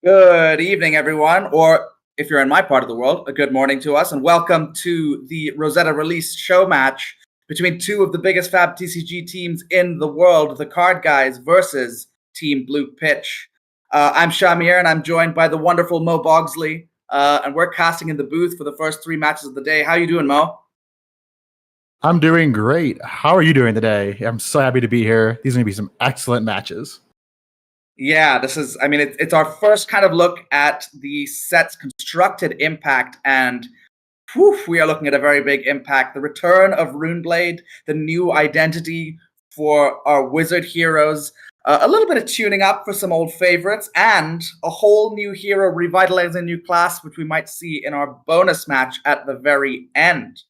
Good evening, everyone, or if you're in my part of the world, a good morning to us, and welcome to the Rosetta Release Showmatch between two of the biggest fabtcg teams in the world, the Card Guyz versus Team Blue Pitch. I'm Shamir, and I'm joined by the wonderful Mo Bogsley, and we're casting in the booth for the first three matches of the day. How you doing, Mo? I'm doing great. How are you doing today? I'm so happy to be here. These are going to be some excellent matches. Yeah, it's our first kind of look at the set's constructed impact, and we are looking at a very big impact. The return of Runeblade, the new identity for our wizard heroes, a little bit of tuning up for some old favorites, and a whole new hero revitalizing a new class, which we might see in our bonus match at the very end.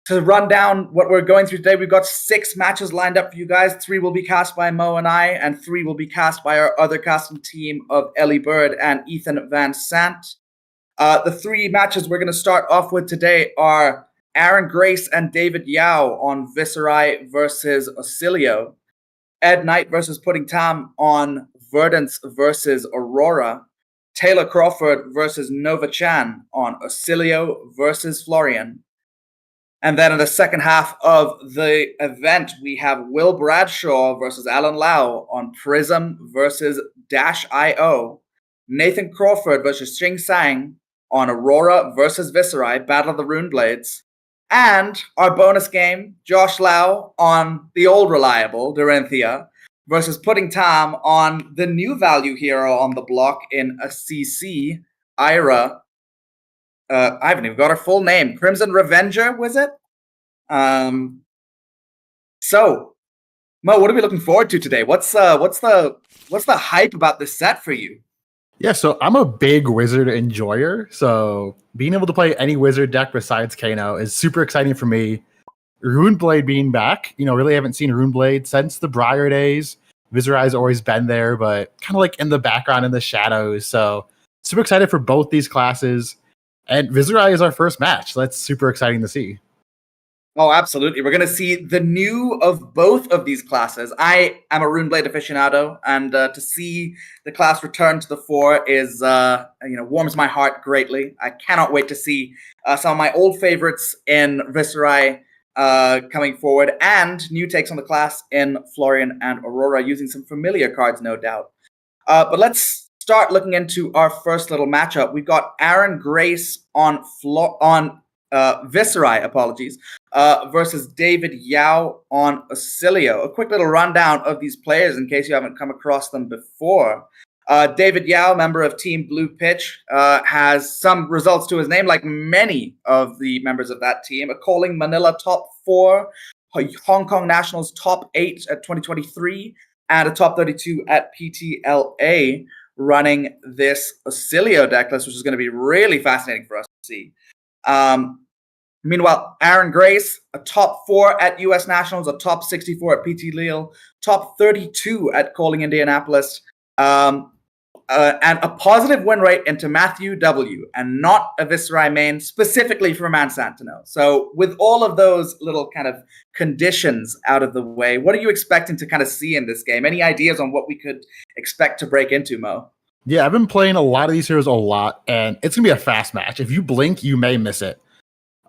To run down what we're going through today, we've got 6 matches lined up for you guys. 3 will be cast by Mo and I, and 3 will be cast by our other casting team of Ellie Bird and Ethan Van Sant. The 3 matches we're going to start off with today are Aaron Grace and David Yao on Viserai versus Oscilio, Ed Knight versus Pudding Tam on Verdance versus Aurora, Taylor Crawford versus Nova Chan on Oscilio versus Florian. And then in the second half of the event, we have Will Bradshaw versus Alan Lau on Prism versus Dash.io, Nathan Crawford versus Shing Tsang on Aurora versus Viserai, Battle of the Runeblades, and our bonus game, Josh Lau on the old reliable Dorinthea versus Pudding Tam on the new value hero on the block in a CC, Ira. I haven't even got her full name. Crimson Revenger, was it? So, Mo, what are we looking forward to today? What's the hype about this set for you? Yeah, so I'm a big wizard enjoyer. So being able to play any wizard deck besides Kano is super exciting for me. Runeblade being back, really haven't seen Runeblade since the Briar days. Viserai's always been there, but kind of like in the background in the shadows. So super excited for both these classes. And Viserai is our first match. So that's super exciting to see. Oh, absolutely. We're going to see the new of both of these classes. I am a Runeblade aficionado, and to see the class return to the fore is, warms my heart greatly. I cannot wait to see some of my old favorites in Viserai coming forward, and new takes on the class in Florian and Aurora, using some familiar cards, no doubt. But let's start looking into our first little matchup. We've got Aaron Grace on Viserai, versus David Yao on Oscilio. A quick little rundown of these players in case you haven't come across them before. David Yao, member of Team Blue Pitch, has some results to his name, like many of the members of that team. A Calling Manila top 4, Hong Kong Nationals top 8 at 2023, and a top 32 at PTLA, running this Oscilio deck list, which is going to be really fascinating for us to see. Meanwhile, Aaron Grace, a top 4 at US Nationals, a top 64 at PT Lille, top 32 at Calling Indianapolis, and a positive win rate into Matthew W, and not a Viserai main, specifically for Man Santino. So with all of those little kind of conditions out of the way, what are you expecting to kind of see in this game? Any ideas on what we could expect to break into, Mo? Yeah, I've been playing a lot of these heroes a lot, and it's going to be a fast match. If you blink, you may miss it.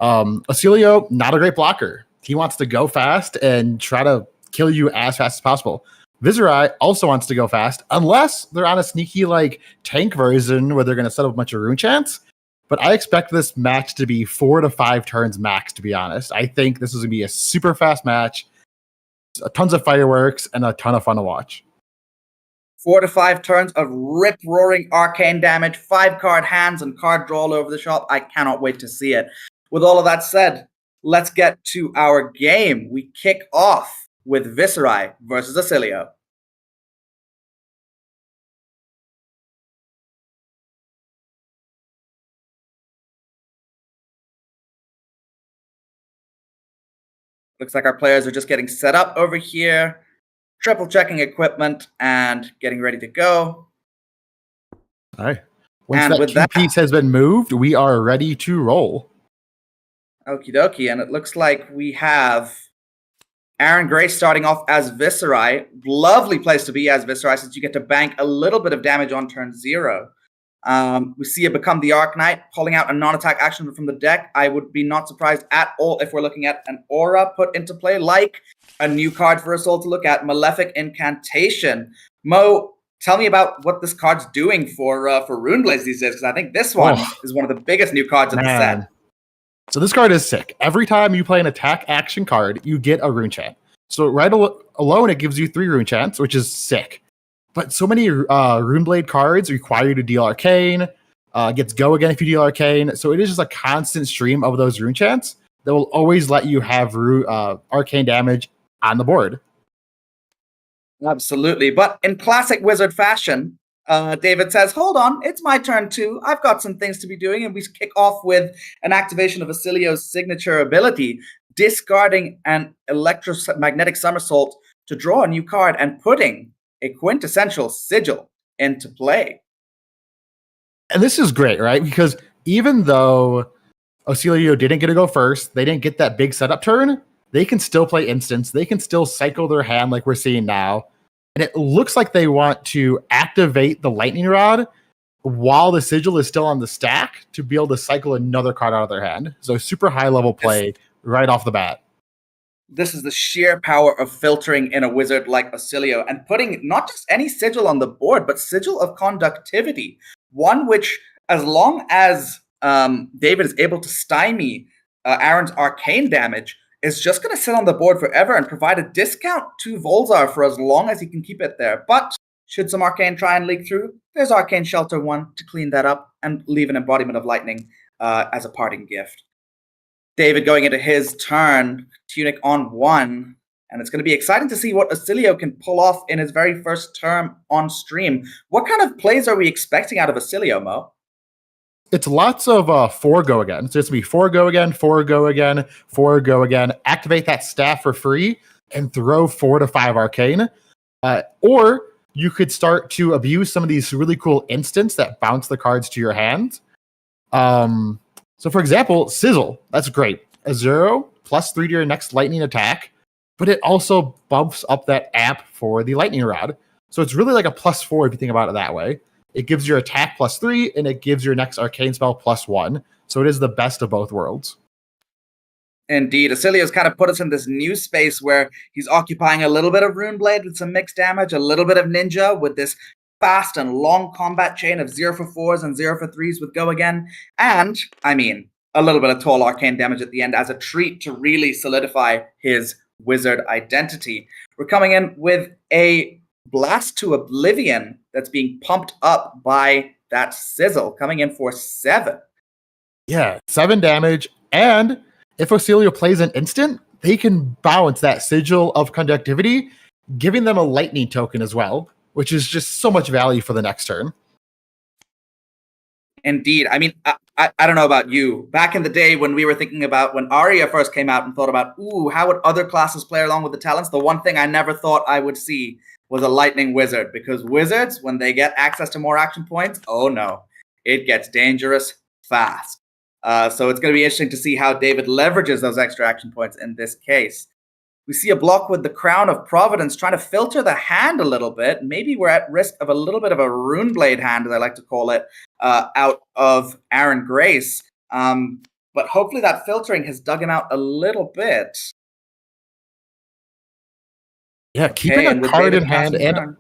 Oscilio, not a great blocker. He wants to go fast and try to kill you as fast as possible. Viserai also wants to go fast, unless they're on a sneaky tank version where they're going to set up a bunch of rune chants. But I expect this match to be 4 to 5 turns max, to be honest. I think this is going to be a super fast match. Tons of fireworks and a ton of fun to watch. 4 to 5 turns of rip-roaring arcane damage, 5-card hands, and card draw all over the shop. I cannot wait to see it. With all of that said, let's get to our game. We kick off with Viserai versus Oscilio. Looks like our players are just getting set up over here, triple checking equipment, and getting ready to go. All right. Once that piece has been moved, we are ready to roll. Okie dokie, and it looks like we have Aaron Gray starting off as Viserai. Lovely place to be as Viserai since you get to bank a little bit of damage on turn 0. We see it become the Arc Knight, pulling out a non-attack action from the deck. I would be not surprised at all if we're looking at an Aura put into play, like a new card for us all to look at, Malefic Incantation. Mo, tell me about what this card's doing for Runeblaze these days, because I think this one is one of the biggest new cards in the set. So this card is sick. Every time you play an attack action card, you get a rune chant. So right alone, it gives you 3 rune chants, which is sick. But so many Runeblade cards require you to deal Arcane, gets Go Again if you deal Arcane. So it is just a constant stream of those rune chants that will always let you have Arcane damage on the board. Absolutely. But in classic Wizard fashion, David says, hold on, it's my turn too. I've got some things to be doing. And we kick off with an activation of Oscilio's signature ability, discarding an electromagnetic somersault to draw a new card and putting a quintessential sigil into play. And this is great, right? Because even though Oscilio didn't get to go first, they didn't get that big setup turn, they can still play instants. They can still cycle their hand like we're seeing now. And it looks like they want to activate the lightning rod while the sigil is still on the stack to be able to cycle another card out of their hand. So super high level play right off the bat. This is the sheer power of filtering in a wizard like Oscilio and putting not just any sigil on the board, but sigil of conductivity. One which, as long as David is able to stymie Aaron's arcane damage, is just going to sit on the board forever and provide a discount to Volzar for as long as he can keep it there. But should some arcane try and leak through, there's Arcane Shelter 1 to clean that up and leave an embodiment of lightning as a parting gift. David going into his turn, Tunic on 1, and it's going to be exciting to see what Oscilio can pull off in his very first term on stream. What kind of plays are we expecting out of Oscilio, Mo? It's lots of 4 go again. So it's going to be 4 go again, 4 go again, 4 go again. Activate that staff for free and throw 4 to 5 arcane. Or you could start to abuse some of these really cool instants that bounce the cards to your hand. So for example, Sizzle, that's great. A 0 +3 to your next lightning attack, but it also bumps up that amp for the lightning rod. So it's really like a +4 if you think about it that way. It gives your attack +3, and it gives your next arcane spell +1. So it is the best of both worlds. Indeed. Oscilio's kind of put us in this new space where he's occupying a little bit of Runeblade with some mixed damage, a little bit of Ninja with this fast and long combat chain of 0 for 4s and 0 for 3s with Go Again. And, I mean, a little bit of tall arcane damage at the end as a treat to really solidify his wizard identity. We're coming in with a Blast to Oblivion that's being pumped up by that Sizzle, coming in for 7. Yeah, 7 damage. And if Oscilio plays an instant, they can bounce that Sigil of Conductivity, giving them a lightning token as well, which is just so much value for the next turn. Indeed. I mean, I don't know about you. Back in the day when we were thinking about when Arya first came out and thought about, how would other classes play along with the talents? The one thing I never thought I would see was a lightning wizard, because wizards, when they get access to more action points, oh no, it gets dangerous fast. So it's going to be interesting to see how David leverages those extra action points in this case. We see a block with the Crown of Providence trying to filter the hand a little bit. Maybe we're at risk of a little bit of a Runeblade hand, as I like to call it, out of Aaron Grace. But hopefully that filtering has dug him out a little bit. Yeah, keeping a card in hand and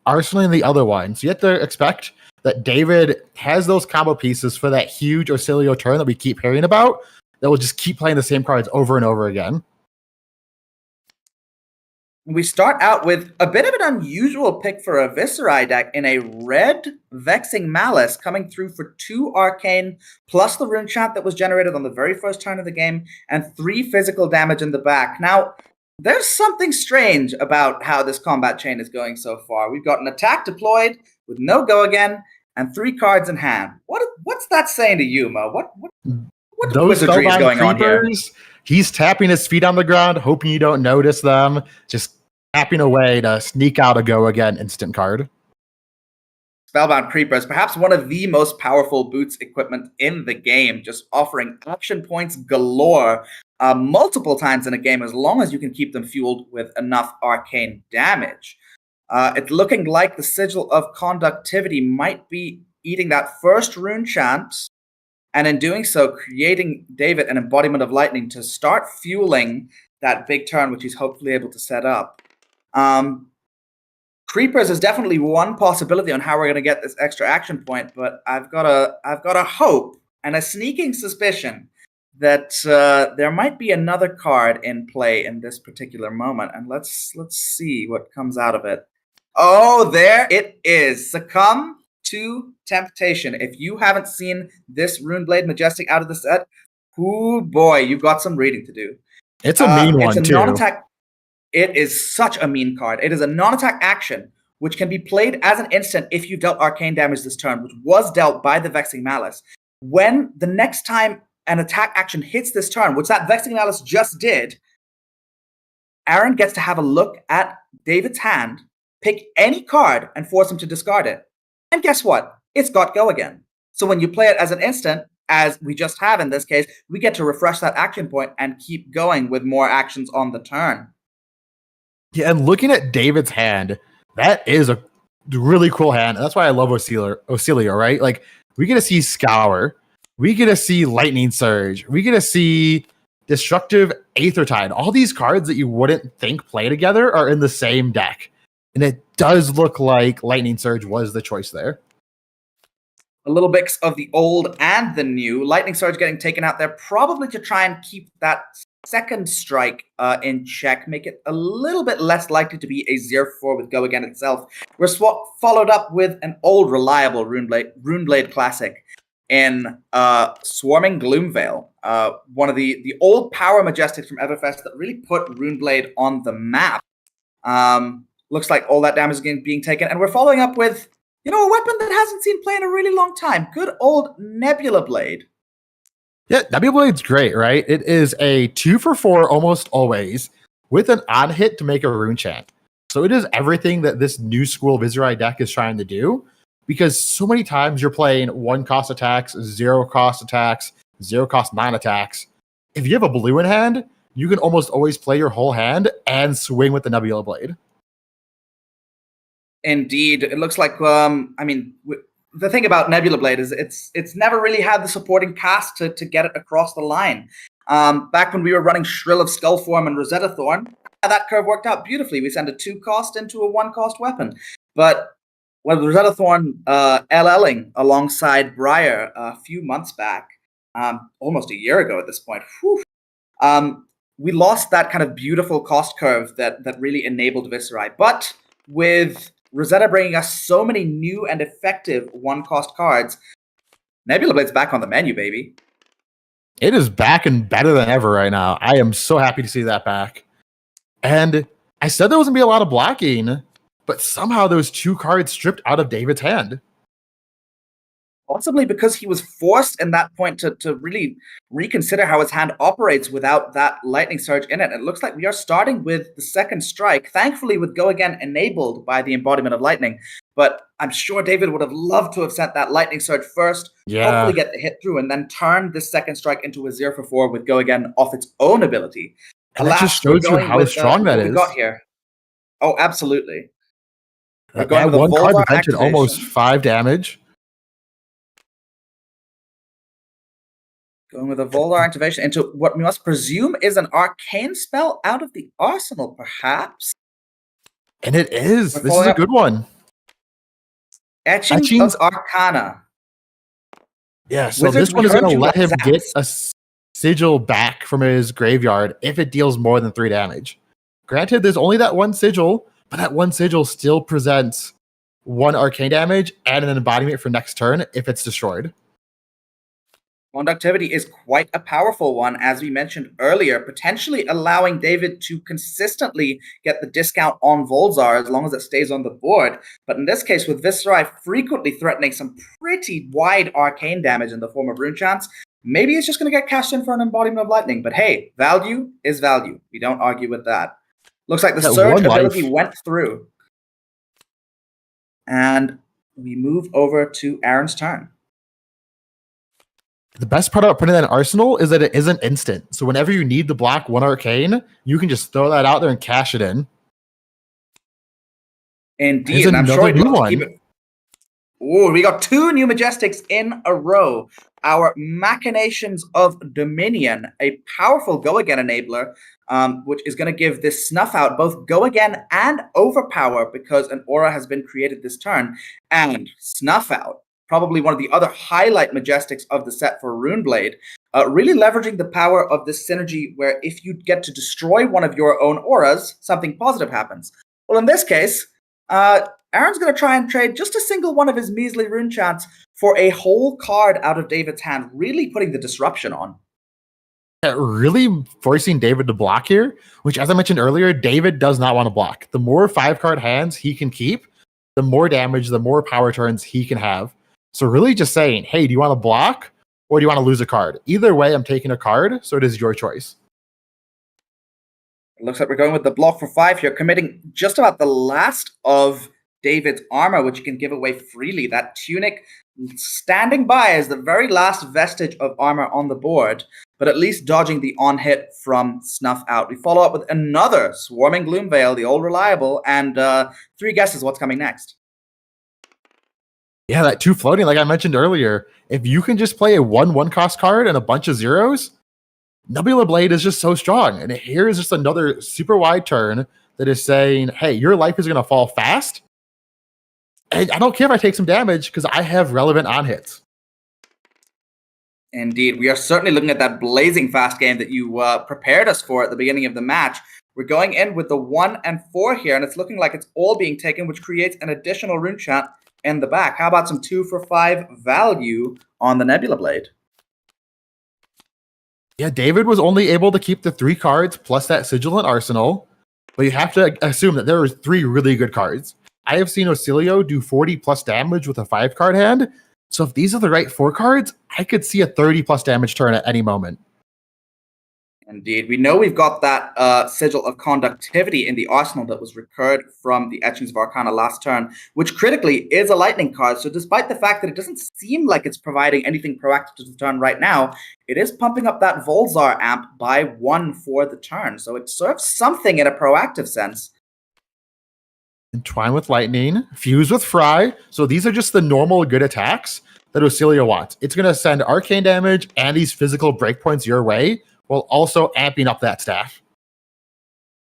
arsenaling the other one. So you have to expect that David has those combo pieces for that huge Oscilio turn that we keep hearing about that will just keep playing the same cards over and over again. We start out with a bit of an unusual pick for a Viserai deck in a red Vexing Malice coming through for 2 arcane plus the rune chant that was generated on the very first turn of the game and 3 physical damage in the back. Now, there's something strange about how this combat chain is going so far. We've got an attack deployed with no Go Again and 3 cards in hand. What's that saying to you, Mo? What those wizardry is going on here? He's tapping his feet on the ground, hoping you don't notice them, just tapping away to sneak out a Go Again instant card. Spellbound Creepers, perhaps one of the most powerful boots equipment in the game, just offering action points galore. multiple times in a game as long as you can keep them fueled with enough arcane damage. It's looking like the Sigil of Conductivity might be eating that first rune chant, and in doing so, creating David an embodiment of lightning to start fueling that big turn, which he's hopefully able to set up. Creepers is definitely one possibility on how we're going to get this extra action point, but I've got a hope and a sneaking suspicion that there might be another card in play in this particular moment, and let's see what comes out of it. Oh, there it is. Succumb to Temptation. If you haven't seen this Runeblade Majestic out of the set, ooh boy, you've got some reading to do. It's a mean one, it's a too. Non-attack. It is such a mean card. It is a non-attack action, which can be played as an instant if you dealt arcane damage this turn, which was dealt by the Vexing Malice. When the next time an attack action hits this turn, which that Vexing Malice just did, Aaron gets to have a look at David's hand, pick any card, and force him to discard it. And guess what? It's got Go Again. So when you play it as an instant, as we just have in this case, we get to refresh that action point and keep going with more actions on the turn. Yeah, and looking at David's hand, that is a really cool hand. And that's why I love Oscilio, right? Like, we get to see Scour. We get to see Lightning Surge. We get to see Destructive Aethertide. All these cards that you wouldn't think play together are in the same deck. And it does look like Lightning Surge was the choice there. A little mix of the old and the new. Lightning Surge getting taken out there probably to try and keep that second strike in check, make it a little bit less likely to be a 0-4 with Go Again itself. We're followed up with an old reliable Runeblade classic in Swarming Gloomveil, one of the old power majestics from Everfest that really put Runeblade on the map. Looks like all that damage is being taken, and we're following up with, a weapon that hasn't seen play in a really long time. Good old Nebula Blade. Yeah, Nebula Blade's great, right? It is a 2-for-4 almost always with an on hit to make a rune chant. So it is everything that this new school Viserai deck is trying to do, because so many times you're playing 1-cost attacks, 0-cost attacks, 0-cost non-attacks. If you have a blue in hand, you can almost always play your whole hand and swing with the Nebula Blade. Indeed. It looks like, the thing about Nebula Blade is it's never really had the supporting cast to get it across the line. Back when we were running Shrill of Skullform and Rosetta Thorn, that curve worked out beautifully. We sent a 2-cost into a 1-cost weapon. But when Rosetta Thorn LLing alongside Briar a few months back, almost a year ago at this point, we lost that kind of beautiful cost curve that really enabled Viserai. But with Rosetta bringing us so many new and effective 1-cost cards, Nebula Blade's back on the menu, baby. It is back and better than ever right now. I am so happy to see that back. And I said there was going to be a lot of blocking, but somehow those 2 cards stripped out of David's hand. Possibly because he was forced in that point to really reconsider how his hand operates without that Lightning Surge in it. It looks like we are starting with the second strike, thankfully with Go Again enabled by the embodiment of lightning. But I'm sure David would have loved to have sent that Lightning Surge first, hopefully get the hit through, and then turn this second strike into a 0-for-4 with Go Again off its own ability. And that just shows you how strong that is. We got here. Oh, absolutely. We're going with one card prevented almost 5 damage. Going with a Voldar activation into what we must presume is an arcane spell out of the arsenal, perhaps. And it is. This is a good one. Etching of Arcana. Yeah, so this one is going to let him get a sigil back from his graveyard if it deals more than 3 damage. Granted, there's only that one sigil, but that one sigil still presents 1 arcane damage and an embodiment for next turn if it's destroyed. Conductivity is quite a powerful one, as we mentioned earlier, potentially allowing David to consistently get the discount on Volzar as long as it stays on the board. But in this case, with Viserai frequently threatening some pretty wide arcane damage in the form of rune chants, maybe it's just going to get cashed in for an embodiment of lightning. But hey, value is value. We don't argue with that. Looks like the surge ability went through. And we move over to Aaron's turn. The best part about putting that in Arsenal is that it isn't instant. So whenever you need to block one arcane, you can just throw that out there and cash it in. Indeed, and I'm sure he'd love to keep it. Oh, we got 2 new Majestics in a row. Our Machinations of Dominion, a powerful Go Again enabler, which is going to give this Snuff Out both Go Again and Overpower because an aura has been created this turn. And Snuff Out, probably one of the other highlight Majestics of the set for Runeblade, really leveraging the power of this synergy where if you get to destroy one of your own auras, something positive happens. Well, in this case, Aaron's going to try and trade just a single one of his measly rune chants for a whole card out of David's hand, really putting the disruption on. Yeah, really forcing David to block here, which, as I mentioned earlier, David does not want to block. The more 5-card hands he can keep, the more damage, the more power turns he can have. So really just saying, hey, do you want to block or do you want to lose a card? Either way, I'm taking a card, so it is your choice. It looks like we're going with the block for 5 here, committing just about the last of David's armor, which you can give away freely. That tunic standing by as the very last vestige of armor on the board, but at least dodging the on-hit from Snuff Out. We follow up with another Swarming Gloomveil, the old reliable, and 3 guesses what's coming next. Yeah, that 2 floating, like I mentioned earlier, if you can just play a 1/1 cost card and a bunch of zeros, Nebula Blade is just so strong. And here is just another super wide turn that is saying, hey, your life is going to fall fast. And I don't care if I take some damage because I have relevant on-hits. Indeed. We are certainly looking at that blazing fast game that you prepared us for at the beginning of the match. We're going in with the 1 and 4 here, and it's looking like it's all being taken, which creates an additional rune chant in the back. How about some 2 for 5 value on the Nebula Blade? Yeah, David was only able to keep the 3 cards plus that Sigil and Arsenal, but you have to assume that there were 3 really good cards. I have seen Oscilio do 40 plus damage with a 5-card hand, so if these are the right 4 cards, I could see a 30 plus damage turn at any moment. Indeed. We know we've got that Sigil of Conductivity in the arsenal that was recurred from the Etchings of Arcana last turn, which critically is a lightning card. So despite the fact that it doesn't seem like it's providing anything proactive to the turn right now, it is pumping up that Volzar amp by 1 for the turn. So it serves something in a proactive sense. Entwine with Lightning, Fuse with Fry. So these are just the normal good attacks that Oscilio wants. It's going to send arcane damage and these physical breakpoints your way, while also amping up that staff.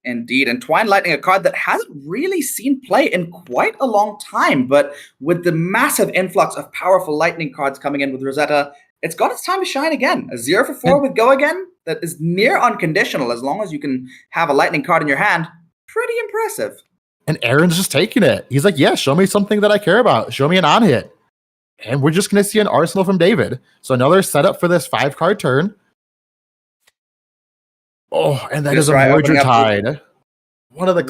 Indeed. And Twine Lightning, a card that hasn't really seen play in quite a long time, but with the massive influx of powerful lightning cards coming in with Rosetta, it's got its time to shine again. A 0 for 4 with Go Again that is near unconditional as long as you can have a lightning card in your hand. Pretty impressive. And Aaron's just taking it. He's like, yeah, show me something that I care about. Show me an on-hit. And we're just going to see an Arsenal from David. So another setup for this 5-card turn. Oh, and that is a Mordred Tide. One of the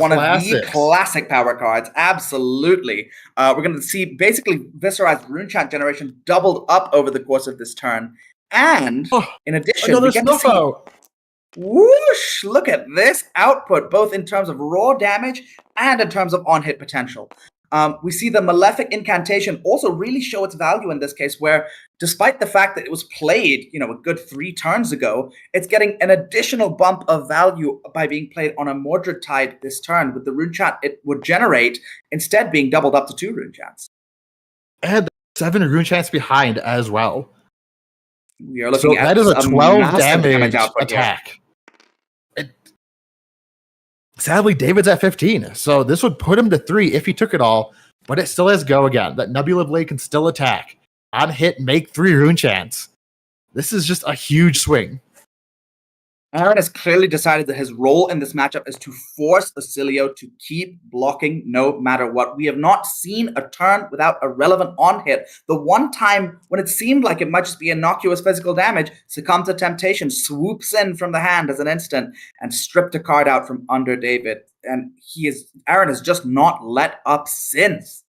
classic power cards. Absolutely. We're going to see basically Viserai's rune chant generation doubled up over the course of this turn. And in addition, we get to see... Whoosh! Look at this output, both in terms of raw damage and in terms of on-hit potential. We see the Malefic Incantation also really show its value in this case, where despite the fact that it was played, a good 3 turns ago, it's getting an additional bump of value by being played on a Mordred Tide this turn, with the rune chant it would generate instead being doubled up to 2 rune chants. And 7 rune chants behind as well. We are looking at that is a 12 damage attack. Sadly, David's at 15, so this would put him to 3 if he took it all, but it still has Go Again. That Nebula Blade can still attack. On hit, make 3 rune chants. This is just a huge swing. Aaron has clearly decided that his role in this matchup is to force Oscilio to keep blocking no matter what. We have not seen a turn without a relevant on-hit. The one time when it seemed like it might just be innocuous physical damage, Succumb to Temptation swoops in from the hand as an instant and stripped a card out from under David. And Aaron has just not let up since.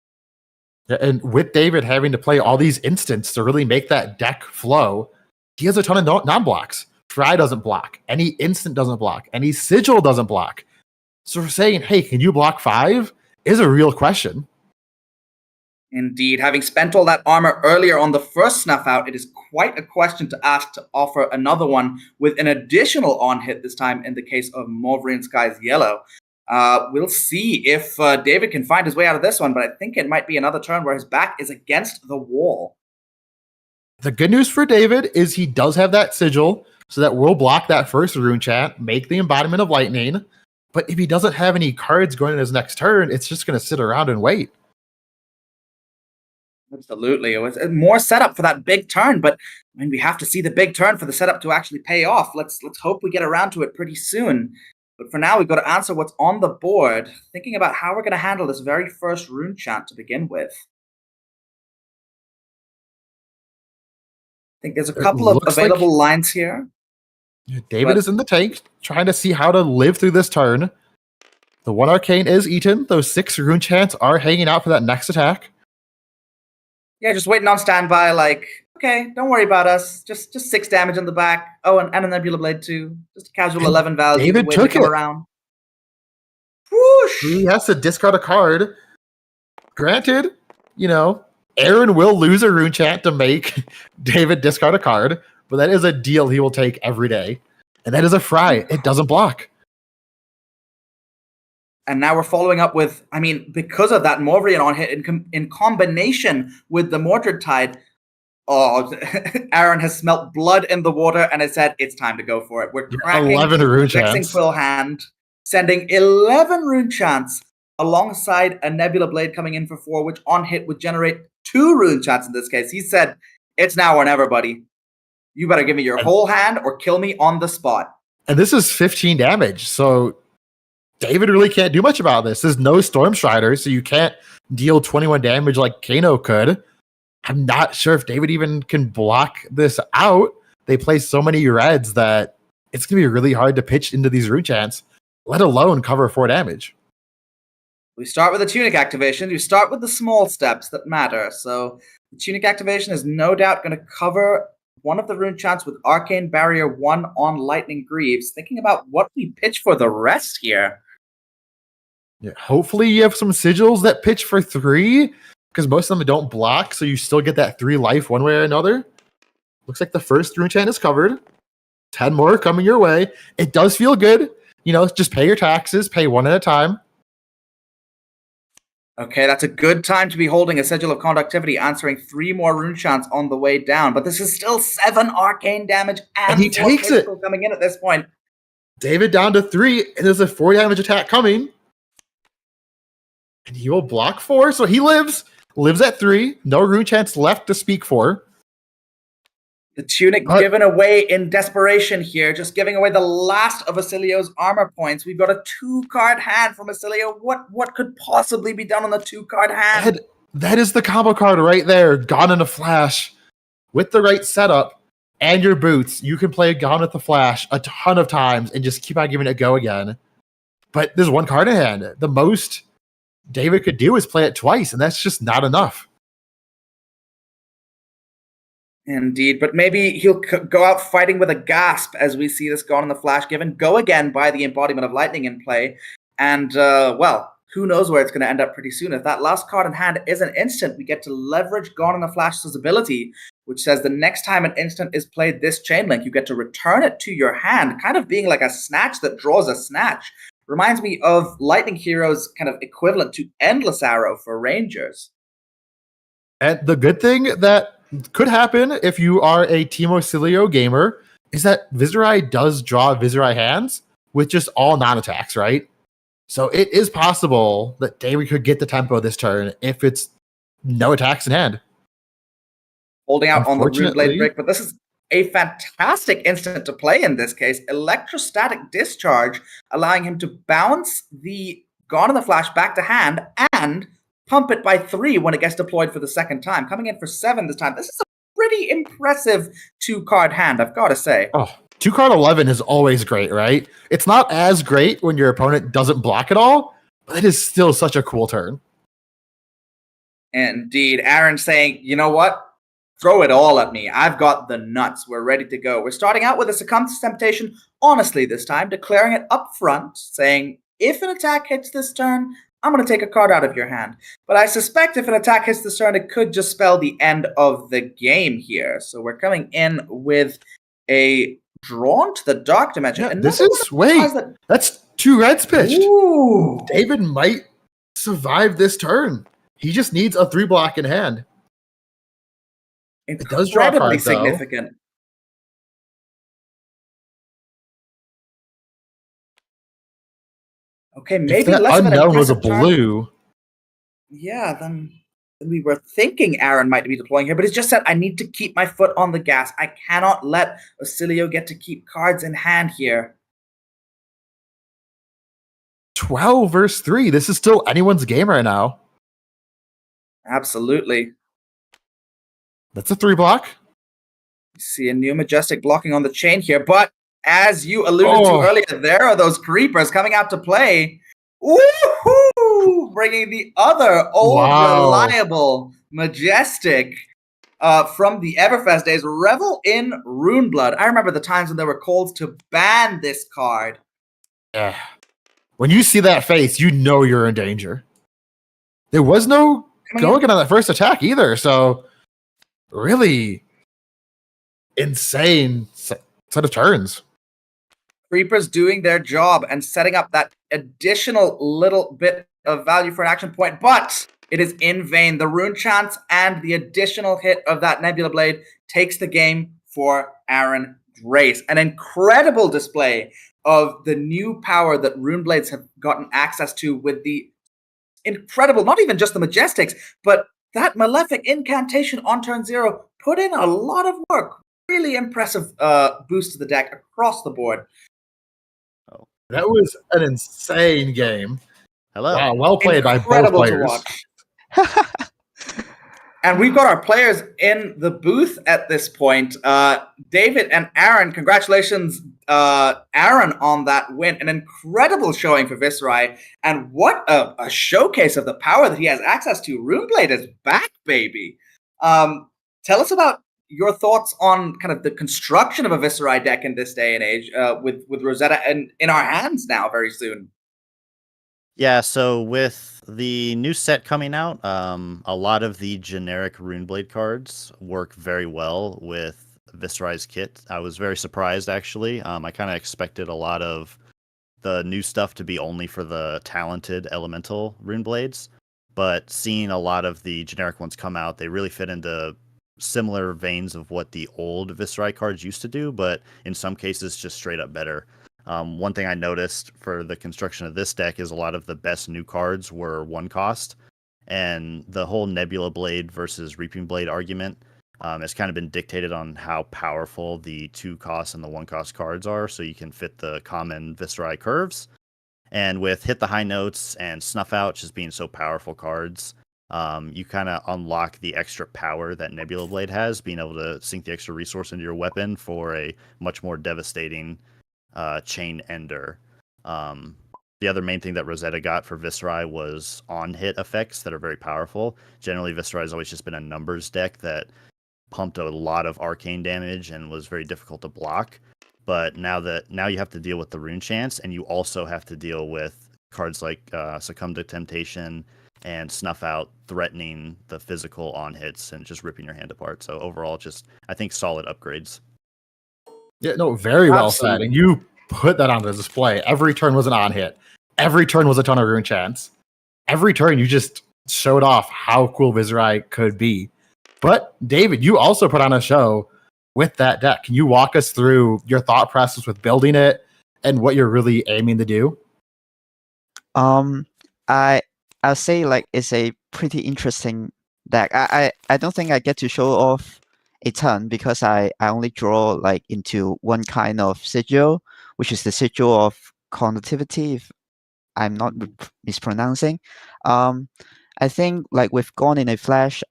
Yeah, and with David having to play all these instants to really make that deck flow, he has a ton of non-blocks. Fry doesn't block. Any instant doesn't block. Any sigil doesn't block. So we're saying, hey, can you block 5? Is a real question. Indeed, having spent all that armor earlier on the first snuff out, it is quite a question to ask to offer another one with an additional on-hit this time in the case of Mauverin Sky's Yellow. We'll see if David can find his way out of this one, but I think it might be another turn where his back is against the wall. The good news for David is he does have that sigil, so that will block that first rune chant, make the embodiment of lightning. But if he doesn't have any cards going in his next turn, it's just going to sit around and wait. Absolutely. It was more setup for that big turn, but I mean, we have to see the big turn for the setup to actually pay off. Let's hope we get around to it pretty soon. But for now, we've got to answer what's on the board, thinking about how we're going to handle this very first rune chant to begin with. I think there's a couple of available lines here. David is in the tank, trying to see how to live through this turn. The one arcane is eaten. Those 6 rune chants are hanging out for that next attack. Yeah, just waiting on standby, like, okay, don't worry about us. Just 6 damage in the back. Oh, and a Nebula Blade too. Just a casual and 11 value. David took it. Around. Whoosh! He has to discard a card. Granted, Aaron will lose a rune chant to make David discard a card, but that is a deal he will take every day. And that is a fry. It doesn't block. And now we're following up with, because of that Mauverin on hit in combination with the Mordred Tide, Aaron has smelt blood in the water and has said, it's time to go for it. We're cracking 11 rune fixing chants. Quill Hand, sending 11 rune chants alongside a Nebula Blade coming in for 4, which on hit would generate 2 rune chants in this case. He said, it's now or never, buddy. You better give me your whole hand or kill me on the spot. And this is 15 damage, so David really can't do much about this. There's no Storm Strider, so you can't deal 21 damage like Kano could. I'm not sure if David even can block this out. They play so many reds that it's going to be really hard to pitch into these rune chants, let alone cover 4 damage. We start with the Tunic activation. We start with the small steps that matter. So the Tunic activation is no doubt going to cover one of the rune chants with Arcane Barrier 1 on Lightning Greaves. Thinking about what we pitch for the rest here. Yeah, hopefully you have some sigils that pitch for 3, because most of them don't block, so you still get that 3 life one way or another. Looks like the first rune chant is covered. 10 more coming your way. It does feel good. Just pay your taxes, pay 1 at a time. Okay, that's a good time to be holding a Sigil of Conductivity, answering 3 more rune chants on the way down. But this is still 7 arcane damage and he takes it coming in at this point. David down to 3, and there's a 4 damage attack coming. And he will block 4, so he lives at 3. No rune chants left to speak for. The Tunic given away in desperation here, just giving away the last of Oscilio's armor points. We've got a 2-card hand from Oscilio. What could possibly be done on the 2-card hand? That is the combo card right there. Gone in a Flash. With the right setup and your boots, you can play Gone with the Flash a ton of times and just keep on giving it a go again. But there's 1 card in hand. The most David could do is play it twice, and that's just not enough. Indeed, but maybe he'll go out fighting with a gasp as we see this Gone in the Flash given go again by the Embodiment of Lightning in play. And, who knows where it's going to end up pretty soon. If that last card in hand is an instant, we get to leverage Gone in the Flash's ability, which says the next time an instant is played this chain link, you get to return it to your hand, kind of being like a snatch that draws a snatch. Reminds me of Lightning Hero's kind of equivalent to Endless Arrow for Rangers. And the good thing that could happen if you are a Team Oscilio gamer is that Viserai does draw Viserai hands with just all non-attacks, right? So it is possible that David could get the tempo this turn if it's no attacks in hand. Holding out on the Runeblade Brick, but this is a fantastic instant to play in this case. Electrostatic Discharge, allowing him to bounce the Gone in the Flash back to hand and pump it by 3 when it gets deployed for the second time. Coming in for 7 this time. This is a pretty impressive 2-card hand, I've got to say. 2-card 11 is always great, right? It's not as great when your opponent doesn't block at all, but it is still such a cool turn. Indeed. Aaron saying, you know what? Throw it all at me. I've got the nuts. We're ready to go. We're starting out with a Succumb to Temptation, honestly this time, declaring it up front, saying, if an attack hits this turn, I'm going to take a card out of your hand. But I suspect if an attack hits this turn, it could just spell the end of the game here. So we're coming in with a Drawn to the Dark Dimension. Yeah, Another this is wait. That's 2 reds pitched. Ooh. David might survive this turn. He just needs a 3 block in hand. It does draw Incredibly cards, though. significant. Okay, maybe if that less of an unknown was a aggressive turn. blue. Yeah, then we were thinking Aaron might be deploying here, but he's just said, I need to keep my foot on the gas. I cannot let Oscilio get to keep cards in hand here. 12 versus 3. This is still anyone's game right now. Absolutely. That's a 3 block. You see a new Majestic blocking on the chain here, but as you alluded to earlier, there are those creepers coming out to play. Woohoo! Bringing the other old, reliable Majestic from the Everfest days, Revel in Runeblood. I remember the times when there were calls to ban this card. Yeah. When you see that face, you know you're in danger. There was no going on that first attack either, so really insane set of turns. Creepers doing their job and setting up that additional little bit of value for an action point, but it is in vain. The Rune Chance and the additional hit of that Nebula Blade takes the game for Aaron Grace. An incredible display of the new power that Rune Blades have gotten access to with the incredible, not even just the Majestics, but that Malefic Incantation on turn 0 put in a lot of work. Really impressive boost to the deck across the board. That was an insane game. Hello. Wow, well played Incredible by both players. To watch. And we've got our players in the booth at this point. David and Aaron, congratulations, Aaron, on that win. An incredible showing for Viserai. And what a showcase of the power that he has access to. Runeblade is back, baby. Tell us about your thoughts on kind of the construction of a Viserai deck in this day and age with Rosetta in our hands now very soon. Yeah, so with the new set coming out, a lot of the generic Runeblade cards work very well with Viserai's kit. I was very surprised, actually. I kind of expected a lot of the new stuff to be only for the talented elemental Runeblades, but seeing a lot of the generic ones come out, they really fit into similar veins of what the old Viserai cards used to do, but in some cases just straight up better. One thing I noticed for the construction of this deck is a lot of the best new cards were 1 cost, and the whole Nebula Blade versus Reaping Blade argument has kind of been dictated on how powerful the 2 cost and the 1 cost cards are, so you can fit the common Viserai curves. And with Hit the High Notes and Snuff Out just being so powerful cards, you kind of unlock the extra power that Nebula Blade has, being able to sink the extra resource into your weapon for a much more devastating chain ender. The other main thing that Rosetta got for Viserai was on-hit effects that are very powerful. Generally, Viserai has always just been a numbers deck that pumped a lot of arcane damage and was very difficult to block. But now you have to deal with the Rune Chance, and you also have to deal with cards like Succumb to Temptation and Snuff Out, threatening the physical on-hits and just ripping your hand apart. So overall, just, I think, solid upgrades. Yeah, no, very well said. And you put that on the display. Every turn was an on-hit. Every turn was a ton of Rune Chance. Every turn you just showed off how cool Viserai could be. But, David, you also put on a show with that deck. Can you walk us through your thought process with building it and what you're really aiming to do? I'll say like it's a pretty interesting deck. I don't think I get to show off a ton because I only draw like into one kind of sigil, which is the sigil of conductivity, if I'm not mispronouncing. I think like with Gone in a Flash,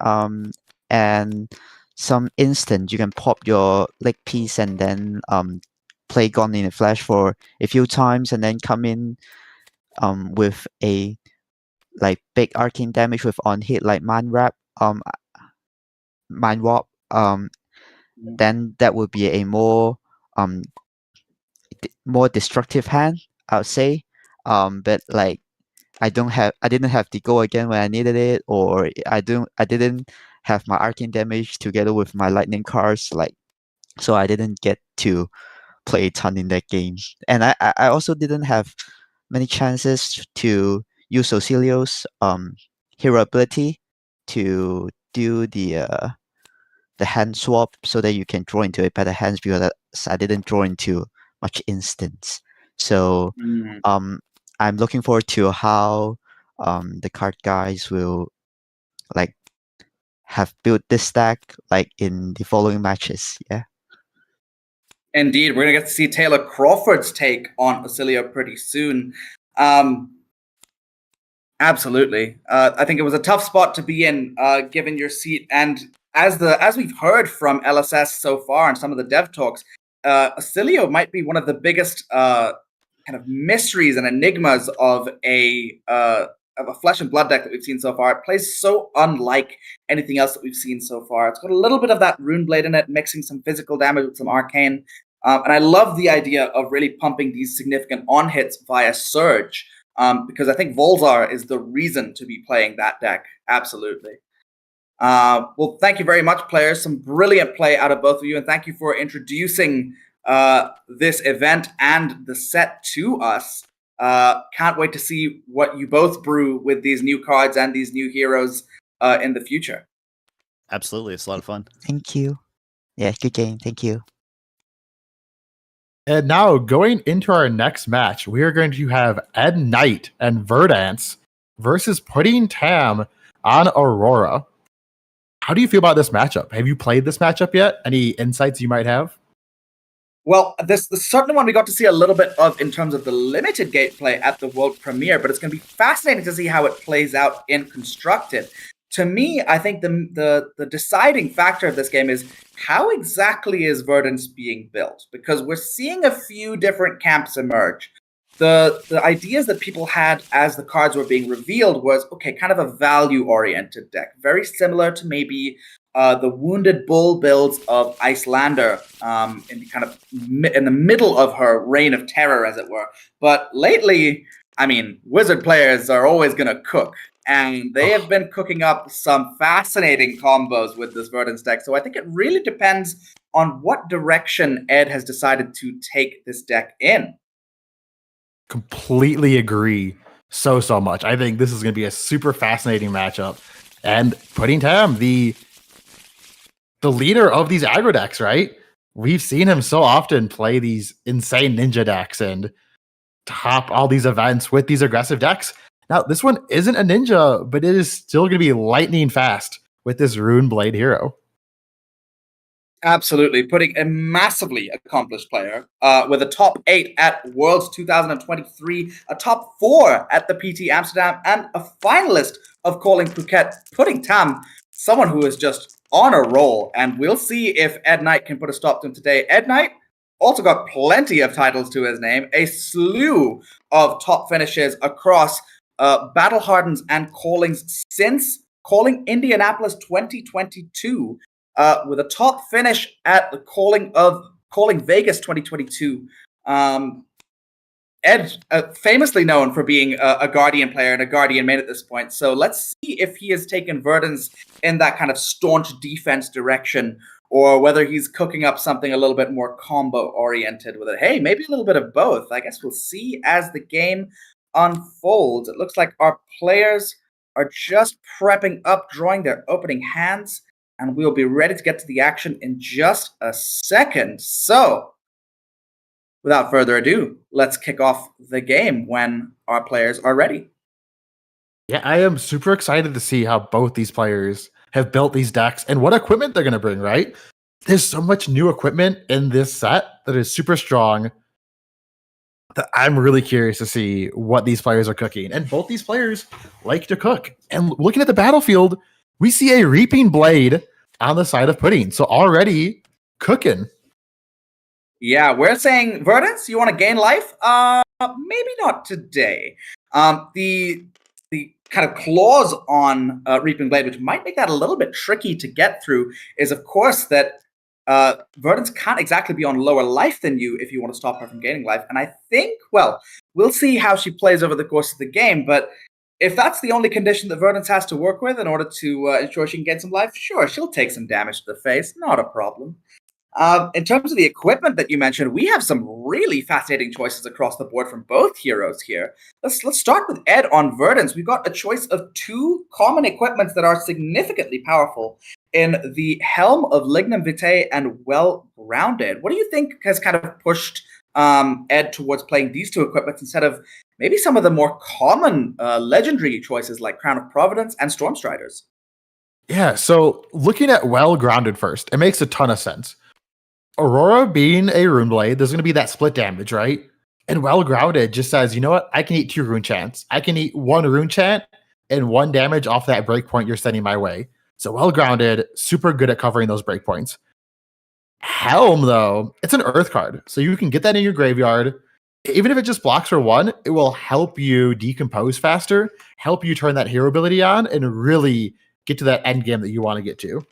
and some instant you can pop your leg piece and then play Gone in a Flash for a few times and then come in with a like big arcane damage with on hit like Mind Warp, then that would be a more more destructive hand, I would say. But like I didn't have the go again when I needed it, or I didn't have my arcane damage together with my lightning cards, like, so I didn't get to play a ton in that game. And I also didn't have many chances to use Oscilio's hero ability to do the hand swap so that you can draw into a better hands, because I didn't draw into much instance. So I'm looking forward to how the card guys will like have built this deck like in the following matches. Yeah. Indeed, we're going to get to see Taylor Crawford's take on Oscilio pretty soon. Absolutely. I think it was a tough spot to be in, given your seat. And as we've heard from LSS so far and some of the dev talks, Oscilio might be one of the biggest kind of mysteries and enigmas of a flesh and blood deck that we've seen so far. It plays so unlike anything else that we've seen so far. It's got a little bit of that Rune Blade in it, mixing some physical damage with some arcane. And I love the idea of really pumping these significant on hits via Surge. Because I think Volzar is the reason to be playing that deck. Absolutely. Well, thank you very much, players. Some brilliant play out of both of you. And thank you for introducing this event and the set to us. Can't wait to see what you both brew with these new cards and these new heroes in the future. Absolutely. It's a lot of fun. Thank you. Yeah, good game. Thank you. And now, going into our next match, we are going to have Ed Knight and Verdance versus Pudding Tam on Aurora. How do you feel about this matchup? Have you played this matchup yet? Any insights you might have? Well, this is certainly one we got to see a little bit of in terms of the limited gameplay at the world premiere, but it's going to be fascinating to see how it plays out in Constructed. To me, I think the deciding factor of this game is how exactly is Verdance being built? Because we're seeing a few different camps emerge. The ideas that people had as the cards were being revealed was, okay, kind of a value-oriented deck. Very similar to maybe the Wounded Bull builds of Icelander in the middle of her reign of terror, as it were. But lately, I mean, Wizard players are always going to cook. And they have been cooking up some fascinating combos with this Verdance deck. So I think it really depends on what direction Ed has decided to take this deck in. Completely agree so much. I think this is going to be a super fascinating matchup. And Pudding Tam, the leader of these aggro decks, right? We've seen him so often play these insane ninja decks and top all these events with these aggressive decks. Now, this one isn't a ninja, but it is still going to be lightning fast with this Rune Blade hero. Absolutely. Putting a massively accomplished player with a top 8 at Worlds 2023, a top 4 at the PT Amsterdam, and a finalist of Calling Phuket. Pudding Tam, someone who is just on a roll, and we'll see if Ed Knight can put a stop to him today. Ed Knight also got plenty of titles to his name, a slew of top finishes across Battle Hardens and Callings since Calling Indianapolis 2022, with a top finish at the Calling Vegas 2022. Ed, famously known for being a Guardian player and a Guardian main at this point. So let's see if he has taken Verdance in that kind of staunch defense direction, or whether he's cooking up something a little bit more combo-oriented with it. Hey, maybe a little bit of both. I guess we'll see as the game unfolds. It looks like our players are just prepping up, drawing their opening hands, and we'll be ready to get to the action in just a second. So, without further ado, let's kick off the game when our players are ready. Yeah, I am super excited to see how both these players have built these decks and what equipment they're going to bring, right? There's so much new equipment in this set that is super strong that I'm really curious to see what these players are cooking. And both these players like to cook. And looking at the battlefield, we see a Reaping Blade on the side of Pudding. So already cooking. Yeah, we're saying, Verdance, you want to gain life? Maybe not today. The kind of clause on Reaping Blade, which might make that a little bit tricky to get through, is of course that Verdance can't exactly be on lower life than you if you want to stop her from gaining life. And I think, well, we'll see how she plays over the course of the game, but if that's the only condition that Verdance has to work with in order to ensure she can get some life, sure, she'll take some damage to the face, not a problem. In terms of the equipment that you mentioned, we have some really fascinating choices across the board from both heroes here. Let's start with Ed on Verdance. We've got a choice of 2 common equipments that are significantly powerful in the Helm of Lignum Vitae and Well Grounded. What do you think has kind of pushed Ed towards playing these 2 equipments instead of maybe some of the more common legendary choices like Crown of Providence and Stormstriders? Yeah, so looking at Well Grounded first, it makes a ton of sense. Aurora being a rune blade, there's going to be that split damage, right? And Well Grounded just says, you know what? I can eat 2 rune chants. I can eat 1 rune chant and 1 damage off that breakpoint you're sending my way. So Well Grounded, super good at covering those breakpoints. Helm, though, it's an earth card. So you can get that in your graveyard. Even if it just blocks for 1, it will help you decompose faster, help you turn that hero ability on, and really get to that end game that you want to get to.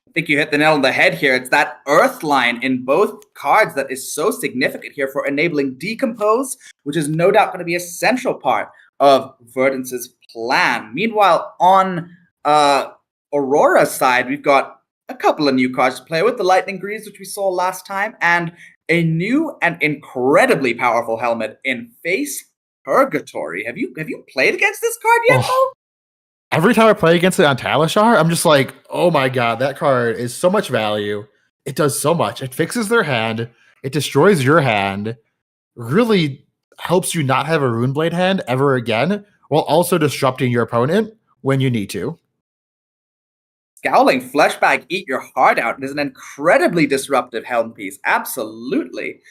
I think you hit the nail on the head here. It's that earth line in both cards that is so significant here for enabling Decompose, which is no doubt going to be a central part of Verdance's plan. Meanwhile, on Aurora's side, we've got a couple of new cards to play with. The Lightning Greaves, which we saw last time, and a new and incredibly powerful helmet in Face Purgatory. Have you played against this card yet, Mo? Every time I play against it on Talishar, I'm just like, oh my god, that card is so much value. It does so much. It fixes their hand. It destroys your hand. Really helps you not have a Runeblade hand ever again, while also disrupting your opponent when you need to. Scowling Fleshbag, eat your heart out. It is an incredibly disruptive helm piece. Absolutely.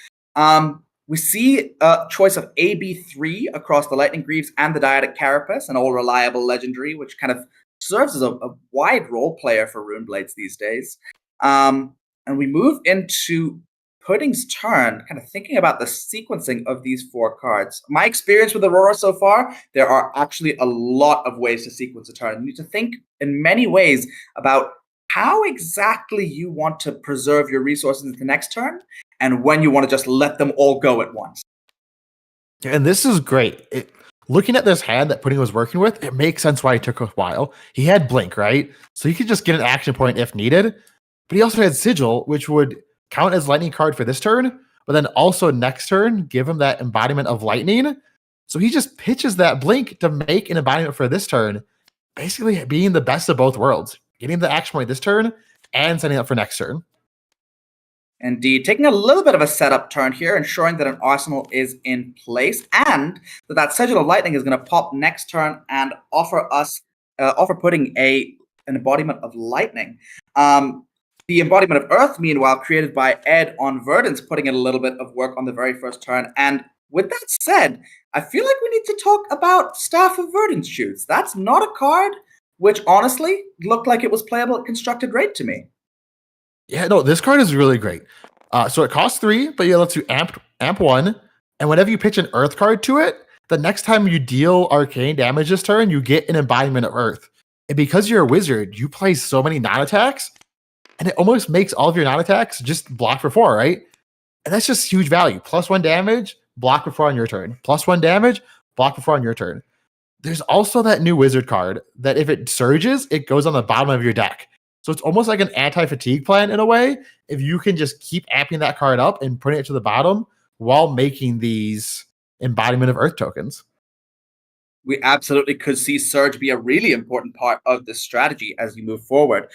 We see a choice of AB3 across the Lightning Greaves and the Dyadic Carapace, an all-reliable legendary, which kind of serves as a wide role player for Runeblades these days. And we move into Pudding's turn, kind of thinking about the sequencing of these 4 cards. My experience with Aurora so far, there are actually a lot of ways to sequence a turn. You need to think in many ways about how exactly you want to preserve your resources in the next turn, and when you want to just let them all go at once. And this is great. Looking at this hand that Pudding was working with, it makes sense why it took a while. He had Blink, right? So he could just get an action point if needed. But he also had Sigil, which would count as lightning card for this turn, but then also next turn, give him that embodiment of lightning. So he just pitches that Blink to make an embodiment for this turn, basically being the best of both worlds. Getting the action point this turn and setting up for next turn. Indeed, taking a little bit of a setup turn here, ensuring that an arsenal is in place, and that Sigil of Lightning is going to pop next turn and offer Pudding an embodiment of lightning. The embodiment of Earth, meanwhile, created by Ed on Verdance, putting in a little bit of work on the very first turn. And with that said, I feel like we need to talk about Staff of Verdance Shoots. That's not a card which honestly looked like it was playable at constructed rate to me. Yeah, no, this card is really great. So it costs 3, but it lets you amp 1. And whenever you pitch an Earth card to it, the next time you deal arcane damage this turn, you get an embodiment of Earth. And because you're a wizard, you play so many non-attacks, and it almost makes all of your non-attacks just block for 4, right? And that's just huge value. +1 damage, block for 4 on your turn. +1 damage, block for 4 on your turn. There's also that new wizard card that if it surges, it goes on the bottom of your deck. So it's almost like an anti-fatigue plan in a way, if you can just keep amping that card up and putting it to the bottom while making these embodiment of Earth tokens. We absolutely could see Surge be a really important part of this strategy as you move forward.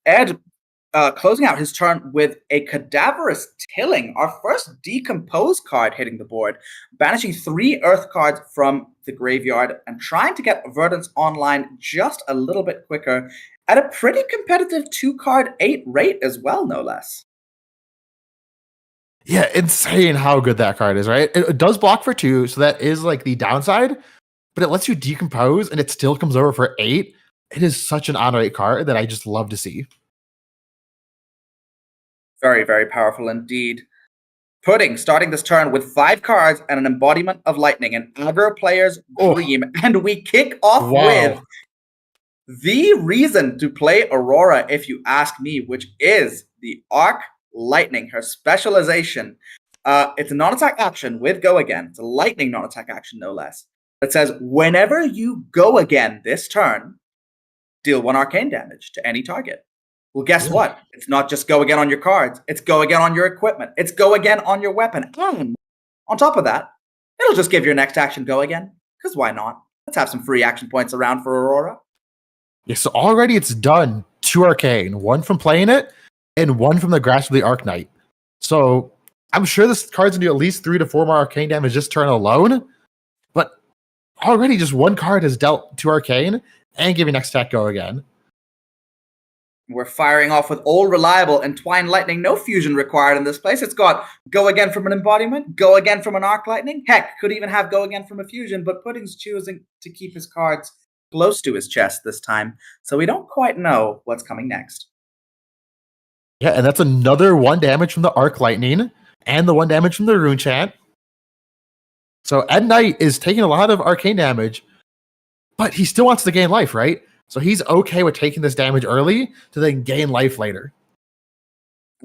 Ed, closing out his turn with a Cadaverous Tilling, our first Decompose card hitting the board, banishing 3 Earth cards from the graveyard and trying to get Verdance online just a little bit quicker at a pretty competitive 2-card 8 rate as well, no less. Yeah, insane how good that card is, right? It does block for 2, so that is like the downside, but it lets you decompose and it still comes over for 8. It is such an on-rate card that I just love to see. Very, very powerful indeed. Pudding starting this turn with 5 cards and an embodiment of lightning, an aggro player's dream, and we kick off with the reason to play Aurora, if you ask me, which is the Arc Lightning, her specialization. It's a non-attack action with Go Again. It's a lightning non-attack action, no less. That says, whenever you go again this turn, deal 1 arcane damage to any target. Well, guess what? It's not just go again on your cards. It's go again on your equipment. It's go again on your weapon. And on top of that, it'll just give your next action go again. Because why not? Let's have some free action points around for Aurora. Yeah, so already it's done 2 arcane, 1 from playing it, and 1 from the Grasp of the Arc Knight. So I'm sure this card's gonna do at least 3 to 4 more arcane damage this turn alone. But already just 1 card has dealt 2 arcane and giving next attack go again. We're firing off with Old Reliable and Twine Lightning. No fusion required in this place. It's got go again from an embodiment, go again from an Arc Lightning. Heck, could even have go again from a fusion, but Pudding's choosing to keep his cards close to his chest this time, so we don't quite know what's coming next. Yeah, and that's another 1 damage from the Arc Lightning and the 1 damage from the Rune Chant. So Ed Knight is taking a lot of arcane damage, but he still wants to gain life, right? So he's okay with taking this damage early to then gain life later.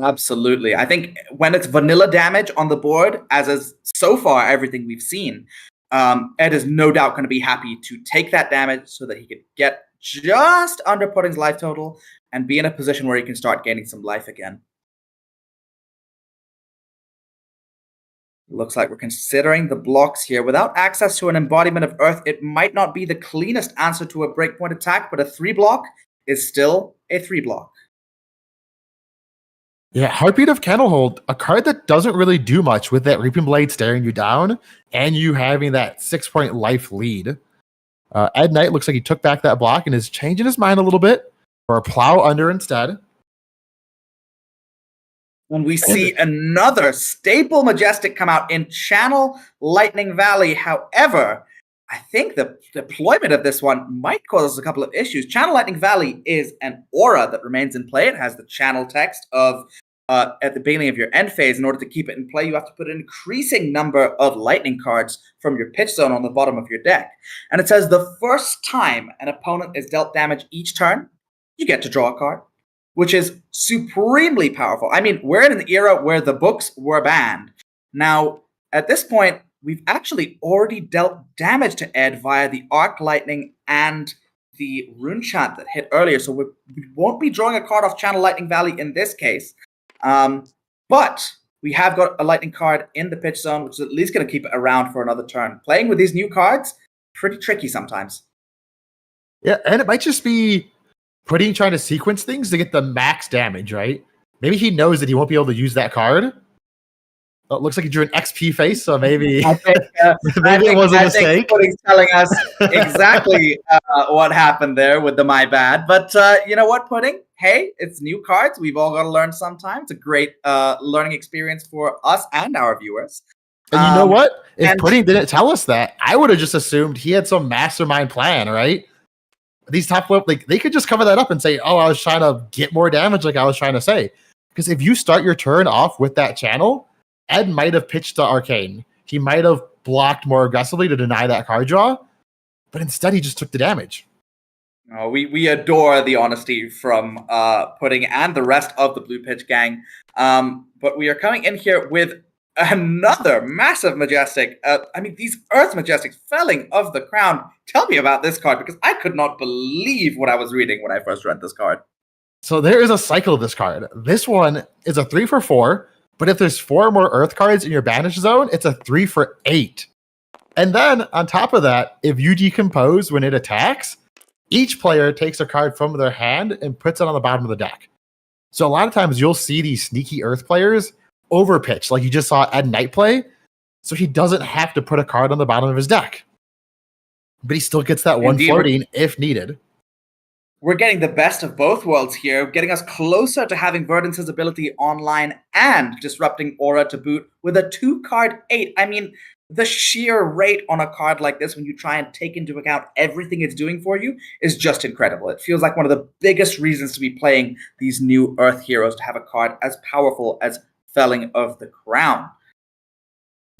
Absolutely. I think when it's vanilla damage on the board, as is so far everything we've seen, Ed is no doubt going to be happy to take that damage so that he could get just under Pudding's life total and be in a position where he can start gaining some life again. Looks like we're considering the blocks here. Without access to an embodiment of Earth, it might not be the cleanest answer to a breakpoint attack, but a 3-block is still a 3-block. Yeah, Heartbeat of Candlehold, a card that doesn't really do much with that Reaping Blade staring you down and you having that 6-point life lead. Ed Knight looks like he took back that block and is changing his mind a little bit for a Plow Under instead. When we see another staple Majestic come out in Channel Lightning Valley. However, I think the deployment of this one might cause us a couple of issues. Channel Lightning Valley is an aura that remains in play. It has the channel text of at the beginning of your end phase. In order to keep it in play, you have to put an increasing number of lightning cards from your pitch zone on the bottom of your deck. And it says the first time an opponent is dealt damage each turn, you get to draw a card, which is supremely powerful. I mean, we're in an era where the books were banned. Now, at this point, we've actually already dealt damage to Ed via the Arc Lightning and the Rune Chant that hit earlier, so we won't be drawing a card off Channel Lightning Valley in this case. But we have got a Lightning card in the pitch zone, which is at least going to keep it around for another turn. Playing with these new cards, pretty tricky sometimes. Yeah, and it might just be Pudding trying to sequence things to get the max damage, right? Maybe he knows that he won't be able to use that card. Oh, it looks like he drew an XP face, so maybe, I think, maybe it was a mistake. Pudding's telling us exactly what happened there with the my bad. But you know what, Pudding? Hey, it's new cards. We've all got to learn sometime. It's a great learning experience for us and our viewers. And you know what? If Pudding didn't tell us that, I would have just assumed he had some mastermind plan, right? These top level, like they could just cover that up and say, "Oh, I was trying to get more damage," like I was trying to say. Because if you start your turn off with that channel, Ed might have pitched the arcane. He might have blocked more aggressively to deny that card draw, but instead he just took the damage. Oh, we adore the honesty from Pudding and the rest of the Blue Pitch gang. But we are coming in here with another massive Majestic. I mean, these Earth Majestics, Felling of the Crown. Tell me about this card, because I could not believe what I was reading when I first read this card. So there is a cycle of this card. This one is a 3 for 4, but if there's 4 more Earth cards in your banish zone, it's a 3 for 8. And then on top of that, if you decompose when it attacks, each player takes a card from their hand and puts it on the bottom of the deck. So a lot of times you'll see these sneaky Earth players overpitch, like you just saw Ed Knight play, so he doesn't have to put a card on the bottom of his deck. But he still gets that one floating if needed. We're getting the best of both worlds here, getting us closer to having Verdance's ability online and disrupting Aura to boot with a 2-card 8. I mean, the sheer rate on a card like this, when you try and take into account everything it's doing for you, is just incredible. It feels like one of the biggest reasons to be playing these new Earth heroes, to have a card as powerful as Felling of the Crown.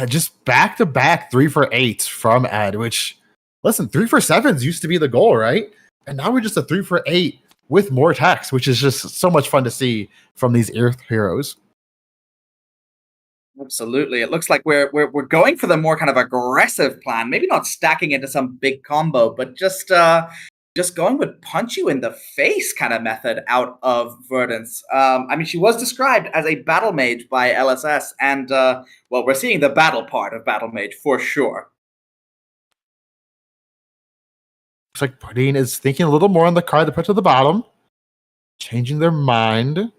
Just back-to-back 3 for 8s from Ed, which, listen, 3 for 7s used to be the goal, right? And now we're just a 3 for 8 with more text, which is just so much fun to see from these Earth heroes. Absolutely. It looks like we're going for the more kind of aggressive plan. Maybe not stacking into some big combo, but just going with punch you in the face kind of method out of Verdance. I mean, she was described as a battle mage by LSS, and well, we're seeing the battle part of battle mage for sure. Looks like Pudding is thinking a little more on the card they put to the bottom, changing their mind.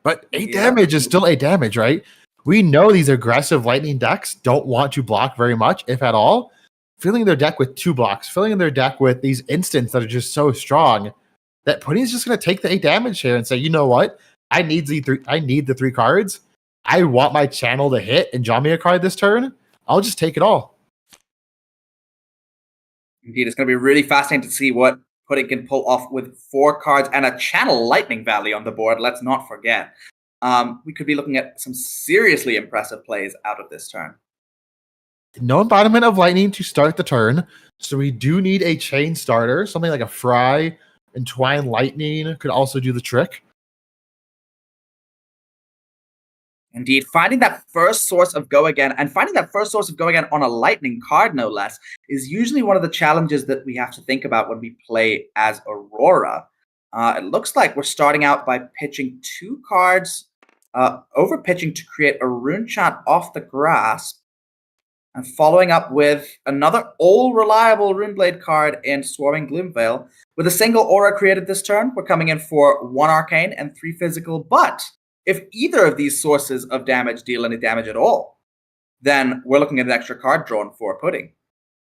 But 8 damage is still 8 damage, right? We know these aggressive lightning decks don't want to block very much, if at all. Filling their deck with 2 blocks, filling their deck with these instants that are just so strong that Pudding is just going to take the 8 damage here and say, you know what? I need the 3 cards. I want my channel to hit and draw me a card this turn. I'll just take it all. Indeed, it's going to be really fascinating to see what Pudding can pull off with 4 cards and a Channel Lightning Valley on the board. Let's not forget. We could be looking at some seriously impressive plays out of this turn. No embodiment of lightning to start the turn, so we do need a chain starter. Something like a Fry, Entwine Lightning could also do the trick. Indeed, finding that first source of go again, and finding that first source of go again on a lightning card, no less, is usually one of the challenges that we have to think about when we play as Aurora. It looks like we're starting out by pitching 2 cards, over pitching to create a rune chant off the grasp, and following up with another all-reliable Runeblade card in Swarming Gloomveil. With a single aura created this turn, we're coming in for 1 arcane and 3 physical, but if either of these sources of damage deal any damage at all, then we're looking at an extra card drawn for Pudding.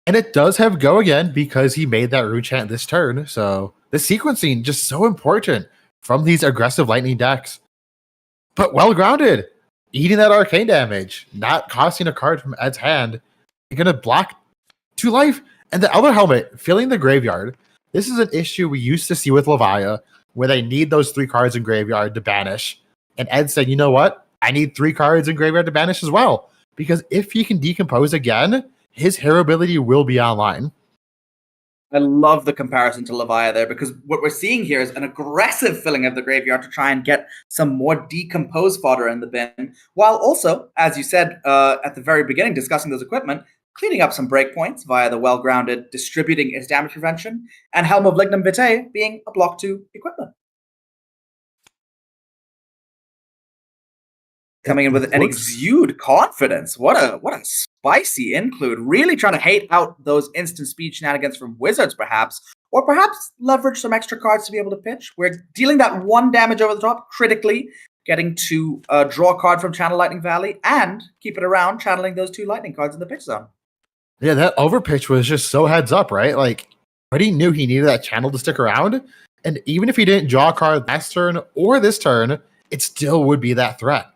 And it does have go again because he made that rune chant this turn, so the sequencing just so important from these aggressive lightning decks. But well-grounded. Eating that arcane damage, not costing a card from Ed's hand. You're going to block 2 life. And the other helmet, filling the graveyard. This is an issue we used to see with Levia, where they need those 3 cards in graveyard to banish. And Ed said, you know what? I need 3 cards in graveyard to banish as well. Because if he can decompose again, his hero ability will be online. I love the comparison to Levia there, because what we're seeing here is an aggressive filling of the graveyard to try and get some more decomposed fodder in the bin, while also, as you said at the very beginning, discussing those equipment, cleaning up some breakpoints via the well-grounded distributing its damage prevention, and Helm of Lignum Vitae being a block 2 equipment. Coming in with an exude confidence. What a spicy include. Really trying to hate out those instant speed shenanigans from Wizards, perhaps. Or perhaps leverage some extra cards to be able to pitch. We're dealing that 1 damage over the top, critically, getting to draw a card from Channel Lightning Valley, and keep it around, channeling those 2 lightning cards in the pitch zone. Yeah, that overpitch was just so heads up, right? Like, but he knew he needed that channel to stick around. And even if he didn't draw a card last turn or this turn, it still would be that threat.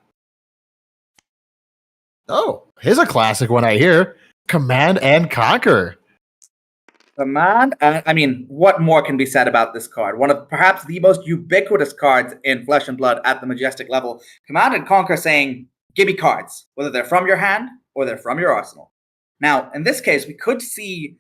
Oh, here's a classic one I hear. Command and Conquer. Command, I mean, what more can be said about this card? One of perhaps the most ubiquitous cards in Flesh and Blood at the Majestic level. Command and Conquer saying, give me cards, whether they're from your hand or they're from your arsenal. Now, in this case, we could see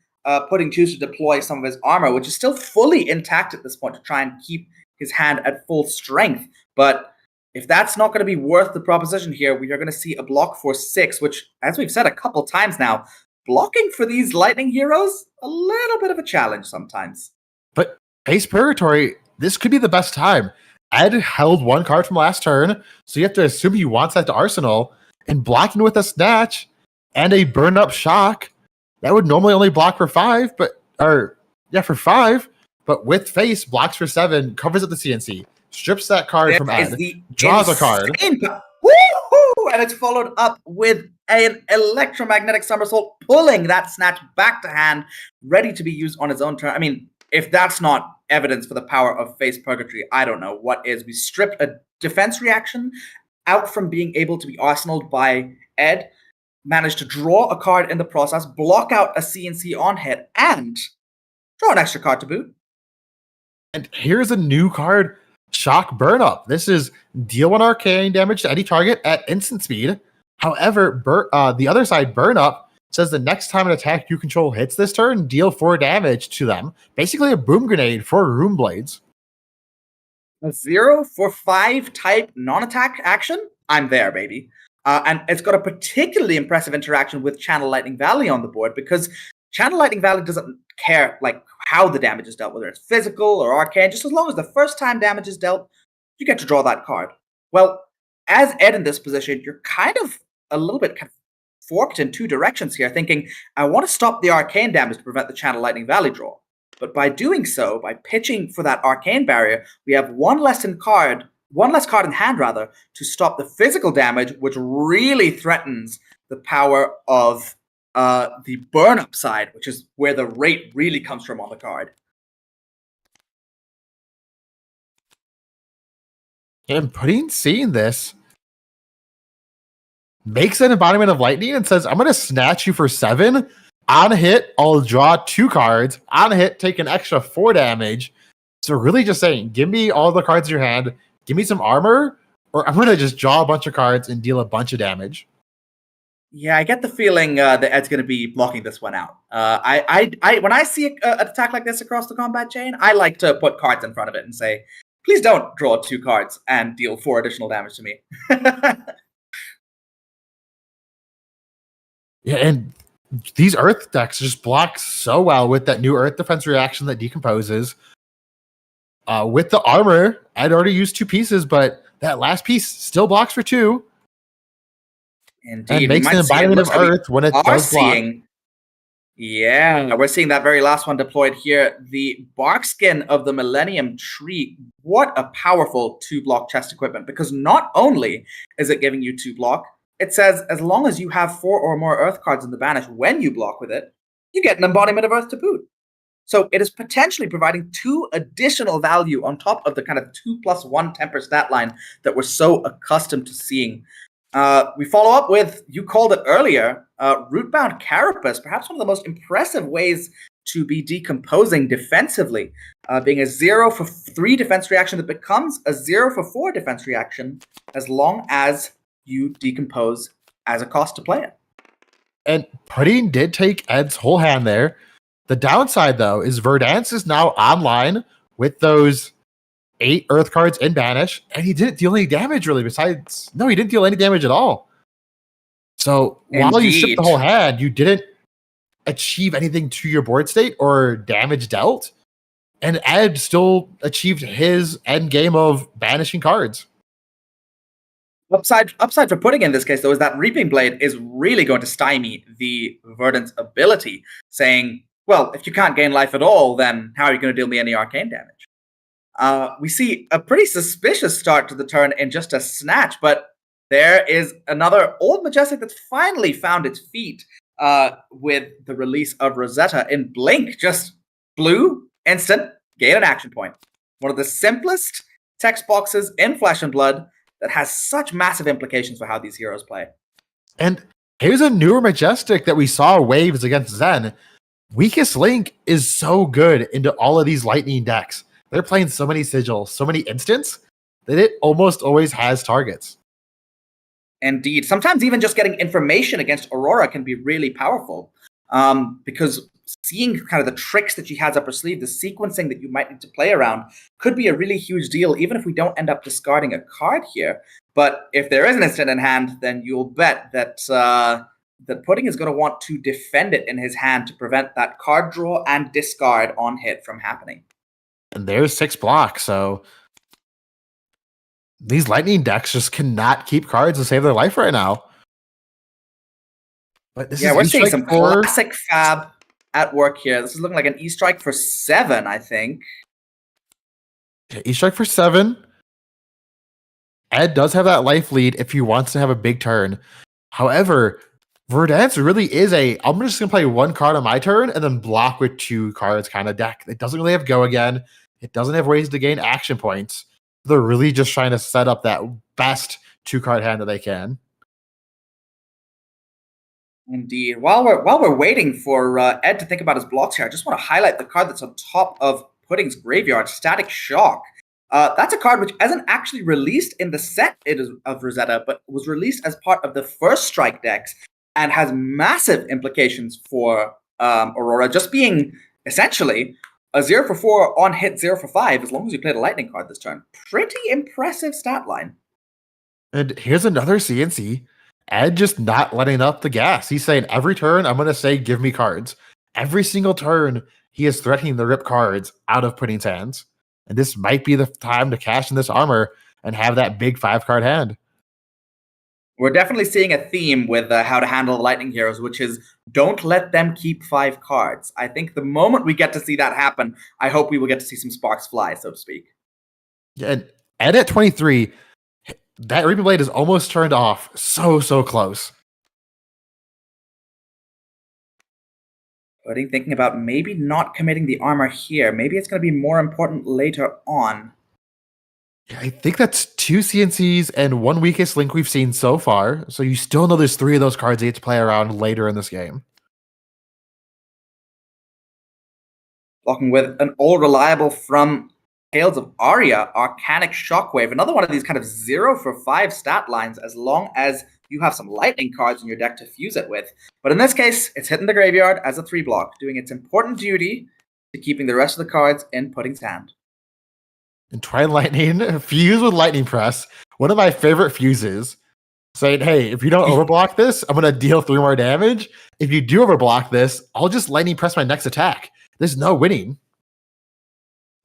Pudding choose to deploy some of his armor, which is still fully intact at this point, to try and keep his hand at full strength. But if that's not going to be worth the proposition here, we are going to see a block for 6, which, as we've said a couple times now, blocking for these lightning heroes, a little bit of a challenge sometimes. But Ace Purgatory, this could be the best time. Ed held 1 card from last turn, so you have to assume he wants that to Arsenal, and blocking with a Snatch and a Burn Up Shock, that would normally only block for 5, for 5, but with face, blocks for 7, covers up the CNC. Strips that card from Ed, draws a card. Woohoo! And it's followed up with an electromagnetic somersault, pulling that Snatch back to hand, ready to be used on his own turn. I mean, if that's not evidence for the power of Face Purgatory, I don't know what is. We stripped a defense reaction out from being able to be arsenaled by Ed, managed to draw a card in the process, block out a CNC on hit, and draw an extra card to boot. And here's a new card. Shock Burn Up. This is deal 1 arcane damage to any target at instant speed. However, the other side, Burn Up, says the next time an attack you control hits this turn, deal 4 damage to them. Basically a boom grenade for Rune Blades. A 0 for 5 type non-attack action? I'm there, baby. And it's got a particularly impressive interaction with Channel Lightning Valley on the board, because Channel Lightning Valley doesn't care like how the damage is dealt, whether it's physical or arcane. Just as long as the first time damage is dealt, you get to draw that card. Well, as Ed in this position, you're kind of a little bit forked in 2 directions here, thinking, I want to stop the arcane damage to prevent the Channel Lightning Valley draw. But by doing so, by pitching for that arcane barrier, we have one less card in hand rather, to stop the physical damage, which really threatens the power of the burn up side, which is where the rate really comes from on the card. And Pudding, seeing this, makes an embodiment of lightning and says, I'm going to snatch you for 7. On a hit, I'll draw 2 cards. On a hit, take an extra 4 damage. So really just saying, give me all the cards in your hand, give me some armor, or I'm going to just draw a bunch of cards and deal a bunch of damage. Yeah, I get the feeling that Ed's going to be blocking this one out. When I see an attack like this across the combat chain, I like to put cards in front of it and say, please don't draw 2 cards and deal 4 additional damage to me. Yeah, and these Earth decks just block so well with that new Earth defense reaction that decomposes. With the armor, I'd already used 2 pieces, but that last piece still blocks for 2. Indeed. And makes an embodiment of Earth when it does block. Yeah, we're seeing that very last one deployed here. The bark skin of the Millennium Tree. What a powerful 2-block chest equipment, because not only is it giving you 2 block, it says as long as you have 4 or more Earth cards in the banish when you block with it, you get an embodiment of Earth to boot. So it is potentially providing 2 additional value on top of the kind of 2+1 temper stat line that we're so accustomed to seeing. We follow up with, you called it earlier, Rootbound Carapace, perhaps one of the most impressive ways to be decomposing defensively, being a 0 for 3 defense reaction that becomes a 0 for 4 defense reaction as long as you decompose as a cost to play it. And Pudding did take Ed's whole hand there. The downside, though, is Verdance is now online with those 8 Earth cards in banish, and he didn't deal any damage, really, he didn't deal any damage at all. So while you shipped the whole hand, you didn't achieve anything to your board state or damage dealt, and Ed still achieved his end game of banishing cards. Upside for Pudding in this case, though, is that Reaping Blade is really going to stymie the Verdance ability, saying, well, if you can't gain life at all, then how are you going to deal me any arcane damage? We see a pretty suspicious start to the turn in just a snatch, but there is another Old Majestic that's finally found its feet with the release of Rosetta in Blink. Just blue, instant, gain an action point. One of the simplest text boxes in Flesh and Blood that has such massive implications for how these heroes play. And here's a newer Majestic that we saw waves against Zen. Weakest Link is so good into all of these Lightning decks. They're playing so many sigils, so many instants, that it almost always has targets. Indeed. Sometimes even just getting information against Aurora can be really powerful, because seeing kind of the tricks that she has up her sleeve, the sequencing that you might need to play around, could be a really huge deal, even if we don't end up discarding a card here. But if there is an instant in hand, then you'll bet that that Pudding is going to want to defend it in his hand to prevent that card draw and discard on hit from happening. And there's 6 blocks, so these Lightning decks just cannot keep cards to save their life right now. But this we're seeing some classic Fab at work here. This is looking like an E-Strike for 7, I think. Yeah, E-Strike for 7. Ed does have that life lead if he wants to have a big turn. However, Verdance really is I'm just going to play 1 card on my turn and then block with 2 cards kind of deck. It doesn't really have go again. It doesn't have ways to gain action points. They're really just trying to set up that best 2-card hand that they can. Indeed. While we're waiting for Ed to think about his blocks here, I just want to highlight the card that's on top of Pudding's graveyard, Static Shock. That's a card which isn't actually released in the set of Rosetta, but was released as part of the first Strike decks and has massive implications for Aurora, just being essentially a 0 for 4 on hit, 0 for 5, as long as you played a lightning card this turn. Pretty impressive stat line. And here's another CNC. Ed just not letting up the gas. He's saying every turn, I'm going to say, give me cards. Every single turn, he is threatening to rip cards out of Pudding's hands. And this might be the time to cash in this armor and have that big 5-card hand. We're definitely seeing a theme with how to handle the Lightning Heroes, which is don't let them keep 5 cards. I think the moment we get to see that happen, I hope we will get to see some sparks fly, so to speak. Yeah, and Ed at 23, that Reaping Blade is almost turned off. So close. Pudding thinking about maybe not committing the armor here. Maybe it's going to be more important later on. Yeah, I think that's 2 CNCs and 1 weakest link we've seen so far. So you still know there's 3 of those cards you get to play around later in this game. Blocking with an all reliable from Tales of Aria, Arcanic Shockwave. Another one of these kind of 0 for 5 stat lines, as long as you have some lightning cards in your deck to fuse it with. But in this case, it's hitting the graveyard as a 3-block, doing its important duty to keeping the rest of the cards in Pudding's hand. And Twilight Lightning, fuse with Lightning Press. One of my favorite fuses. Saying, hey, if you don't overblock this, I'm going to deal 3 more damage. If you do overblock this, I'll just Lightning Press my next attack. There's no winning.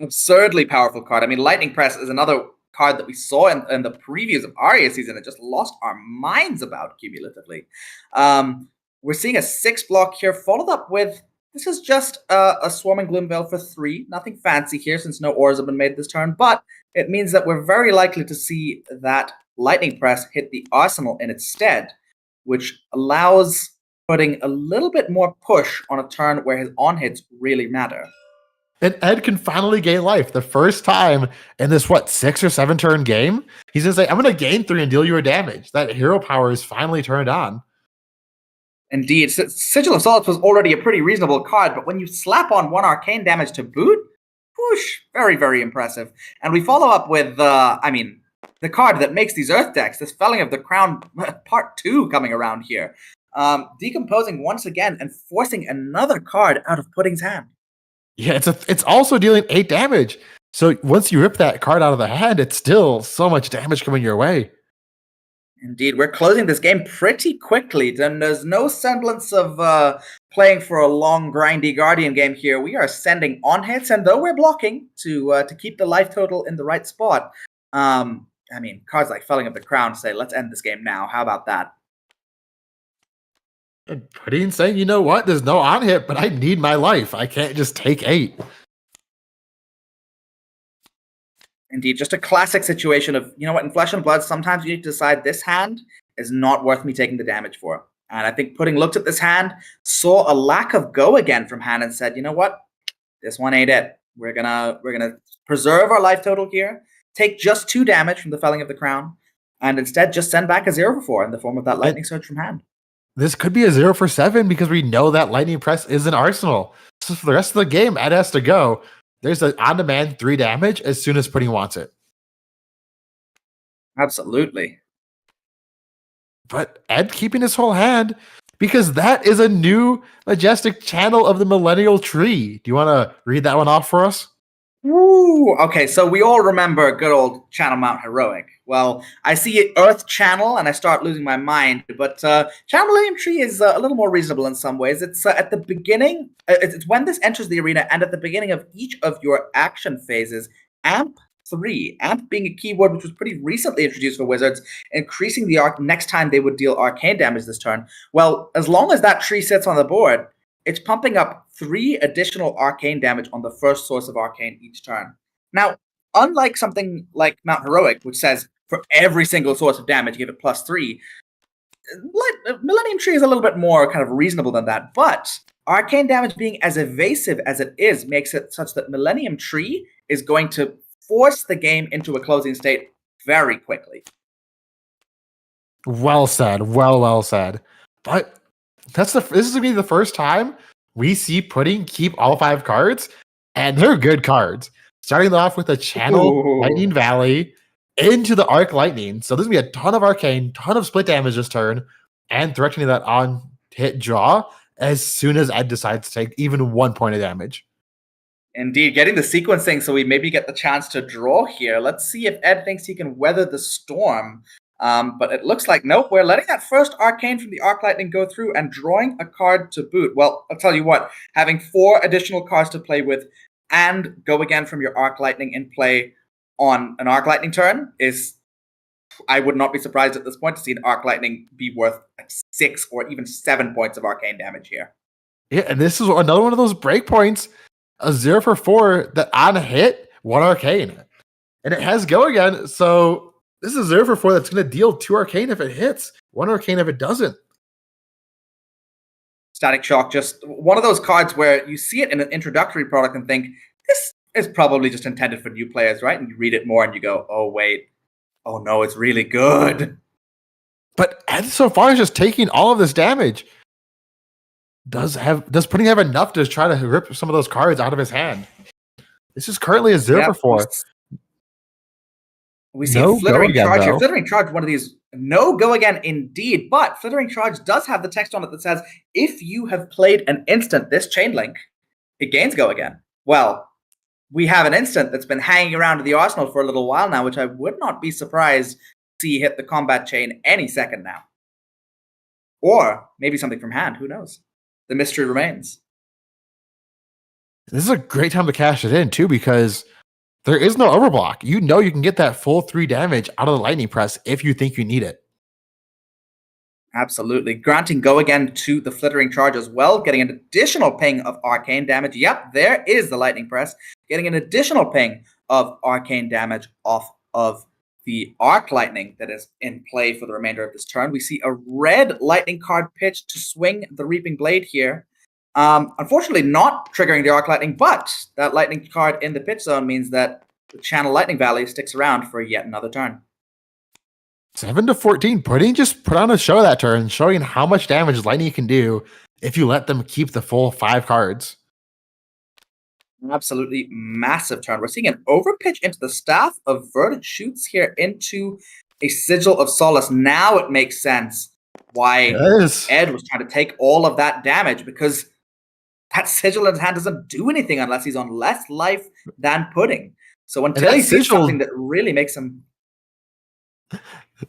Absurdly powerful card. I mean, Lightning Press is another card that we saw in the previews of Aria season and just lost our minds about cumulatively. We're seeing a 6-block here, followed up with, this is just a Swarming Gloomveil for 3. Nothing fancy here since no ores have been made this turn, but it means that we're very likely to see that Lightning Press hit the Arsenal in its stead, which allows putting a little bit more push on a turn where his on-hits really matter. And Ed can finally gain life. The first time in this, 6 or 7 turn game, he's going to say, I'm going to gain 3 and deal you a damage. That hero power is finally turned on. Indeed. Sigil of Solace was already a pretty reasonable card, but when you slap on 1 arcane damage to boot, whoosh, very, very impressive. And we follow up with, the card that makes these Earth decks, this Felling of the Crown Part 2 coming around here. Decomposing once again and forcing another card out of Pudding's hand. Yeah, it's also dealing 8 damage. So once you rip that card out of the hand, it's still so much damage coming your way. Indeed, we're closing this game pretty quickly. And there's no semblance of playing for a long, grindy Guardian game here. We are sending on hits, and though we're blocking to keep the life total in the right spot, cards like Felling of the Crown say, let's end this game now. How about that? And Pudding saying, you know what? There's no on hit, but I need my life. I can't just take 8. Indeed, just a classic situation of, you know what, in Flesh and Blood, sometimes you need to decide this hand is not worth me taking the damage for. And I think Pudding looked at this hand, saw a lack of go again from hand and said, you know what, this one ain't it. We're gonna preserve our life total here, take just 2 damage from the Felling of the Crown, and instead just send back a 0 for 4 in the form of that Lightning Surge from hand. This could be a 0 for 7 because we know that Lightning Press is an arsenal. So for the rest of the game, Ed has to go. There's an on-demand 3 damage as soon as Pudding wants it. Absolutely. But Ed keeping his whole hand because that is a new majestic channel of the Millennial Tree. Do you want to read that one off for us? Woo! Okay, so we all remember good old Channel Mount Heroic. Well, I see Earth Channel and I start losing my mind, but Channel Millennium Tree is a little more reasonable in some ways. It's at the beginning, it's when this enters the arena, and at the beginning of each of your action phases, AMP 3, AMP being a keyword which was pretty recently introduced for Wizards, increasing the arc next time they would deal arcane damage this turn. Well, as long as that tree sits on the board, it's pumping up 3 additional arcane damage on the first source of arcane each turn. Now, unlike something like Mount Heroic, which says for every single source of damage, give it +3, Millennium Tree is a little bit more kind of reasonable than that. But arcane damage being as evasive as it is makes it such that Millennium Tree is going to force the game into a closing state very quickly. Well said. Well said. But this is going to be the first time we see Pudding keep all 5 cards, and they're good cards. Starting off with a Channel Lightning Valley into the Arc Lightning. So there's going to be a ton of Arcane, ton of split damage this turn, and threatening that on hit draw as soon as Ed decides to take even 1 point of damage. Indeed, getting the sequencing so we maybe get the chance to draw here. Let's see if Ed thinks he can weather the storm. But it looks like, nope, we're letting that first Arcane from the Arc Lightning go through and drawing a card to boot. Well, I'll tell you what, having 4 additional cards to play with and go again from your Arc Lightning in play on an Arc Lightning turn is, I would not be surprised at this point to see an Arc Lightning be worth 6 or even 7 points of Arcane damage here. Yeah, and this is another one of those break points, a 0 for 4 that on a hit, 1 Arcane. And it has go again, so this is 0 for 4 that's going to deal 2 Arcane if it hits, 1 Arcane if it doesn't. Static Shock, just one of those cards where you see it in an introductory product and think, this is probably just intended for new players, right? And you read it more and you go, oh, wait. Oh, no, it's really good. But Ed so far is just taking all of this damage. Does Pudding have enough to try to rip some of those cards out of his hand? This is currently a 0 for 4. We see a Flittering Charge here. Flittering Charge, one of these, no go again indeed, but Flittering Charge does have the text on it that says, if you have played an instant this chain link, it gains go again. Well, we have an instant that's been hanging around in the arsenal for a little while now, which I would not be surprised to see hit the combat chain any second now. Or maybe something from hand, who knows? The mystery remains. This is a great time to cash it in, too, because there is no overblock. You know you can get that full 3 damage out of the Lightning Press if you think you need it. Absolutely. Granting go again to the Flittering Charge as well, getting an additional ping of Arcane damage. Yep, there is the Lightning Press. Getting an additional ping of Arcane damage off of the Arc Lightning that is in play for the remainder of this turn. We see a red Lightning card pitched to swing the Reaping Blade here. Unfortunately, not triggering the Arc Lightning, but that Lightning card in the pitch zone means that the Channel Lightning Valley sticks around for yet another turn. 7 to 14. Pudding just put on a show that turn, showing how much damage Lightning can do if you let them keep the full 5 cards. Absolutely massive turn. We're seeing an overpitch into the Staff of Verdant shoots here into a Sigil of Solace. Now it makes sense why Ed was trying to take all of that damage, because that Sigil in his hand doesn't do anything unless he's on less life than Pudding. So until he sees something that really makes him...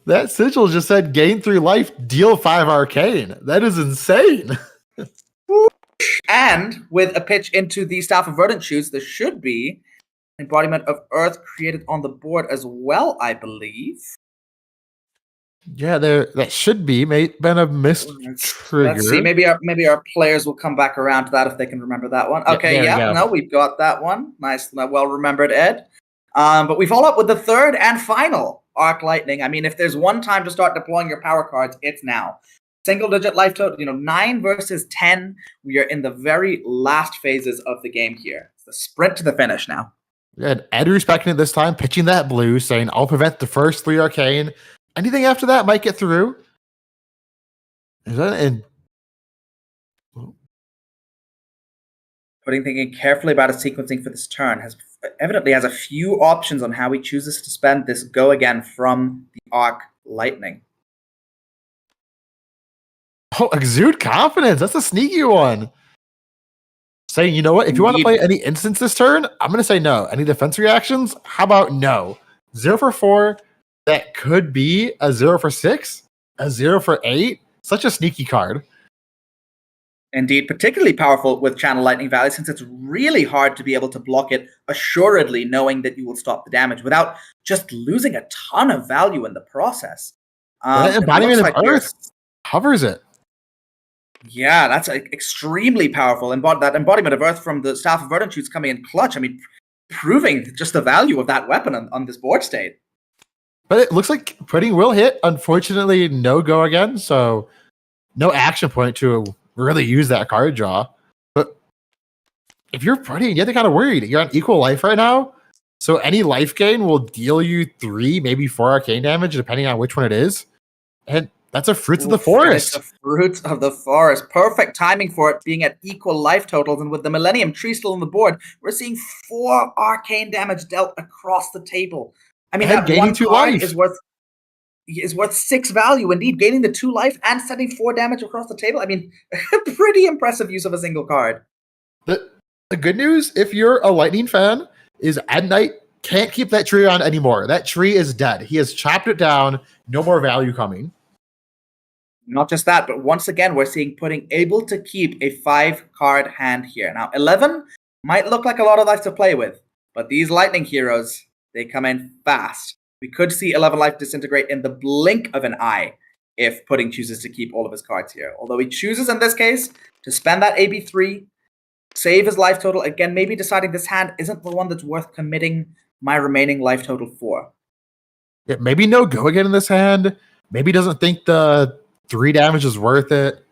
That Sigil just said gain 3 life, deal 5 Arcane. That is insane. And with a pitch into the Staff of Verdant shoots, there should be an embodiment of Earth created on the board as well, I believe. Yeah, that should be. May been a missed trigger. Let's see. Maybe our players will come back around to that if they can remember that one. Okay, no, we've got that one. Nice, well remembered, Ed. But we follow up with the third and final Arc Lightning. I mean, if there's one time to start deploying your power cards, it's now. Single-digit life total, 9 versus 10. We are in the very last phases of the game here. It's the sprint to the finish now. Good. Ed respecting it this time, pitching that blue, saying, I'll prevent the first 3 Arcane. Anything after that might get through. Pudding thinking carefully about his sequencing for this turn, evidently has a few options on how he chooses to spend this go again from the Arc Lightning. Oh, exude confidence. That's a sneaky one. Saying, you know what? If you want to play any instance this turn, I'm going to say no. Any defense reactions? How about no? 0 for 4. That could be a 0 for 6. A 0 for 8. Such a sneaky card. Indeed, particularly powerful with Channel Lightning Valley, since it's really hard to be able to block it assuredly, knowing that you will stop the damage without just losing a ton of value in the process. That embodiment of Earth covers it. Yeah, that's extremely powerful. That embodiment of Earth from the Staff of Verdant shoots coming in clutch. I mean, proving just the value of that weapon on this board state. But it looks like Pudding will hit. Unfortunately, no go again, so no action point to really use that card draw. But if you're Pudding, you're kind of worried. You're on equal life right now, so any life gain will deal you 3, maybe 4 Arcane damage, depending on which one it is. And that's a Fruits of the Forest. It's the Fruits of the Forest. Perfect timing for it being at equal life totals. And with the Millennium Tree still on the board, we're seeing 4 Arcane damage dealt across the table. I mean, that one card is worth... is worth 6 value. Indeed, gaining the 2 life and sending 4 damage across the table. I mean, pretty impressive use of a single card. The good news, if you're a Lightning fan, is Ed Knight can't keep that tree on anymore. That tree is dead. He has chopped it down. No more value coming. Not just that, but once again, we're seeing Pudding able to keep a 5-card hand here. Now, 11 might look like a lot of life to play with, but these Lightning heroes, they come in fast. We could see 11 life disintegrate in the blink of an eye if Pudding chooses to keep all of his cards here. Although he chooses, in this case, to spend that AB3, save his life total, again, maybe deciding this hand isn't the one that's worth committing my remaining life total for. Yeah, maybe no go again in this hand. Maybe doesn't think the 3 damage is worth it.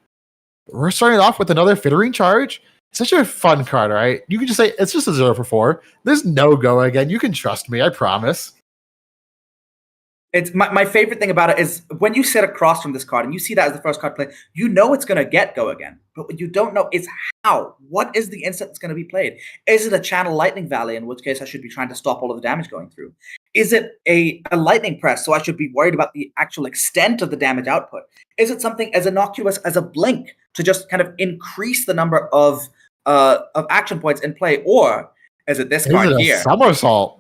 We're starting off with another Fittering Charge. Such a fun card, right? You can just say, it's just a 0 for 4. There's no go again. You can trust me, I promise. It's my favorite thing about it is when you sit across from this card and you see that as the first card play, you know it's going to get go again. But what you don't know is how. What is the instant that's going to be played? Is it a Channel Lightning Valley, in which case I should be trying to stop all of the damage going through? Is it a Lightning Press, so I should be worried about the actual extent of the damage output? Is it something as innocuous as a Blink to just kind of increase the number of action points in play? Or is it this card here? Somersault.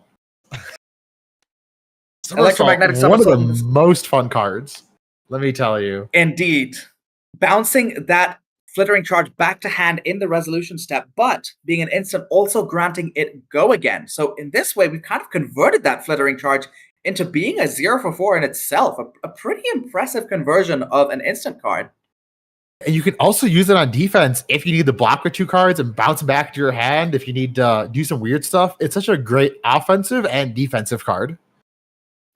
Electromagnetic one Somersault. Of the most fun cards, let me tell you. Indeed. Bouncing that Flittering Charge back to hand in the resolution step, but being an instant also granting it go again. So in this way, we've kind of converted that Flittering Charge into being a 0 for 4 in itself. A pretty impressive conversion of an instant card. And you can also use it on defense if you need to block with 2 cards and bounce back to your hand if you need to do some weird stuff. It's such a great offensive and defensive card.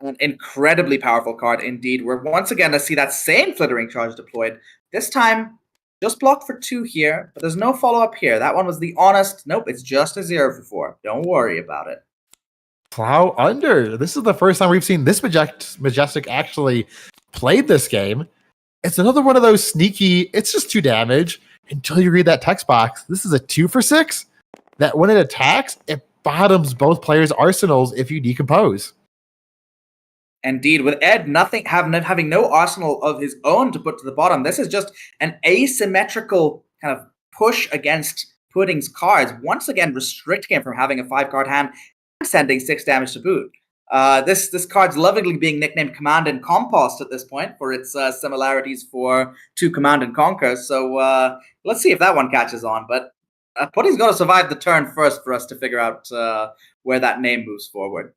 An incredibly powerful card indeed. We're once again to see that same Flittering Charge deployed. This time, just blocked for 2 here, but there's no follow-up here. That one was the honest, nope, it's just a 0 for 4. Don't worry about it. Plow under. This is the first time we've seen this Majestic actually played this game. It's another one of those sneaky, it's just 2 damage until you read that text box. This is a 2 for 6 that when it attacks, it bottoms both players' arsenals if you decompose. Indeed, with Ed having no arsenal of his own to put to the bottom, this is just an asymmetrical kind of push against Pudding's cards, once again restricting him from having a 5-card hand and sending 6 damage to boot. This card's lovingly being nicknamed Command and Compost at this point for its similarities to Command and Conquer. So let's see if that one catches on. But Pudding's going to survive the turn first for us to figure out where that name moves forward.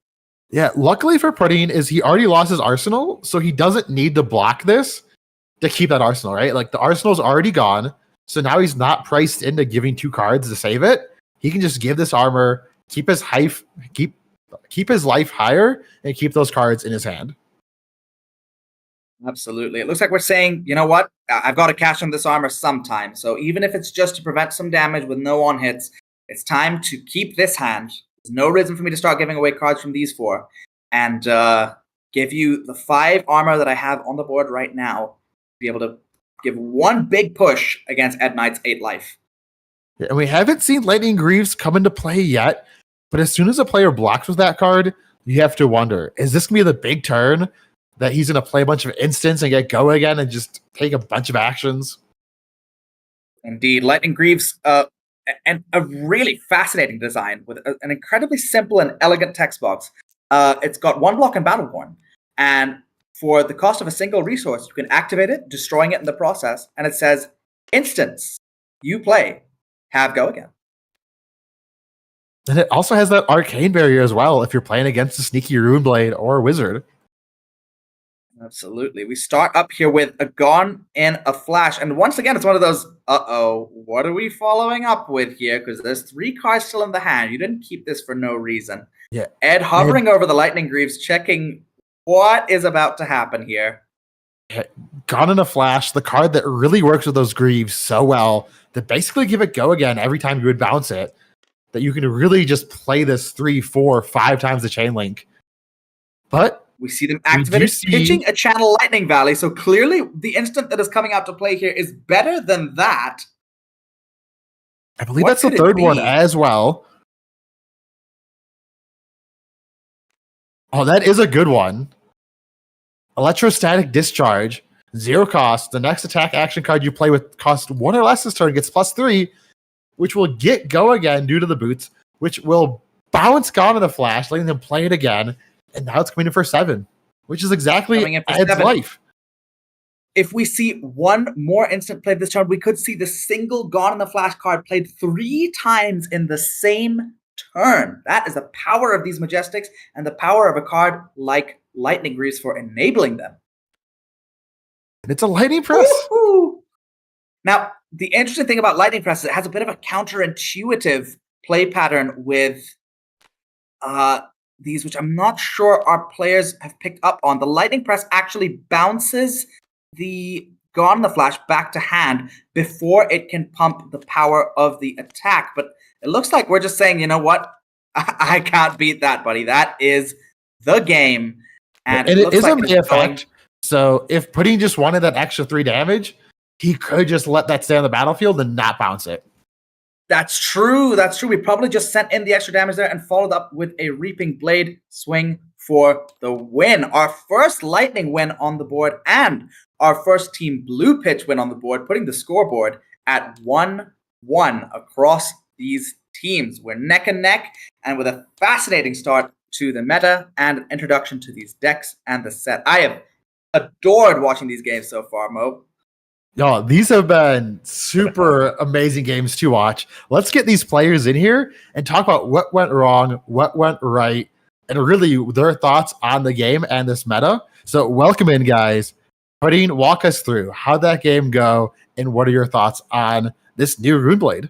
Yeah, luckily for Pudding is he already lost his arsenal, so he doesn't need to block this to keep that arsenal, right? Like the arsenal's already gone, so now he's not priced into giving 2 cards to save it. He can just give this armor, keep his life higher, and keep those cards in his hand. Absolutely. It looks like we're saying, you know what? I've got to cash in this armor sometime. So even if it's just to prevent some damage with no on-hits, it's time to keep this hand. There's no reason for me to start giving away cards from these 4 and give you the 5 armor that I have on the board right now to be able to give one big push against Ed Knight's 8 life. And we haven't seen Lightning Greaves come into play yet, but as soon as a player blocks with that card, you have to wonder, is this going to be the big turn that he's going to play a bunch of instants and get go again and just take a bunch of actions? Indeed. Lightning Greaves, and a really fascinating design with an incredibly simple and elegant text box. It's got 1 block and Battleborn. And for the cost of a single resource, you can activate it, destroying it in the process. And it says, instance, you play, have go again. And it also has that arcane barrier as well if you're playing against a sneaky Runeblade or Wizard. Absolutely. We start up here with a Gone in a Flash. And once again, it's one of those, what are we following up with here? Because there's 3 cards still in the hand. You didn't keep this for no reason. Yeah. Ed hovering over the Lightning Greaves, checking what is about to happen here. Gone in a Flash, the card that really works with those Greaves so well, that basically give it go again every time you would bounce it, that you can really just play this 3, 4, 5 times the chain link. But we see them activated, pitching a Channel Lightning Valley. So clearly the instant that is coming out to play here is better than that. I believe that's the 3rd one as well. Oh, that is a good one. Electrostatic Discharge, 0 cost. The next attack action card you play with cost 1 or less this turn gets +3, which will get Go again due to the boots, which will bounce Gone in a Flash, letting them play it again. And now it's coming in for 7, which is exactly Ed's life. If we see one more instant play this turn, we could see the single Gone in the Flash card played 3 times in the same turn. That is the power of these Majestics and the power of a card like Lightning Greaves for enabling them. And it's a Lightning Press. Woo-hoo! Now, the interesting thing about Lightning Press is it has a bit of a counterintuitive play pattern with these, which I'm not sure our players have picked up on. The Lightning Press actually bounces the Gone in the Flash back to hand before it can pump the power of the attack. But it looks like we're just saying, you know what? I can't beat that, buddy. That is the game. And it looks is like a May effect. So if Pudding just wanted that extra 3 damage, he could just let that stay on the battlefield and not bounce it. That's true. That's true. We probably just sent in the extra damage there and followed up with a Reaping Blade swing for the win. Our first Lightning win on the board and our first Team Blue pitch win on the board, putting the scoreboard at 1-1 across these teams. We're neck and neck, and with a fascinating start to the meta and an introduction to these decks and the set. I have adored watching these games so far, Mo. No, these have been super amazing games to watch. Let's get these players in here and talk about what went wrong, what went right, and really their thoughts on the game and this meta. So welcome in, guys. Pudding, walk us through how'd that game go, and what are your thoughts on this new Runeblade?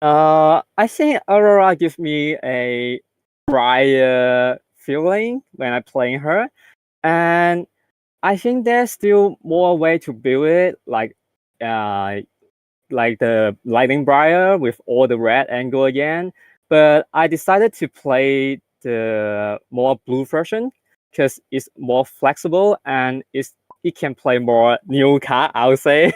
I think Aurora gives me a prior feeling when I'm playing her, and I think there's still more way to build it, like the Lightning Briar with all the red angle again. But I decided to play the more blue version because it's more flexible and it can play more new card, I would say.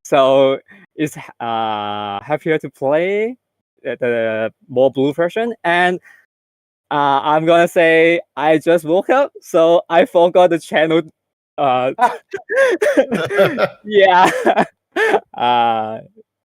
So it's happier to play the more blue version. And I'm gonna say I just woke up, so I forgot the channel. Yeah.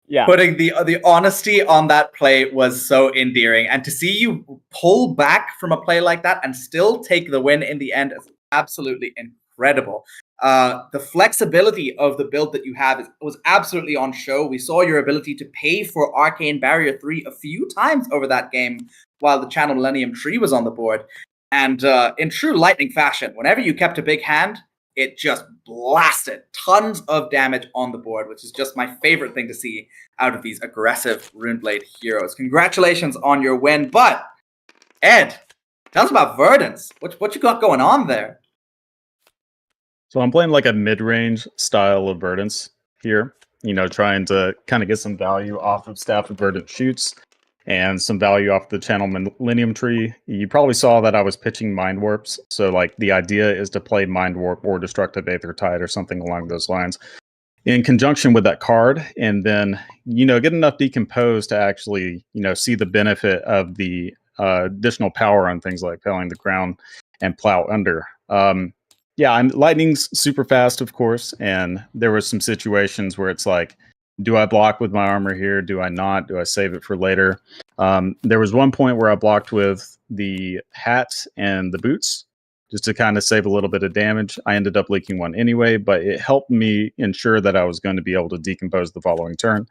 Yeah. Putting the honesty on that play was so endearing, and to see you pull back from a play like that and still take the win in the end is absolutely incredible. The flexibility of the build that you have was absolutely on show. We saw your ability to pay for Arcane Barrier 3 a few times over that game while the Channel Millennium Tree was on the board. And in true Lightning fashion, whenever you kept a big hand, it just blasted tons of damage on the board, which is just my favorite thing to see out of these aggressive Runeblade heroes. Congratulations on your win. But, Ed, tell us about Verdance. What you got going on there? So I'm playing like a mid-range style of Verdance here, trying to kind of get some value off of Staff of Verdant Shoots and some value off the Channel Millennium Tree. You probably saw that I was pitching Mind Warps. So like the idea is to play Mind Warp or Destructive Aether Tide or something along those lines in conjunction with that card. And then, get enough Decompose to actually, see the benefit of the additional power on things like Felling the Ground and Plow Under. Lightning's super fast, of course. And there were some situations where it's like, do I block with my armor here? Do I not? Do I save it for later? There was one point where I blocked with the hat and the boots just to kind of save a little bit of damage. I ended up leaking one anyway, but it helped me ensure that I was going to be able to decompose the following turn.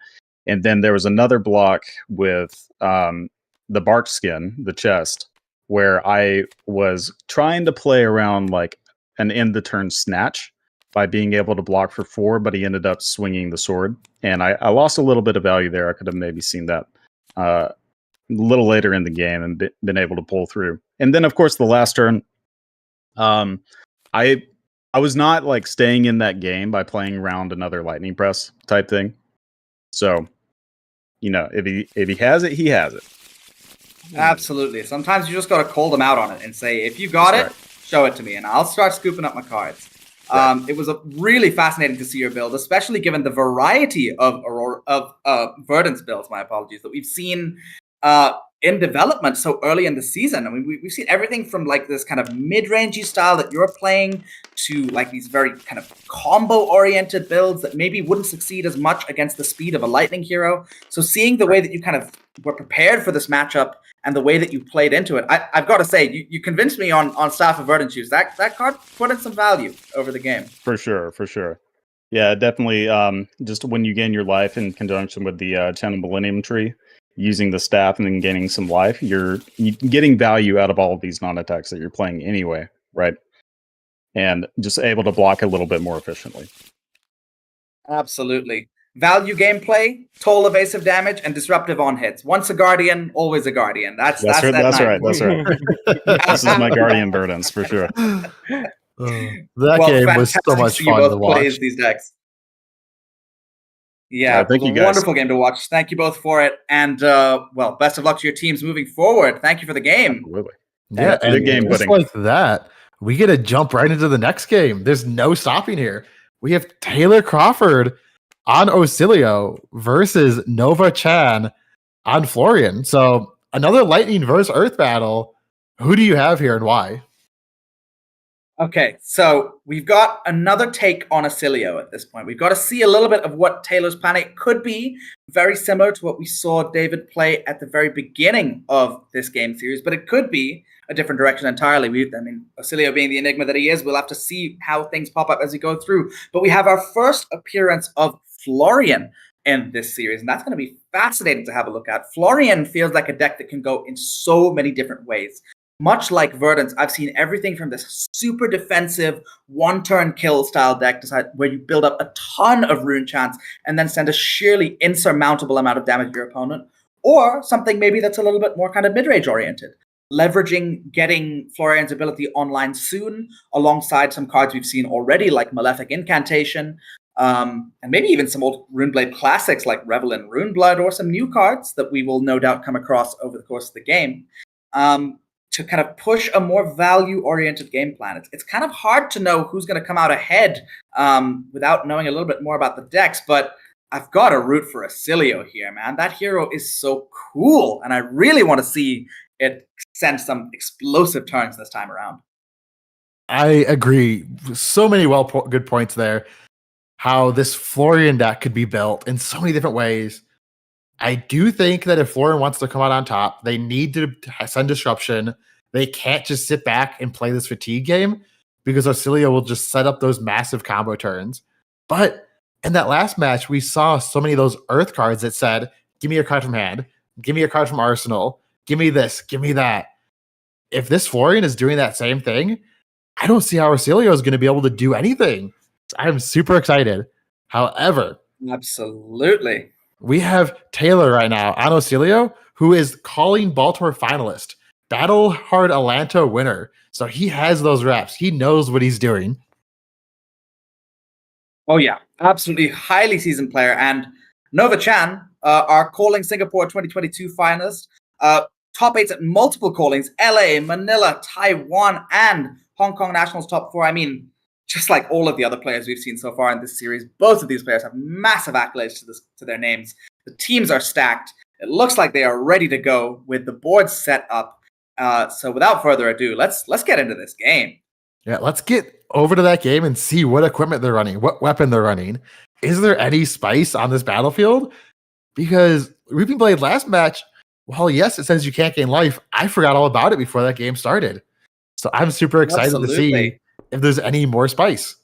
And then there was another block with the bark skin, the chest, where I was trying to play around like an end the turn snatch by being able to block for 4, but he ended up swinging the sword. And I lost a little bit of value there. I could have maybe seen that a little later in the game and been able to pull through. And then, of course, the last turn, I was not like staying in that game by playing around another Lightning Press type thing. So, if he has it, he has it. Absolutely. Sometimes you just got to call them out on it and say, if you got it, show it to me, and I'll start scooping up my cards. It was really fascinating to see your build, especially given the variety of Verdance builds, my apologies, that we've seen in development so early in the season. I mean, we've seen everything from like this kind of mid-rangey style that you're playing to like these very kind of combo-oriented builds that maybe wouldn't succeed as much against the speed of a lightning hero. So seeing the way that you kind of were prepared for this matchup and the way that you played into it, I've got to say, you convinced me on Staff of Verdance use. That card put in some value over the game. For sure. Yeah, definitely. Just when you gain your life in conjunction with the Channel Millennium Tree, using the staff and then gaining some life, you're getting value out of all of these non-attacks that you're playing anyway, right? And just able to block a little bit more efficiently. Absolutely. Value gameplay, toll evasive damage, and disruptive on hits. Once a Guardian, always a Guardian. That's right. That's right. This is my Guardian Verdance for sure. That game was so much fun to watch. These decks. Yeah, thank you guys. Wonderful game to watch. Thank you both for it. And, well, best of luck to your teams moving forward. Thank you for the game. Absolutely. Yeah, and good game just like that, we get to jump right into the next game. There's no stopping here. We have Taylor Crawford on Oscilio versus Nova Chan on Florian. So another Lightning versus Earth battle. Who do you have here and why? Okay, so we've got another take on Oscilio at this point. We've got to see a little bit of what Taylor's planning. It could be very similar to what we saw David play at the very beginning of this game series, but it could be a different direction entirely. Oscilio being the enigma that he is, we'll have to see how things pop up as we go through. But we have our first appearance of Florian in this series, and that's going to be fascinating to have a look at. Florian feels like a deck that can go in so many different ways. Much like Verdance, I've seen everything from this super defensive one-turn kill style deck where you build up a ton of rune chance and then send a sheerly insurmountable amount of damage to your opponent, or something maybe that's a little bit more kind of mid-range oriented, leveraging getting Florian's ability online soon alongside some cards we've seen already like Malefic Incantation, and maybe even some old Runeblade classics like Revel in Runeblood, or some new cards that we will no doubt come across over the course of the game. To kind of push a more value-oriented game plan. It's kind of hard to know who's going to come out ahead without knowing a little bit more about the decks, but I've got to root for Oscilio here, man. That hero is so cool, and I really want to see it send some explosive turns this time around. I agree. So many good points there. How this Florian deck could be built in so many different ways. I do think that if Florian wants to come out on top, they need to send disruption. They can't just sit back and play this fatigue game because Oscilio will just set up those massive combo turns. But in that last match, we saw so many of those Earth cards that said, give me a card from hand, give me a card from Arsenal, give me this, give me that. If this Florian is doing that same thing, I don't see how Oscilio is going to be able to do anything. I'm super excited. However, absolutely. We have Taylor right now on Oscilio, who is calling Baltimore finalist, Battle Hard Atlanta winner. So he has those reps. He knows what he's doing. Oh, yeah. Absolutely highly seasoned player. And Nova Chan, our Calling Singapore 2022 finalist, top 8s at multiple callings, LA, Manila, Taiwan, and Hong Kong Nationals top 4. I mean, just like all of the other players we've seen so far in this series, both of these players have massive accolades to their names. The teams are stacked. It looks like they are ready to go with the board set up. So without further ado, let's get into this game. Yeah, let's get over to that game and see what equipment they're running, what weapon they're running. Is there any spice on this battlefield? Because we've been played last match. Well, yes, it says you can't gain life. I forgot all about it before that game started. So I'm super excited to see if there's any more spice.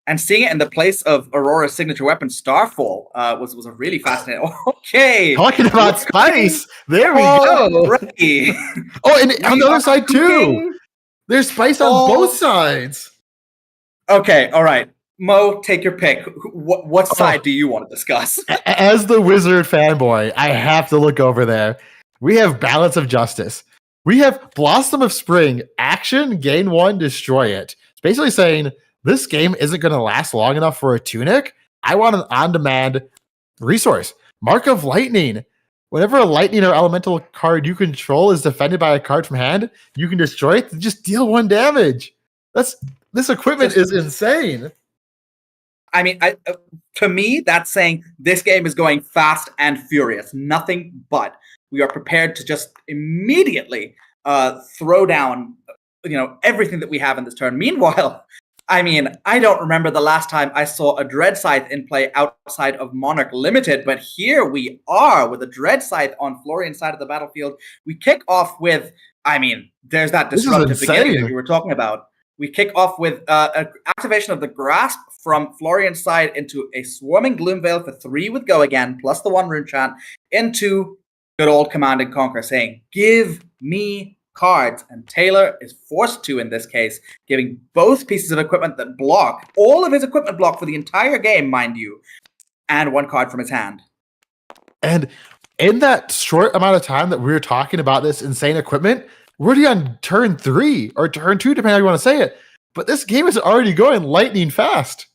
And seeing it in the place of Aurora's signature weapon, Starfall, was a really fascinating. Okay. Talking about spice. There we go. Ready. Oh, and on the other side too. There's spice on both sides. Okay, all right. Mo, take your pick. What side do you want to discuss? As the Wizard fanboy, I have to look over there. We have Balance of Justice. We have Blossom of Spring, action, gain 1, destroy it. It's basically saying this game isn't going to last long enough for a tunic. I want an on-demand resource. Mark of Lightning. Whenever a lightning or elemental card you control is defended by a card from hand, you can destroy it to just deal 1 damage. This equipment is insane. I mean, to me, that's saying this game is going fast and furious. Nothing but. we are prepared to just immediately throw down, everything that we have in this turn. Meanwhile, I mean, I don't remember the last time I saw a Dread Scythe in play outside of Monarch Limited, but here we are with a Dread Scythe on Florian's side of the battlefield. We kick off with, I mean, there's that disruptive beginning that you were talking about. We kick off with an activation of the Grasp from Florian's side into a Swarming Gloomveil for 3 with Go Again, plus the 1 rune chant, into good old Command and Conquer, saying, give me cards. And Taylor is forced to, in this case, giving both pieces of equipment that block, all of his equipment block for the entire game, mind you, and 1 card from his hand. And in that short amount of time that we were talking about this insane equipment, we're already on turn 3 or turn 2, depending on how you want to say it. But this game is already going lightning fast.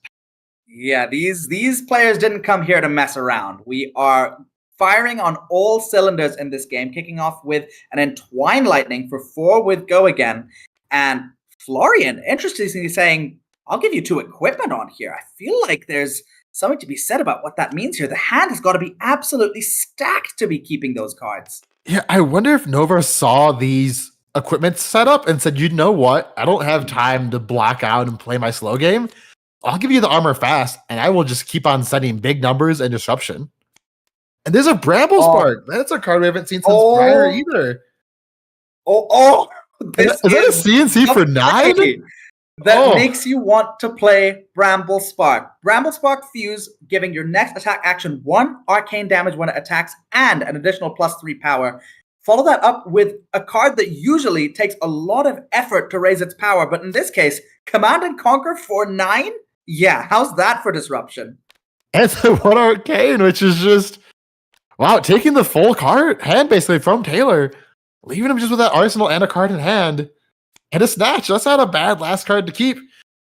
Yeah, these players didn't come here to mess around. We are firing on all cylinders in this game, kicking off with an Entwine Lightning for 4 with Go Again. And Florian, interestingly, saying, I'll give you 2 equipment on here. I feel like there's something to be said about what that means here. The hand has got to be absolutely stacked to be keeping those cards. Yeah, I wonder if Nova saw these equipment set up and said, you know what? I don't have time to block out and play my slow game. I'll give you the armor fast, and I will just keep on sending big numbers and disruption. And there's a Bramble Spark. That's a card we haven't seen since prior either. Is that a CNC for 9? That makes you want to play Bramble Spark. Bramble Spark Fuse, giving your next attack action 1 arcane damage when it attacks and an additional +3 power. Follow that up with a card that usually takes a lot of effort to raise its power, but in this case, Command and Conquer for 9? Yeah, how's that for disruption? And the 1 arcane, which is just, wow, taking the full card hand basically from Taylor, leaving him just with that arsenal and a card in hand. And a snatch. That's not a bad last card to keep.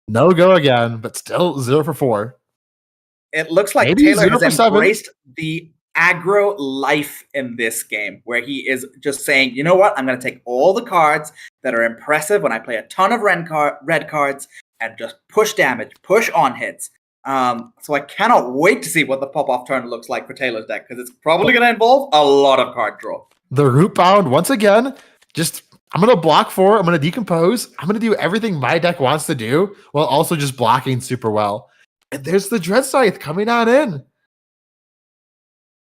No Go Again, but still 0 for 4. It looks like Maybe Taylor has embraced 7. the aggro life in this game, where he is just saying, you know what, I'm going to take all the cards that are impressive when I play a ton of red cards and just push damage, push on hits. So I cannot wait to see what the pop-off turn looks like for Taylor's deck, because it's probably going to involve a lot of card draw. The Root Bound, once again, just, I'm going to block 4, I'm going to decompose, I'm going to do everything my deck wants to do, while also just blocking super well. And there's the Dread Scythe coming on in.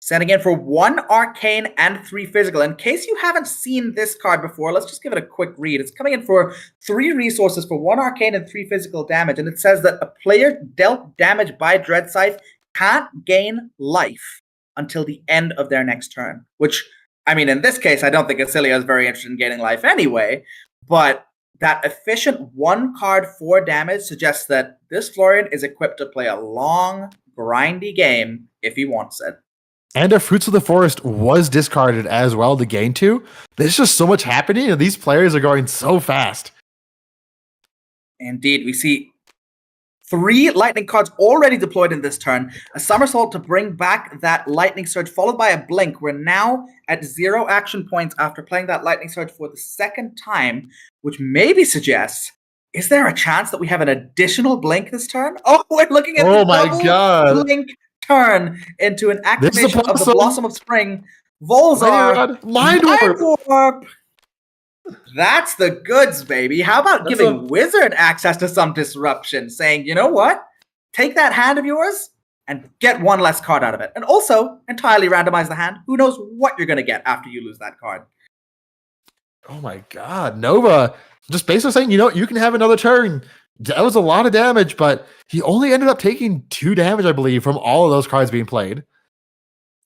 Sending in for 1 arcane and 3 physical. In case you haven't seen this card before, let's just give it a quick read. It's coming in for 3 resources for 1 arcane and 3 physical damage. And it says that a player dealt damage by Dread Scythe can't gain life until the end of their next turn. Which, I mean, in this case, I don't think Oscilio is very interested in gaining life anyway. But that efficient 1 card 4 damage suggests that this Florian is equipped to play a long, grindy game if he wants it. And a Fruits of the Forest was discarded as well to gain 2. There's just so much happening, and these players are going so fast. Indeed, we see 3 lightning cards already deployed in this turn. A somersault to bring back that lightning surge, followed by a blink. We're now at 0 action points after playing that lightning surge for the 2nd time, which maybe suggests, is there a chance that we have an additional blink this turn? Oh, we're looking at the double blink turn into an activation of the Blossom of Spring. Volzar, Mind Warp. That's the goods, baby. How about giving Wizard access to some disruption, saying, you know what? Take that hand of yours and get 1 less card out of it. And also, entirely randomize the hand. Who knows what you're going to get after you lose that card. Oh my god, Nova. Just basically saying, you know, you can have another turn. That was a lot of damage, but he only ended up taking 2 damage, I believe, from all of those cards being played.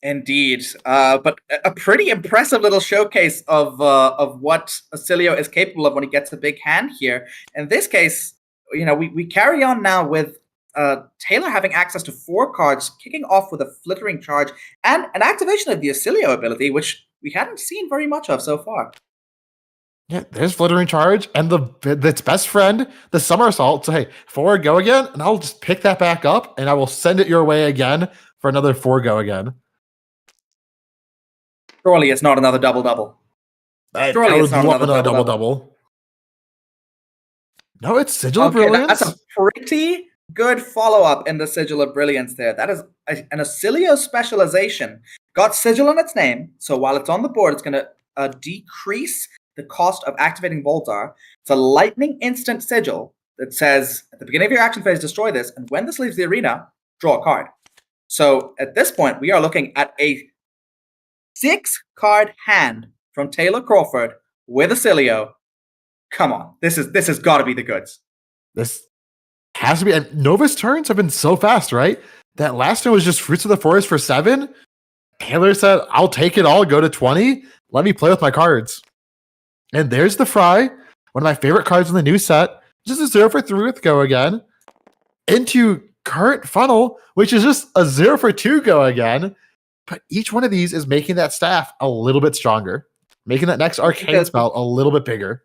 Indeed, but a pretty impressive little showcase of what Oscilio is capable of when he gets a big hand here. In this case, you know, we carry on now with Taylor having access to 4 cards, kicking off with a Flittering Charge and an activation of the Oscilio ability, which we hadn't seen very much of so far. Yeah, there's Flittering Charge and its best friend, the Somersault. So hey, 4 Go Again, and I'll just pick that back up, and I will send it your way again for another 4 Go Again. Surely it's not another double-double. Surely it's not another double-double. No, it's Sigil of Brilliance. That's a pretty Good follow-up in the Sigil of Brilliance there. That is an Oscilio specialization. Got Sigil in its name, so while it's on the board, it's going to decrease the cost of activating Voltar. It's a lightning instant Sigil that says, at the beginning of your action phase, destroy this, and when this leaves the arena, draw a card. So at this point, we are looking at a 6-card hand from Taylor Crawford with Oscilio. Come on, this has got to be the goods. This has to be. And Nova's turns have been so fast, right? That last one was just Fruits of the Forest for 7. Taylor said, I'll take it all, go to 20. Let me play with my cards. And there's the Fry, one of my favorite cards in the new set. Just a 0 for 3 with Go Again. Into Current Funnel, which is just a 0 for 2 Go Again. But each one of these is making that staff a little bit stronger, making that next arcane spell a little bit bigger.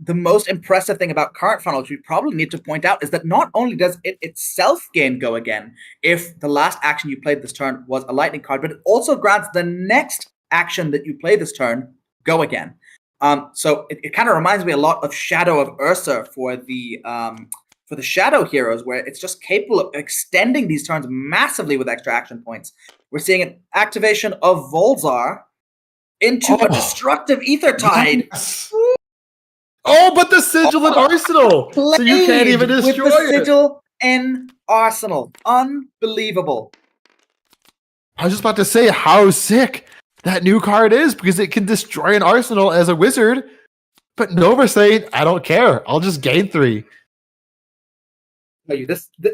The most impressive thing about Current Funnel, which we probably need to point out, is that not only does it itself gain Go Again if the last action you played this turn was a lightning card, but it also grants the next action that you play this turn Go Again. So it kind of reminds me a lot of Shadow of Ursa for the Shadow Heroes, where it's just capable of extending these turns massively with extra action points. We're seeing an activation of Volzar into a destructive Ether Tide. Yes. Oh, but the Sigil in Arsenal! So you can't even destroy with the it. Sigil in Arsenal. Unbelievable. I was just about to say how sick that new card is, because it can destroy an Arsenal as a wizard. But Nova's saying, I don't care. I'll just gain 3.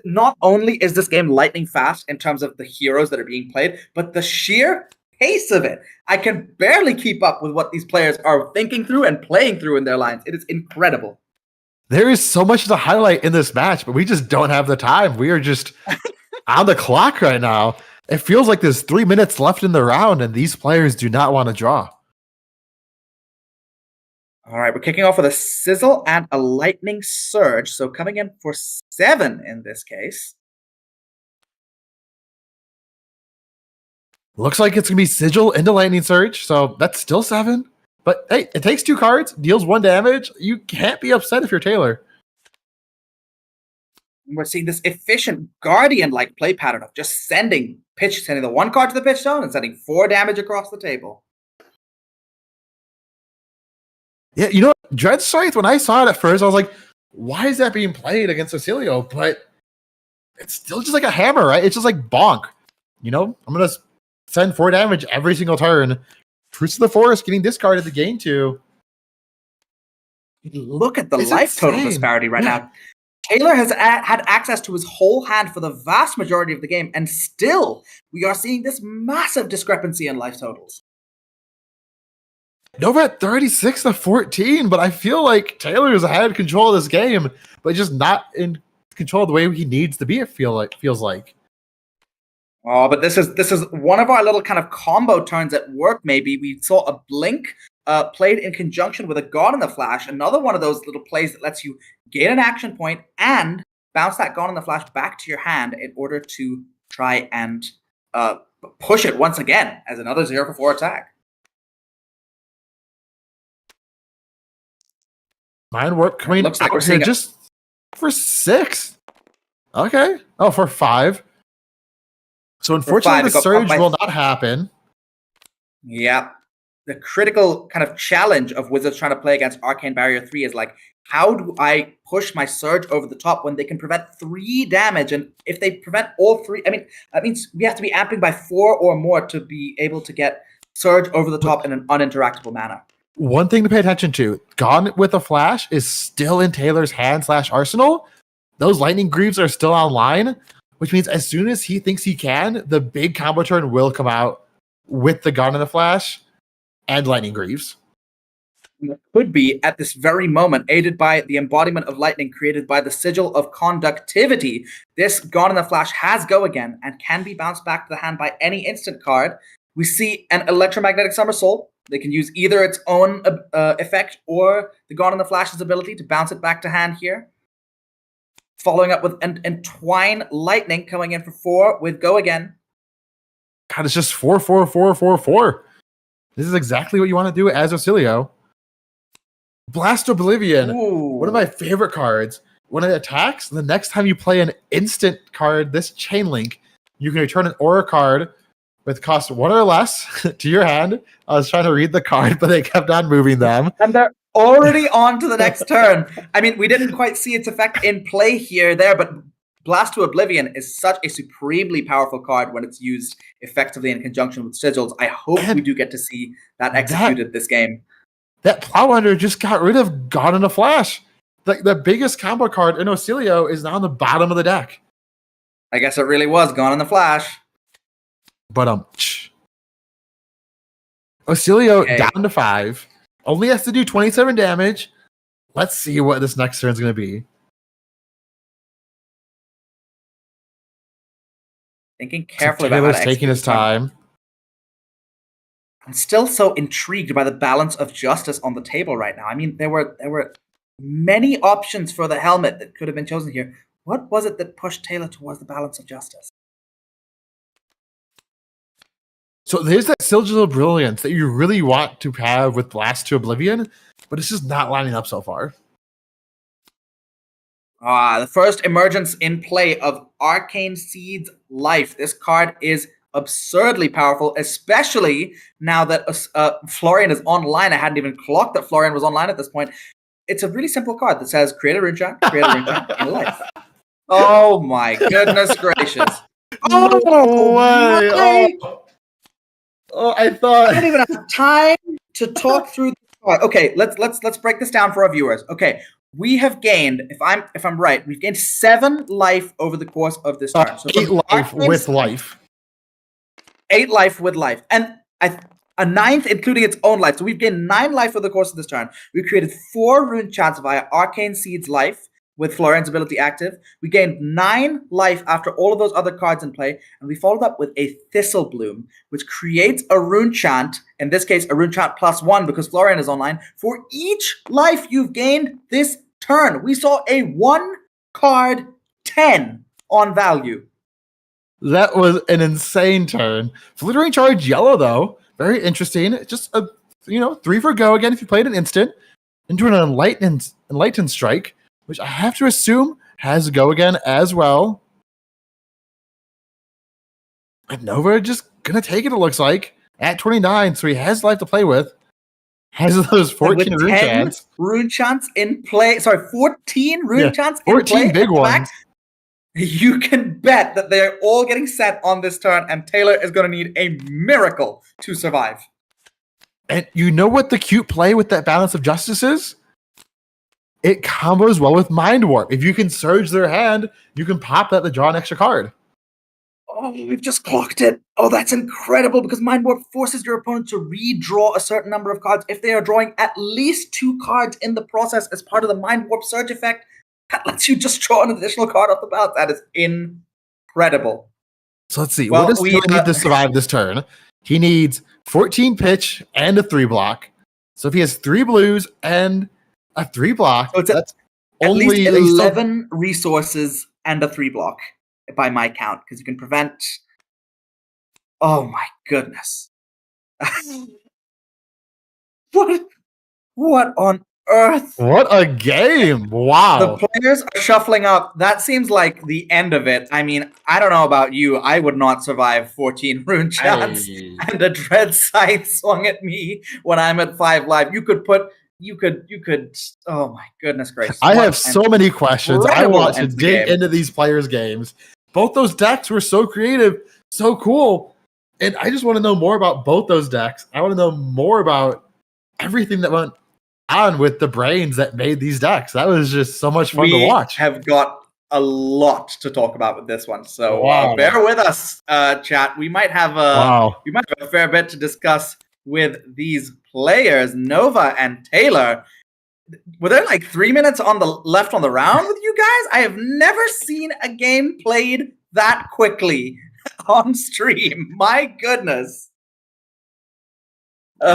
Not only is this game lightning fast in terms of the heroes that are being played, but the sheer pace of it. I can barely keep up with what these players are thinking through and playing through in their lines. It is incredible. There is so much to highlight in this match, but we just don't have the time. We are just on the clock right now. It feels like there's 3 minutes left in the round, and these players do not want to draw. All right, we're kicking off with a Sizzle and a Lightning Surge. So coming in for 7 in this case. Looks like it's going to be Sigil into Lightning Surge, so that's still 7. But hey, it takes 2 cards, deals 1 damage. You can't be upset if you're Taylor. We're seeing this efficient Guardian-like play pattern of just sending the 1 card to the pitch zone and sending 4 damage across the table. Yeah, you know, Dread Scythe, when I saw it at first, I was like, why is that being played against Oscilio? But it's still just like a hammer, right? It's just like bonk. You know, I'm going to send 4 damage every single turn. Fruits of the Forest getting discarded to gain 2. Look at the It's life total insane. disparity right now. Taylor has had access to his whole hand for the vast majority of the game, and still we are seeing this massive discrepancy in life totals. Nova at 36 to 14, but I feel like Taylor's had control of this game, but just not in control of the way he needs to be, it feels like. Oh, but this is one of our little kind of combo turns at work, maybe. We saw a Blink played in conjunction with a God in the Flash, another one of those little plays that lets you gain an action point and bounce that God in the Flash back to your hand in order to try and push it once again as another 0 for 4 attack. Mind Warp coming Looks like out we're here seeing just for 6. Okay. Oh, for 5. So unfortunately, the surge will not happen. Yeah. The critical kind of challenge of Wizards trying to play against Arcane Barrier 3 is like, how do I push my surge over the top when they can prevent 3 damage? And if they prevent all 3, I mean, that means we have to be amping by 4 or more to be able to get surge over the top in an uninteractable manner. One thing to pay attention to, Gone with a Flash is still in Taylor's hand/arsenal. Those Lightning Greaves are still online, which means as soon as he thinks he can, the big combo turn will come out with the Gone in the Flash and Lightning Greaves. It could be at this very moment, aided by the embodiment of lightning created by the Sigil of Conductivity. This Gone in the Flash has Go Again and can be bounced back to the hand by any instant card. We see an Electromagnetic Somersault. They can use either its own effect or the Gone in the Flash's ability to bounce it back to hand here. Following up with Entwine Lightning coming in for 4 with Go Again. God, it's just 4, 4, 4, 4, 4. This is exactly what you want to do as Oscilio. Blast Oblivion, Ooh. one of my favorite cards. when it attacks, the next time you play an instant card, this chain link, you can return an Aura card with cost 1 or less to your hand. I was trying to read the card, but they kept on moving them. And they're already on to the next turn. I mean, we didn't quite see its effect in play here there, but Blast to Oblivion is such a supremely powerful card when it's used effectively in conjunction with sigils. I hope we do get to see that executed this game. That Plowlander just got rid of Gone in a Flash. The biggest combo card in Oscilio is now on the bottom of the deck. I guess it really was Gone in the Flash. But Oscilio down to 5. Only has to do 27 damage. Let's see what this next turn is going to be. Thinking carefully about how to taking his time. I'm still so intrigued by the balance of justice on the table right now. I mean, there were many options for the helmet that could have been chosen here. What was it that pushed Taylor towards the balance of justice? So there's that Sigil of Brilliance that you really want to have with Blast to Oblivion, but it's just not lining up so far. The first emergence in play of Arcane Seed's Life. This card is absurdly powerful, especially now that Florian is online. I hadn't even clocked that Florian was online at this point. It's a really simple card that says create a rune chant in life. Oh my goodness gracious. No way! I thought I don't even have time to talk through the card. Okay, let's break this down for our viewers. Okay. We have gained, if I'm right, we've gained 7 life over the course of this turn. So 8 life with life. 8 life with life. And a 9th, including its own life. So we've gained 9 life over the course of this turn. We created 4 rune chants via Arcane Seed's Life with Florian's ability active. We gained 9 life after all of those other cards in play, and we followed up with a Thistle Bloom, which creates a rune chant, in this case, a rune chant +1 because Florian is online, for each life you've gained this turn. We saw a 1-card 10 on value. That was an insane turn. Flittering Charge yellow, though. Very interesting. Just a 3 for go again if you played an instant. Into an Enlightened Strike, which I have to assume has go again as well. And Nova just gonna take it, it looks like, at 29, so he has life to play with. Has those 14 rune chants. Rune chants in play. Sorry, 14 rune chants in 14 play. 14 big ones. You can bet that they're all getting set on this turn, and Taylor is going to need a miracle to survive. And you know what the cute play with that balance of justice is? It combos well with Mind Warp. If you can surge their hand, you can pop that to draw an extra card. Oh, we've just clocked it. Oh, that's incredible because Mind Warp forces your opponent to redraw a certain number of cards if they are drawing at least 2 cards in the process as part of the Mind Warp surge effect. That lets you just draw an additional card off the bat. That is incredible. So let's see. What does he need to survive this turn? He needs 14 pitch and a 3 block. So if he has 3 blues and a 3 block, so that's at least 11 resources and a 3 block by my count, because you can prevent. Oh my goodness. What on earth? What a game. Wow. The players are shuffling up. That seems like the end of it. I mean, I don't know about you. I would not survive 14 rune chants and a dread scythe swung at me when I'm at 5 life. You could oh my goodness gracious. I have so many questions. I want to dig into these players' games. Both those decks were so creative, so cool. And I just want to know more about both those decks. I want to know more about everything that went on with the brains that made these decks. That was just so much fun to watch. We have got a lot to talk about with this one. So bear with us, chat. We might have a fair bit to discuss with these players, Nova and Taylor. Were there like 3 minutes left on the round with you guys? I have never seen a game played that quickly on stream. My goodness. All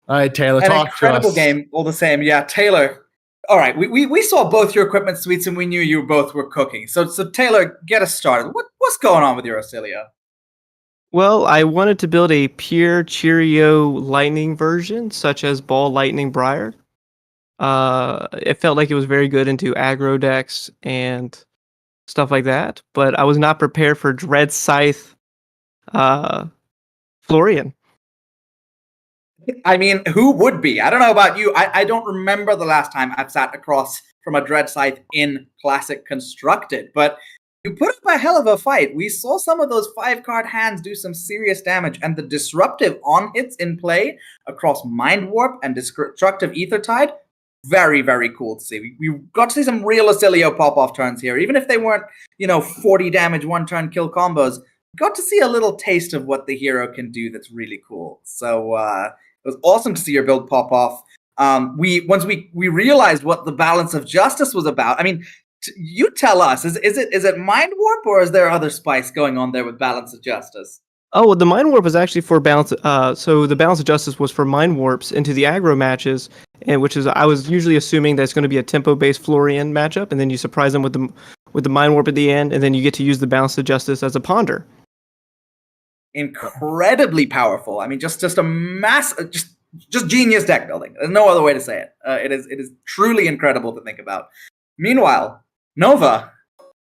right, Taylor, talk to us. An incredible game, all the same. Yeah, Taylor. All right, we saw both your equipment suites, and we knew you both were cooking. So Taylor, get us started. What's going on with your Oscilio? Well, I wanted to build a pure Cheerio Lightning version, such as Ball Lightning Briar. It felt like it was very good into aggro decks and stuff like that, but I was not prepared for Dread Scythe Florian. I mean, who would be? I don't know about you. I don't remember the last time I've sat across from a Dread Scythe in Classic Constructed, but you put up a hell of a fight. We saw some of those 5-card hands do some serious damage, and the disruptive on-hits in play across Mind Warp and Destructive Aethertide, very, very cool to see. We got to see some real Oscilio pop-off turns here, even if they weren't, 40 damage, one-turn kill combos. Got to see a little taste of what the hero can do that's really cool. So it was awesome to see your build pop off. Once we realized what the balance of justice was about. I mean, you tell us, is it Mind Warp, or is there other spice going on there with balance of justice? Oh, well, the Mind Warp was actually for balance. So the balance of justice was for Mind Warps into the aggro matches, and which is I was usually assuming that it's going to be a tempo-based Florian matchup, and then you surprise them with the Mind Warp at the end, and then you get to use the balance of justice as a ponder. Incredibly powerful. I mean, just a mass, just genius deck building. There's no other way to say it. It is truly incredible to think about. Meanwhile, Nova,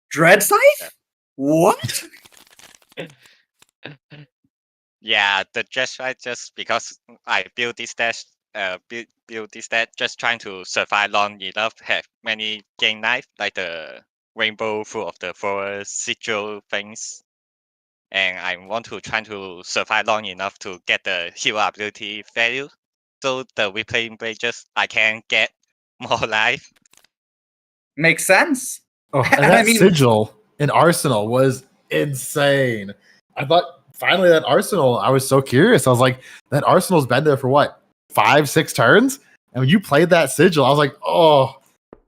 Dread Scythe? What? Yeah, the Dread Scythe just because I built this deck, build this deck just trying to survive long enough, have many game life like the Rainbow Full of the Forest, Sigil things. And I want to try to survive long enough to get the hero ability value. So the replaying blade I can get more life. Makes sense. Oh, and that Sigil in Arsenal was insane. I thought finally that Arsenal, I was so curious. I was like, that Arsenal's been there for what, 5-6 turns? And when you played that Sigil, I was like, oh,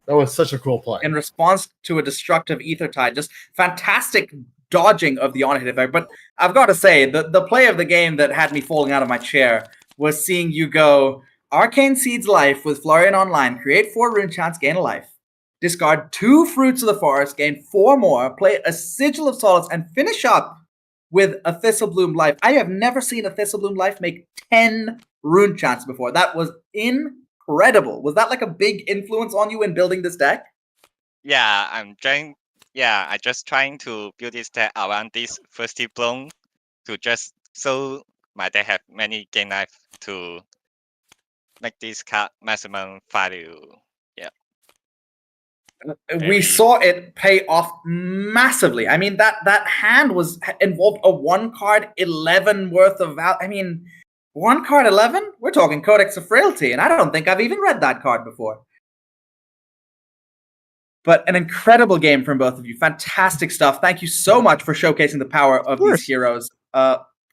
that was such a cool play. In response to a Destructive Aethertide, just fantastic dodging of the on-hit effect. But I've got to say, the play of the game that had me falling out of my chair was seeing you go Arcane Seed's Life with Florian Online, create 4 rune chants, gain a life, discard 2 Fruits of the Forest, gain 4 more, play a Sigil of Solace, and finish up with a Thistlebloom Life. I have never seen a Thistlebloom Life make 10 rune chants before. That was incredible. Was that like a big influence on you in building this deck? Yeah, I'm just trying to build this deck around this Thirsty Bloom to just so my deck have many game life to make this card maximum value. Yeah. We saw it pay off massively. I mean, that hand involved a 1-card 11 worth of value. I mean, 1-card 11? We're talking Codex of Frailty, and I don't think I've even read that card before. But an incredible game from both of you. Fantastic stuff. Thank you so much for showcasing the power of these heroes.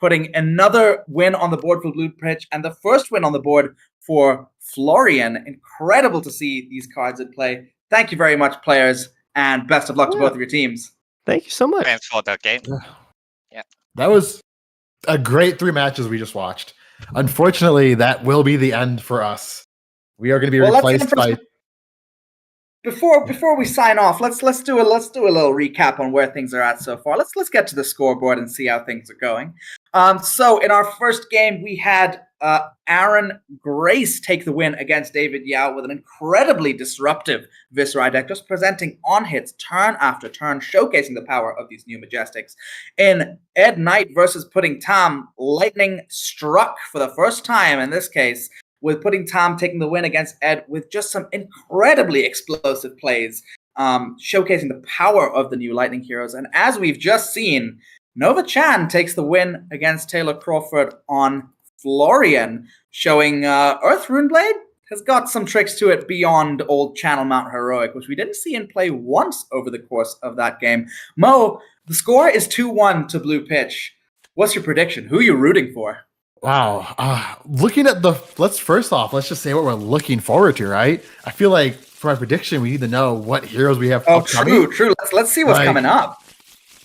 Putting another win on the board for Blue Pitch and the first win on the board for Florian. Incredible to see these cards at play. Thank you very much, players, and best of luck to both of your teams. Thank you so much. Thanks for the game. Yeah. That was a great 3 matches we just watched. Unfortunately, that will be the end for us. We are going to be replaced by... Before we sign off, let's do a little recap on where things are at so far. Let's get to the scoreboard and see how things are going. So in our first game, we had Aaron Grace take the win against David Yao with an incredibly disruptive Viserai deck, just presenting on hits turn after turn, showcasing the power of these new Majestics. In Ed Knight versus Pudding Tom, lightning struck for the first time in this case, with Pudding Tom taking the win against Ed with just some incredibly explosive plays, showcasing the power of the new Lightning heroes. And as we've just seen, Nova Chan takes the win against Taylor Crawford on Florian, showing Earth Runeblade has got some tricks to it beyond old Channel Mount Heroic, which we didn't see in play once over the course of that game. Mo, the score is 2-1 to Blue Pitch. What's your prediction? Who are you rooting for? Wow. Looking at let's just say what we're looking forward to, right? I feel like for my prediction, we need to know what heroes we have upcoming. True. Let's see what's coming up.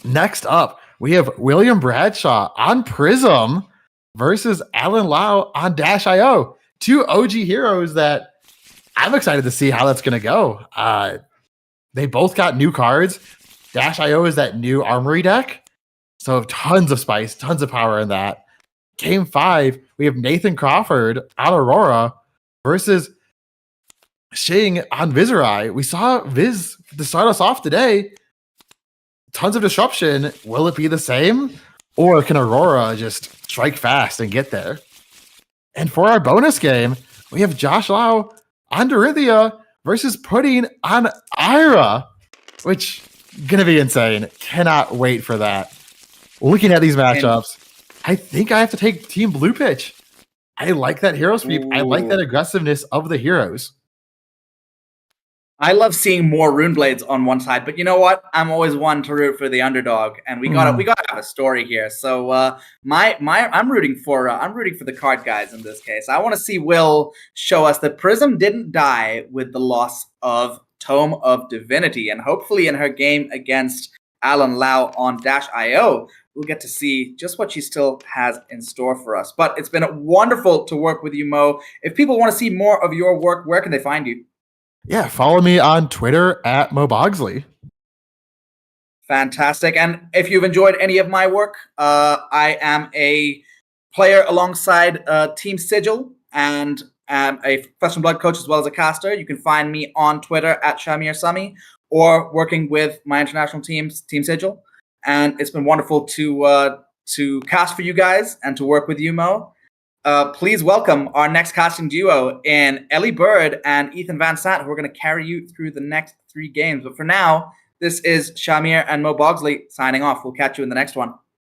Next up, we have William Bradshaw on Prism versus Alan Lau on Dash.io. 2 OG heroes that I'm excited to see how that's going to go. They both got new cards. Dash.io is that new armory deck. So tons of spice, tons of power in that. Game 5, we have Nathan Crawford on Aurora versus Shing on Viserai. We saw Viz to start us off today. Tons of disruption. Will it be the same? Or can Aurora just strike fast and get there? And for our bonus game, we have Josh Lau on Dorinthea versus Pudding on Ira, which gonna be insane. Cannot wait for that. Looking at these matchups, I think I have to take Team Blue Pitch. I like that hero sweep. I like that aggressiveness of the heroes. I love seeing more rune blades on one side, but you know what? I'm always one to root for the underdog, and we gotta have a story here. So I'm rooting for the Card Guyz in this case. I want to see Will show us that Prism didn't die with the loss of Tome of Divinity, and hopefully in her game against Alan Lau on Dash.io, we'll get to see just what she still has in store for us. But it's been wonderful to work with you, Mo. If people want to see more of your work, where can they find you? Yeah, follow me on Twitter at MoBogsley. Fantastic. And if you've enjoyed any of my work, I am a player alongside Team Sigil and am a Flesh and Blood coach as well as a caster. You can find me on Twitter at Shamir Sami or working with my international teams, Team Sigil. And it's been wonderful to cast for you guys and to work with you, Mo. Please welcome our next casting duo in Ellie Bird and Ethan Van Sant, who are going to carry you through the next 3 games. But for now, this is Shamir and Mo Bogsley signing off. We'll catch you in the next one.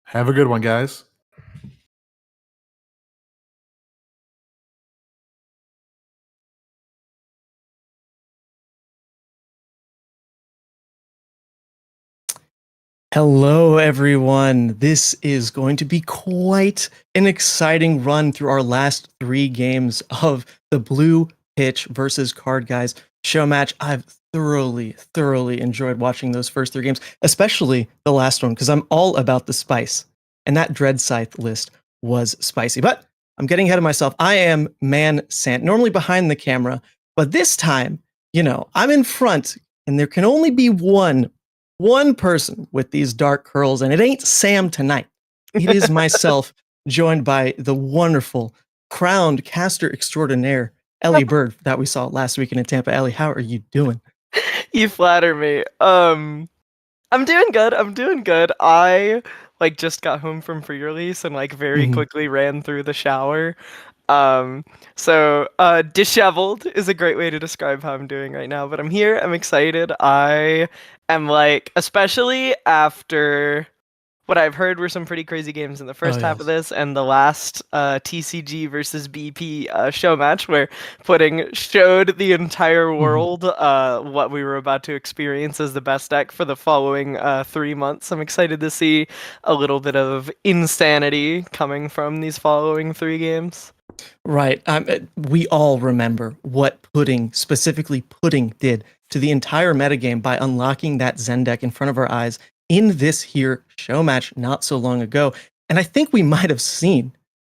Have a good one, guys. Hello, everyone. This is going to be quite an exciting run through our last 3 games of the Blue Pitch versus Card Guyz show match. I've thoroughly enjoyed watching those first 3 games, especially the last one, because I'm all about the spice. And that Dread Scythe list was spicy. But I'm getting ahead of myself. I am Man Sant, normally behind the camera, but this time, I'm in front, and there can only be one person with these dark curls, and it ain't Sam tonight. It is myself, joined by the wonderful crowned caster extraordinaire, Ellie Bird, that we saw last weekend in Tampa. Ellie, how are you doing? You flatter me. I'm doing good. I just got home from pre-release and very quickly ran through the shower. So disheveled is a great way to describe how I'm doing right now, but I'm here, I'm excited. I am especially after what I've heard were some pretty crazy games in the first half of this and the last TCG versus BP show match where Pudding showed the entire world what we were about to experience as the best deck for the following 3 months. I'm excited to see a little bit of insanity coming from these following 3 games. Right. We all remember what specifically Pudding did to the entire metagame by unlocking that Zen deck in front of our eyes in this here show match not so long ago. And I think we might have seen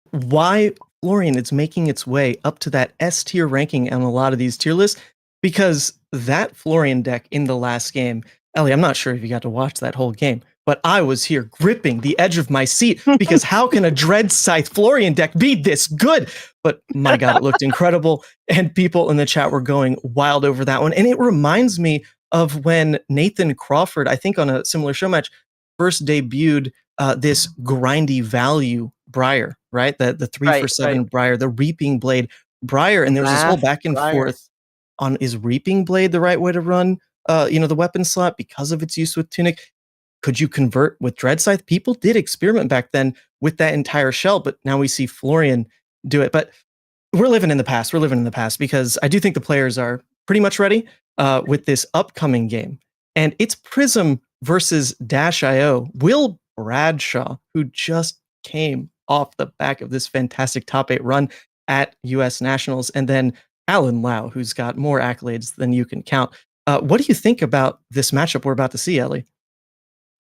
why Florian is making its way up to that S tier ranking on a lot of these tier lists, because that Florian deck in the last game, Ellie, I'm not sure if you got to watch that whole game, but I was here gripping the edge of my seat because how can a Dread Scythe Florian deck be this good? But my God, it looked incredible. And people in the chat were going wild over that one. And it reminds me of when Nathan Crawford, I think on a similar show match, first debuted this grindy value Briar, right? The 3-for-7 Briar, the Reaping Blade Briar. And there was this whole back and forth on, is Reaping Blade the right way to run the weapon slot because of its use with Tunic? Could you convert with Dread Scythe? People did experiment back then with that entire shell, but now we see Florian do it. But we're living in the past. We're living in the past because I do think the players are pretty much ready with this upcoming game. And it's Prism versus Dash.io. Will Bradshaw, who just came off the back of this fantastic top 8 run at US Nationals, and then Alan Lau, who's got more accolades than you can count. What do you think about this matchup we're about to see, Ellie?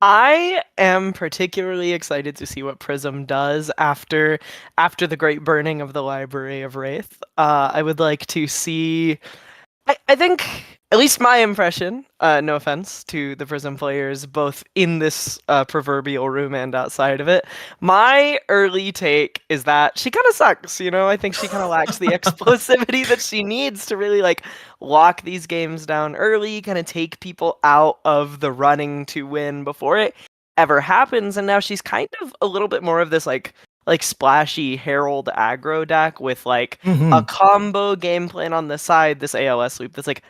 I am particularly excited to see what Prism does after the great burning of the Library of Wraith. I would like to see I think, at least my impression, no offense to the Prism players, both in this proverbial room and outside of it, my early take is that she kind of sucks, you know? I think she kind of lacks the explosivity that she needs to really, like, lock these games down early, kind of take people out of the running to win before it ever happens, and now she's kind of a little bit more of this, like splashy Herald aggro deck with, like, a combo game plan on the side, this ALS loop that's like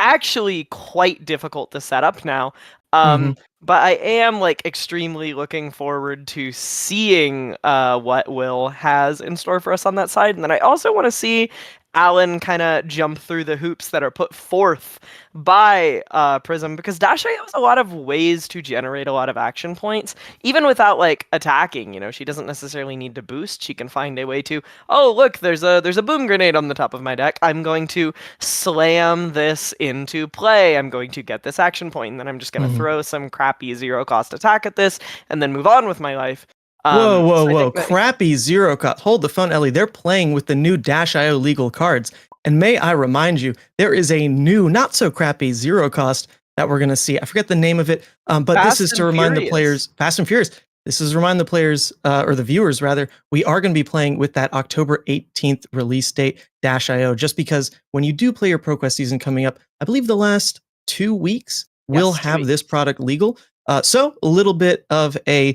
actually quite difficult to set up now. But I am like extremely looking forward to seeing what Will has in store for us on that side. And then I also want to see Alan kind of jump through the hoops that are put forth by Prism, because Dasha has a lot of ways to generate a lot of action points, even without like attacking. You know, she doesn't necessarily need to boost. She can find a way to, oh look, there's a boom grenade on the top of my deck. I'm going to slam this into play. I'm going to get this action point, and then I'm just going to throw some crappy 0-cost attack at this, and then move on with my life. Whoa. Crappy 0-cost. Hold the phone, Ellie. They're playing with the new Dash.io legal cards. And may I remind you, there is a new, not so crappy 0-cost that we're going to see. I forget the name of it, but this is to remind the players, Fast and Furious. This is to remind the players, or the viewers rather, we are going to be playing with that October 18th release date Dash.io, just because when you do play your ProQuest season coming up, I believe the last 2 weeks will have this product legal. So a little bit of a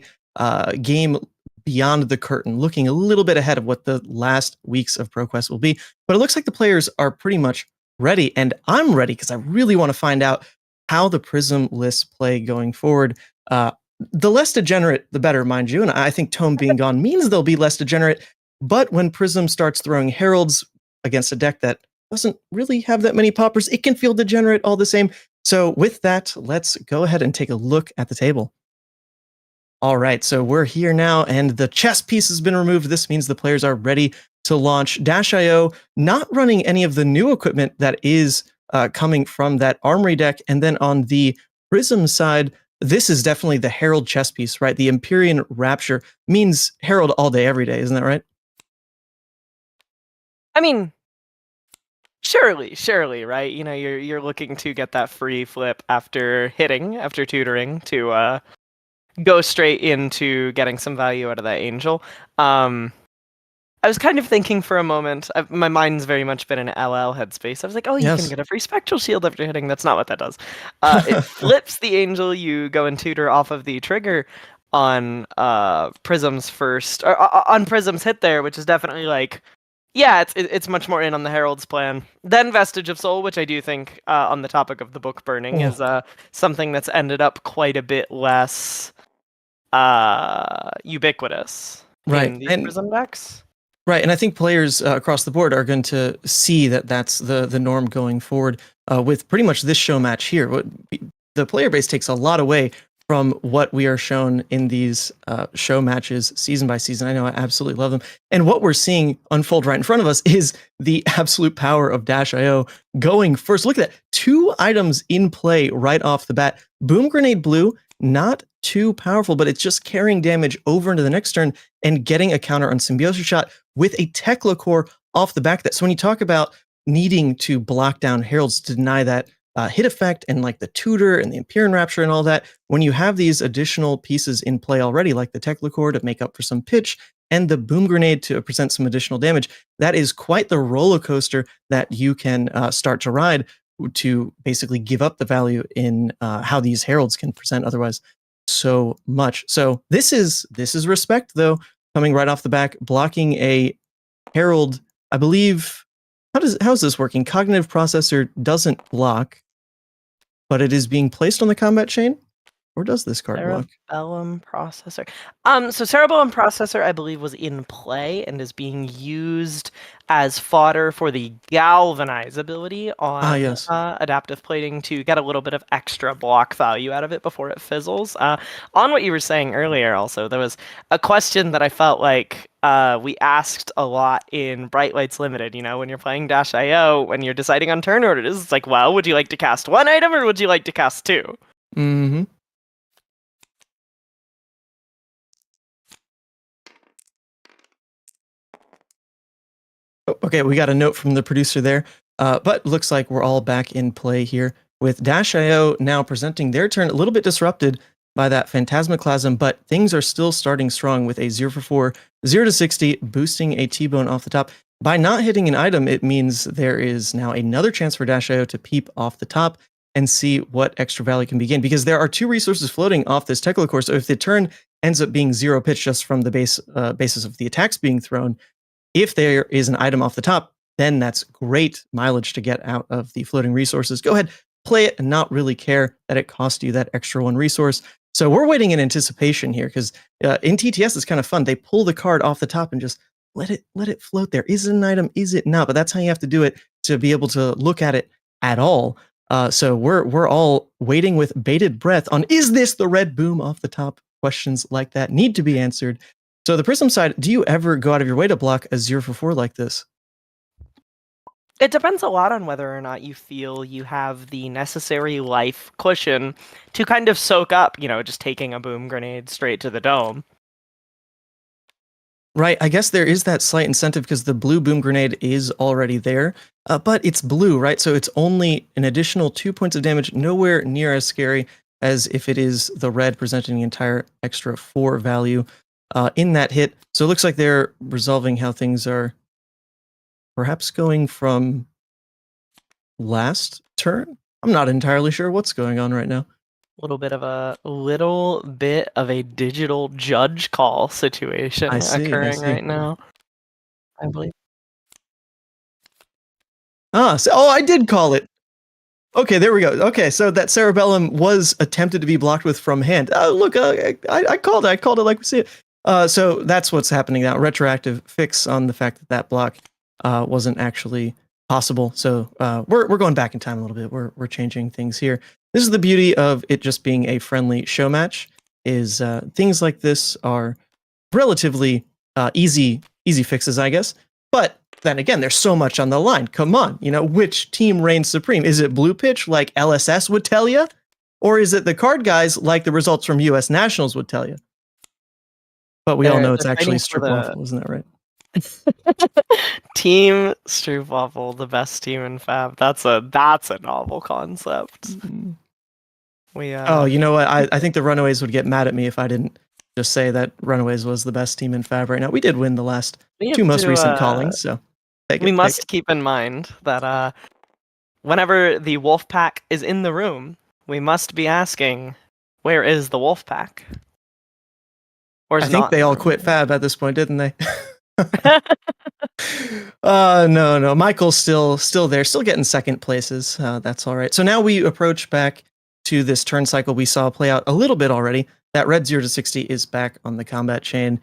game beyond the curtain, looking a little bit ahead of what the last weeks of ProQuest will be. But it looks like the players are pretty much ready, and I'm ready because I really want to find out how the Prism lists play going forward. The less degenerate, the better, mind you, and I think Tome being gone means they'll be less degenerate. But when Prism starts throwing Heralds against a deck that doesn't really have that many poppers, it can feel degenerate all the same. So with that, let's go ahead and take a look at the table. All right, so we're here now, and the chess piece has been removed. This means the players are ready to launch. Dash.io not running any of the new equipment that is coming from that Armory deck. And then on the Prism side, this is definitely the Herald chess piece, right? The Empyrean Rapture means Herald all day, every day. Isn't that right? I mean, surely, right? You know, you're looking to get that free flip after tutoring to go straight into getting some value out of that angel. I was kind of thinking for a moment, my mind's very much been in LL headspace. I was like, oh, you can get a free spectral shield after hitting. That's not what that does. It flips the angel. You go and tutor off of the trigger on Prism's first, or on Prism's hit there, which is definitely like, yeah, it's much more in on the Herald's plan. Then Vestige of Soul, which I do think, on the topic of the book burning, is something that's ended up quite a bit less ubiquitous in these Prism decks. Right, and I think players across the board are going to see that that's the norm going forward with pretty much this show match here. The player base takes a lot away from what we are shown in these show matches season by season. I know I absolutely love them. And what we're seeing unfold right in front of us is the absolute power of Dash.io going first. Look at that. 2 items in play right off the bat. Boom Grenade Blue, not too powerful, but it's just carrying damage over into the next turn and getting a counter on Symbiosis Shot with a Tekla Core off the back of that. So when you talk about needing to block down Heralds to deny that hit effect and like the Tutor and the Empyrean Rapture and all that, when you have these additional pieces in play already, like the Tekla Core to make up for some pitch and the Boom Grenade to present some additional damage, that is quite the roller coaster that you can start to ride to basically give up the value in how these Heralds can present otherwise so much. So this is respect, though, coming right off the back, blocking a Herald. I believe, how's this working? Cognitive Processor doesn't block, but it is being placed on the combat chain. Or does this card block? Cerebellum Processor. So Cerebellum Processor, I believe, was in play and is being used as fodder for the Galvanize ability on Adaptive Plating to get a little bit of extra block value out of it before it fizzles. On what you were saying earlier, also, there was a question that I felt like we asked a lot in Bright Lights Limited. You know, when you're playing Dash.io, when you're deciding on turn orders, it's like, well, would you like to cast 1 item or would you like to cast 2? Mm-hmm. Okay, we got a note from the producer there. But looks like we're all back in play here with Dash.io now presenting their turn, a little bit disrupted by that Phantasmaclasm, but things are still starting strong with a 0 for 4, 0 to 60, boosting a T-Bone off the top. By not hitting an item, it means there is now another chance for Dash.io to peep off the top and see what extra value can be gained, because there are 2 resources floating off this Tekla core. So if the turn ends up being 0 pitch just from the basis of the attacks being thrown, if there is an item off the top, then that's great mileage to get out of the floating resources. Go ahead, play it and not really care that it cost you that extra 1 resource. So we're waiting in anticipation here, because in TTS it's kind of fun. They pull the card off the top and just let it float there. Is it an item? Is it not? But that's how you have to do it to be able to look at it at all. So we're all waiting with bated breath on, is this the red boom off the top? Questions like that need to be answered. So the Prism side, do you ever go out of your way to block a 0 for 4 like this? It depends a lot on whether or not you feel you have the necessary life cushion to kind of soak up, just taking a boom grenade straight to the dome. Right, I guess there is that slight incentive because the blue boom grenade is already there, but it's blue, right? So it's only an additional 2 points of damage, nowhere near as scary as if it is the red presenting the entire extra 4 value in that hit. So it looks like they're resolving how things are perhaps going from last turn. I'm not entirely sure what's going on right now. Little bit of a digital judge call situation occurring right now, I believe. I did call it. Okay, there we go. Okay, so that Cerebellum was attempted to be blocked with from hand. Look, I called it. I called it like we see it. So that's what's happening now. Retroactive fix on the fact that block wasn't actually possible. So we're going back in time a little bit. We're changing things here. This is the beauty of it just being a friendly show match, is things like this are relatively easy fixes, I guess. But then again, there's so much on the line. Come on, which team reigns supreme? Is it blue pitch like LSS would tell you? Or is it the card guys like the results from US Nationals would tell you? But we all know it's actually Stroopwafel, isn't that right? Team Stroopwafel, the best team in Fab. That's a novel concept. Oh, you know what? I think the Runaways would get mad at me if I didn't just say that Runaways was the best team in Fab right now. We did win the last 2 most recent callings, so we must keep in mind that whenever the wolf pack is in the room, we must be asking, where is the wolf pack? Or I think they all quit Fab at this point, didn't they? No. Michael's still there, still getting second places. That's all right. So now we approach back to this turn cycle we saw play out a little bit already. That red 0 to 60 is back on the combat chain.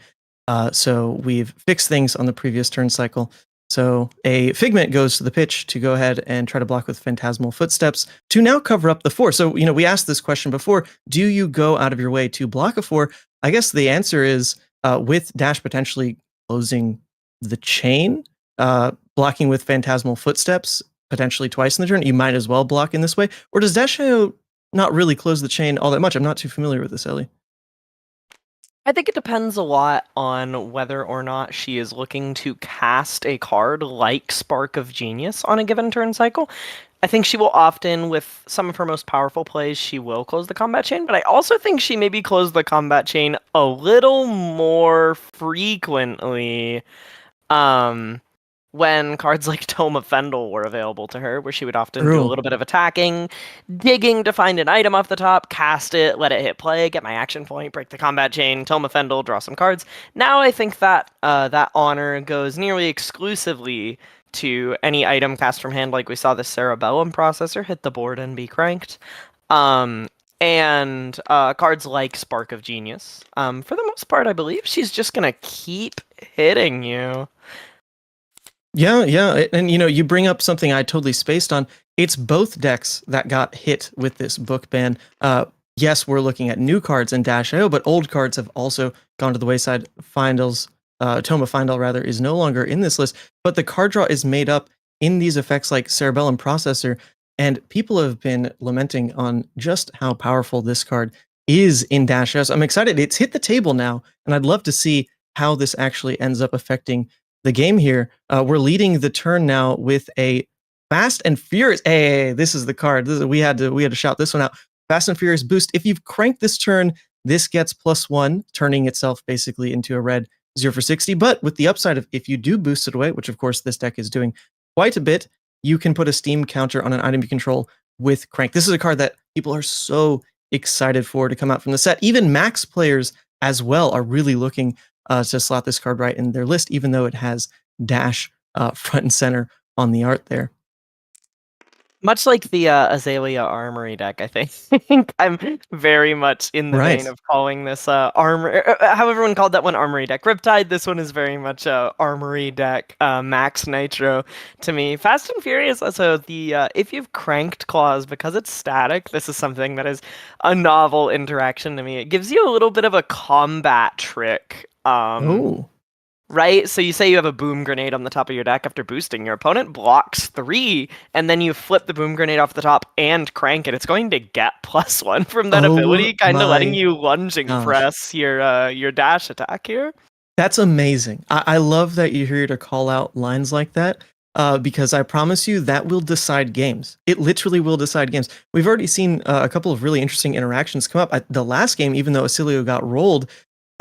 So we've fixed things on the previous turn cycle. So a Figment goes to the pitch to go ahead and try to block with Phantasmal Footsteps to now cover up the 4. So, we asked this question before. Do you go out of your way to block a 4? I guess the answer is with Dash potentially closing the chain, blocking with Phantasmal Footsteps potentially twice in the turn, you might as well block in this way. Or does Dash.io not really close the chain all that much? I'm not too familiar with this, Ellie. I think it depends a lot on whether or not she is looking to cast a card like Spark of Genius on a given turn cycle. I think she will often, with some of her most powerful plays, she will close the combat chain, but I also think she maybe closed the combat chain a little more frequently when cards like Tome of Fendel were available to her, where she would often do a little bit of attacking, digging to find an item off the top, cast it, let it hit play, get my action point, break the combat chain, Tome of Fendel, draw some cards. Now I think that that honor goes nearly exclusively to any item cast from hand, like we saw the Cerebellum Processor hit the board and be cranked. And cards like Spark of Genius. For the most part, I believe she's just going to keep hitting you. Yeah. And, you bring up something I totally spaced on. It's both decks that got hit with this book ban. Yes, we're looking at new cards in Dash.io, but old cards have also gone to the wayside. Tome of Findel, rather, is no longer in this list, but the card draw is made up in these effects like Cerebellum Processor, and people have been lamenting on just how powerful this card is in Dash.io. So I'm excited. It's hit the table now, and I'd love to see how this actually ends up affecting the game here. We're leading the turn now with a Fast and Furious. Hey, this is the card. We had to shout this one out. Fast and Furious boost. If you've cranked this turn, this gets +1, turning itself basically into a red 0 for 60. But with the upside of if you do boost it away, which of course this deck is doing quite a bit, you can put a Steam counter on an item you control with Crank. This is a card that people are so excited for to come out from the set. Even Max players as well are really looking to slot this card right in their list, even though it has Dash front and center on the art there. Much like the Azalea Armory deck, I think I'm very much in the vein of calling this Armor. How everyone called that one Armory deck. Riptide, this one is very much Armory deck, Max Nitro to me. Fast and Furious, also the if you've cranked claws, because it's static, this is something that is a novel interaction to me. It gives you a little bit of a combat trick. Right? So you say you have a boom grenade on the top of your deck after boosting. Your opponent blocks 3, and then you flip the boom grenade off the top and crank it. It's going to get +1 from that ability, kind of letting you lunging press your dash attack here. That's amazing. I love that you're here to call out lines like that, because I promise you that will decide games. It literally will decide games. We've already seen a couple of really interesting interactions come up. The last game, even though Oscilio got rolled,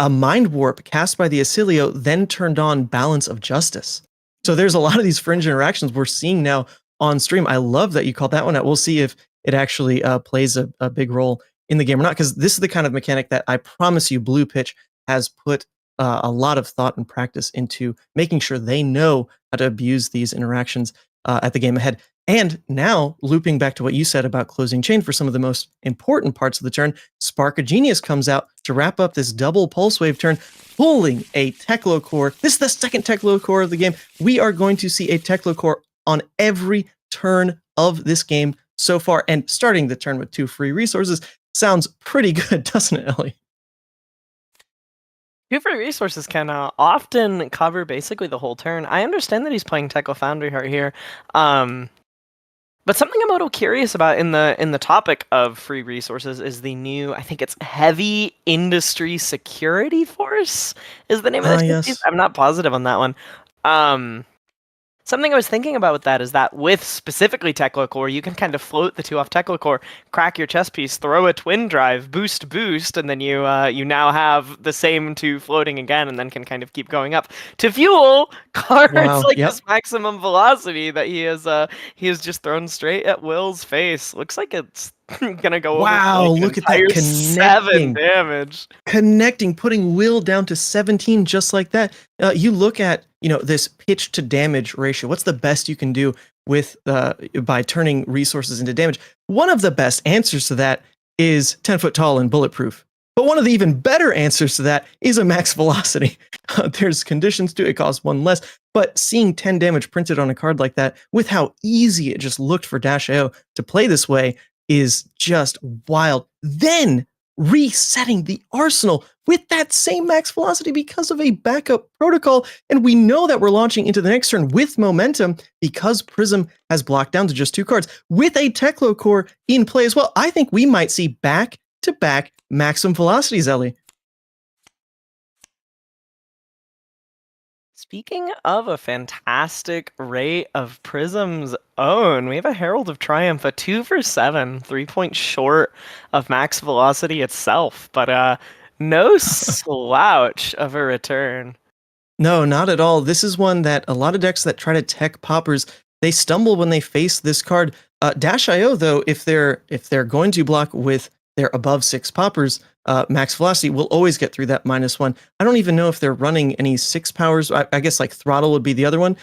a Mind Warp cast by the Oscilio then turned on Balance of Justice. So there's a lot of these fringe interactions we're seeing now on stream. I love that you called that one out. We'll see if it actually plays a big role in the game or not, because this is the kind of mechanic that I promise you Blue Pitch has put a lot of thought and practice into making sure they know how to abuse these interactions at the game ahead. And now, looping back to what you said about closing chain for some of the most important parts of the turn, Spark of Genius comes out to wrap up this double Pulse Wave turn, pulling a Teklo Core. This is the second Teklo Core of the game. We are going to see a Teklo Core on every turn of this game so far, and starting the turn with 2 free resources sounds pretty good, doesn't it, Ellie? 2 free resources can often cover basically the whole turn. I understand that he's playing Teklo Foundry Heart here. But something I'm a little curious about in the topic of free resources is the new, I think it's Heavy Industry Security Force is the name of it. Yes. I'm not positive on that one. Something I was thinking about with that is that with specifically Teklo Core, you can kind of float the 2 off Teklo Core, crack your chess piece, throw a twin drive, boost, and then you now have the same 2 floating again, and then can kind of keep going up to fuel cards this maximum velocity that he has just thrown straight at Will's face. Looks like it's gonna go over look at that connecting 7 damage. Connecting, putting Will down to 17 just like that. You look at this pitch to damage ratio. What's the best you can do with by turning resources into damage? One of the best answers to that is 10 foot tall and bulletproof. But one of the even better answers to that is a max velocity. There's conditions to it, costs 1 less. But seeing 10 damage printed on a card like that, with how easy it just looked for Dash AO to play this way, is just wild. Then resetting the arsenal with that same max velocity because of a backup protocol. And we know that we're launching into the next turn with momentum because Prism has blocked down to just 2 cards with a Teklo Core in play as well. I think we might see back-to-back maximum velocities, Ellie. Speaking of a fantastic rate of Prism's own, we have a Herald of Triumph, a 2 for 7, 3 points short of max velocity itself, but no slouch of a return. No, not at all. This is one that a lot of decks that try to tech poppers, they stumble when they face this card. Dash.io, though, if they're going to block with their above 6 poppers, max velocity will always get through that -1. I don't even know if they're running any 6 powers. I guess like Throttle would be the other one.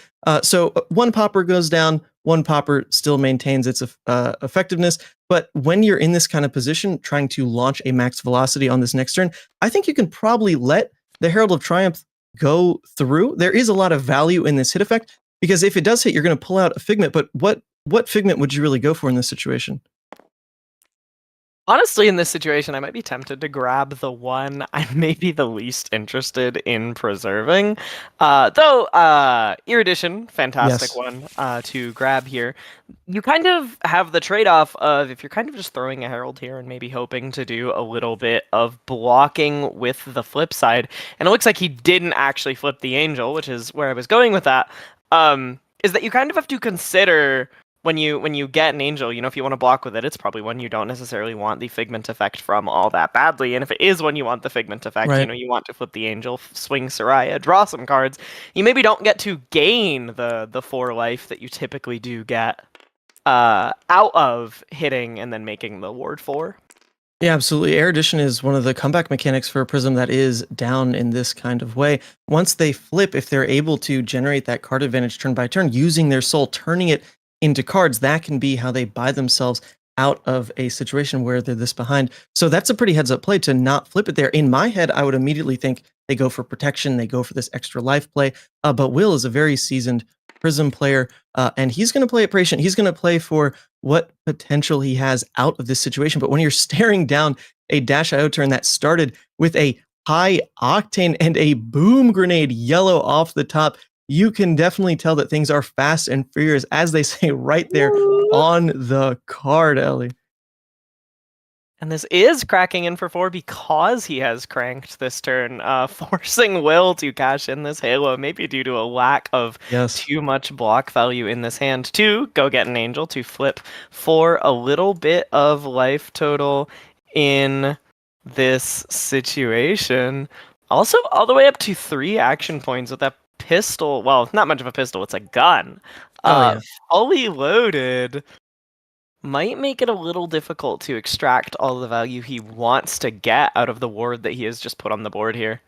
So 1 popper goes down, 1 popper still maintains its effectiveness. But when you're in this kind of position, trying to launch a max velocity on this next turn, I think you can probably let the Herald of Triumph go through. There is a lot of value in this hit effect, because if it does hit, you're going to pull out a Figment. But what Figment would you really go for in this situation? Honestly, in this situation, I might be tempted to grab the one I'm maybe the least interested in preserving. Though, Erudition, fantastic one to grab here. You kind of have the trade-off of if you're kind of just throwing a Herald here and maybe hoping to do a little bit of blocking with the flip side, and it looks like he didn't actually flip the Angel, which is where I was going with that, is that you kind of have to consider when you get an angel, if you want to block with it, it's probably one you don't necessarily want the figment effect from all that badly. And if it is one you want the figment effect, Right. you want to flip the angel, swing Soraya, draw some cards. You maybe don't get to gain the 4 life that you typically do get out of hitting and then making the ward 4. Yeah, absolutely. Erudition is one of the comeback mechanics for Prism that is down in this kind of way. Once they flip, if they're able to generate that card advantage turn by turn, using their soul, turning it into cards, that can be how they buy themselves out of a situation where they're this behind. So that's a pretty heads-up play to not flip it there. In my head, I would immediately think they go for protection, they go for this extra life play, but Will is a very seasoned Prism player, and he's going to play it patient. He's going to play for what potential he has out of this situation. But when you're staring down a Dash.io turn that started with a high octane and a boom grenade yellow off the top, you can definitely tell that things are fast and furious, as they say right there on the card, Ellie. And this is cracking in for 4 because he has cranked this turn, forcing Will to cash in this Halo, maybe due to a lack of too much block value in this hand, to go get an angel to flip for a little bit of life total in this situation. Also, all the way up to 3 action points with that pistol. Well, not much of a pistol, it's a gun. Fully loaded. Might make it a little difficult to extract all the value he wants to get out of the ward that he has just put on the board here.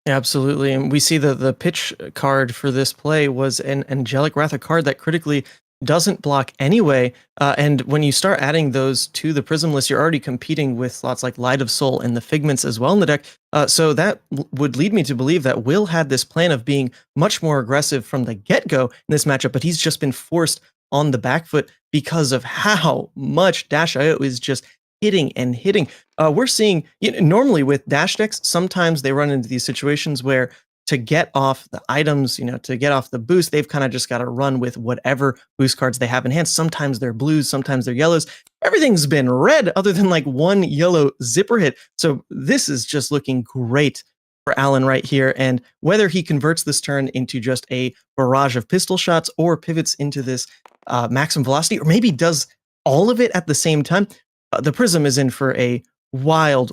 Absolutely, and we see the pitch card for this play was an Angelic Wrath, a card that critically doesn't block anyway, and when you start adding those to the Prism list, you're already competing with slots like Light of Soul and the Figments as well in the deck, so that would lead me to believe that Will had this plan of being much more aggressive from the get-go in this matchup, but he's just been forced on the back foot because of how much Dash.io is just hitting and hitting. We're seeing, normally with Dash decks, sometimes they run into these situations where to get off the items, to get off the boost, they've kind of just got to run with whatever boost cards they have in hand. Sometimes they're blues, sometimes they're yellows. Everything's been red other than like one yellow zipper hit. So this is just looking great for Alan right here. And whether he converts this turn into just a barrage of pistol shots or pivots into this maximum velocity, or maybe does all of it at the same time, the Prism is in for a wild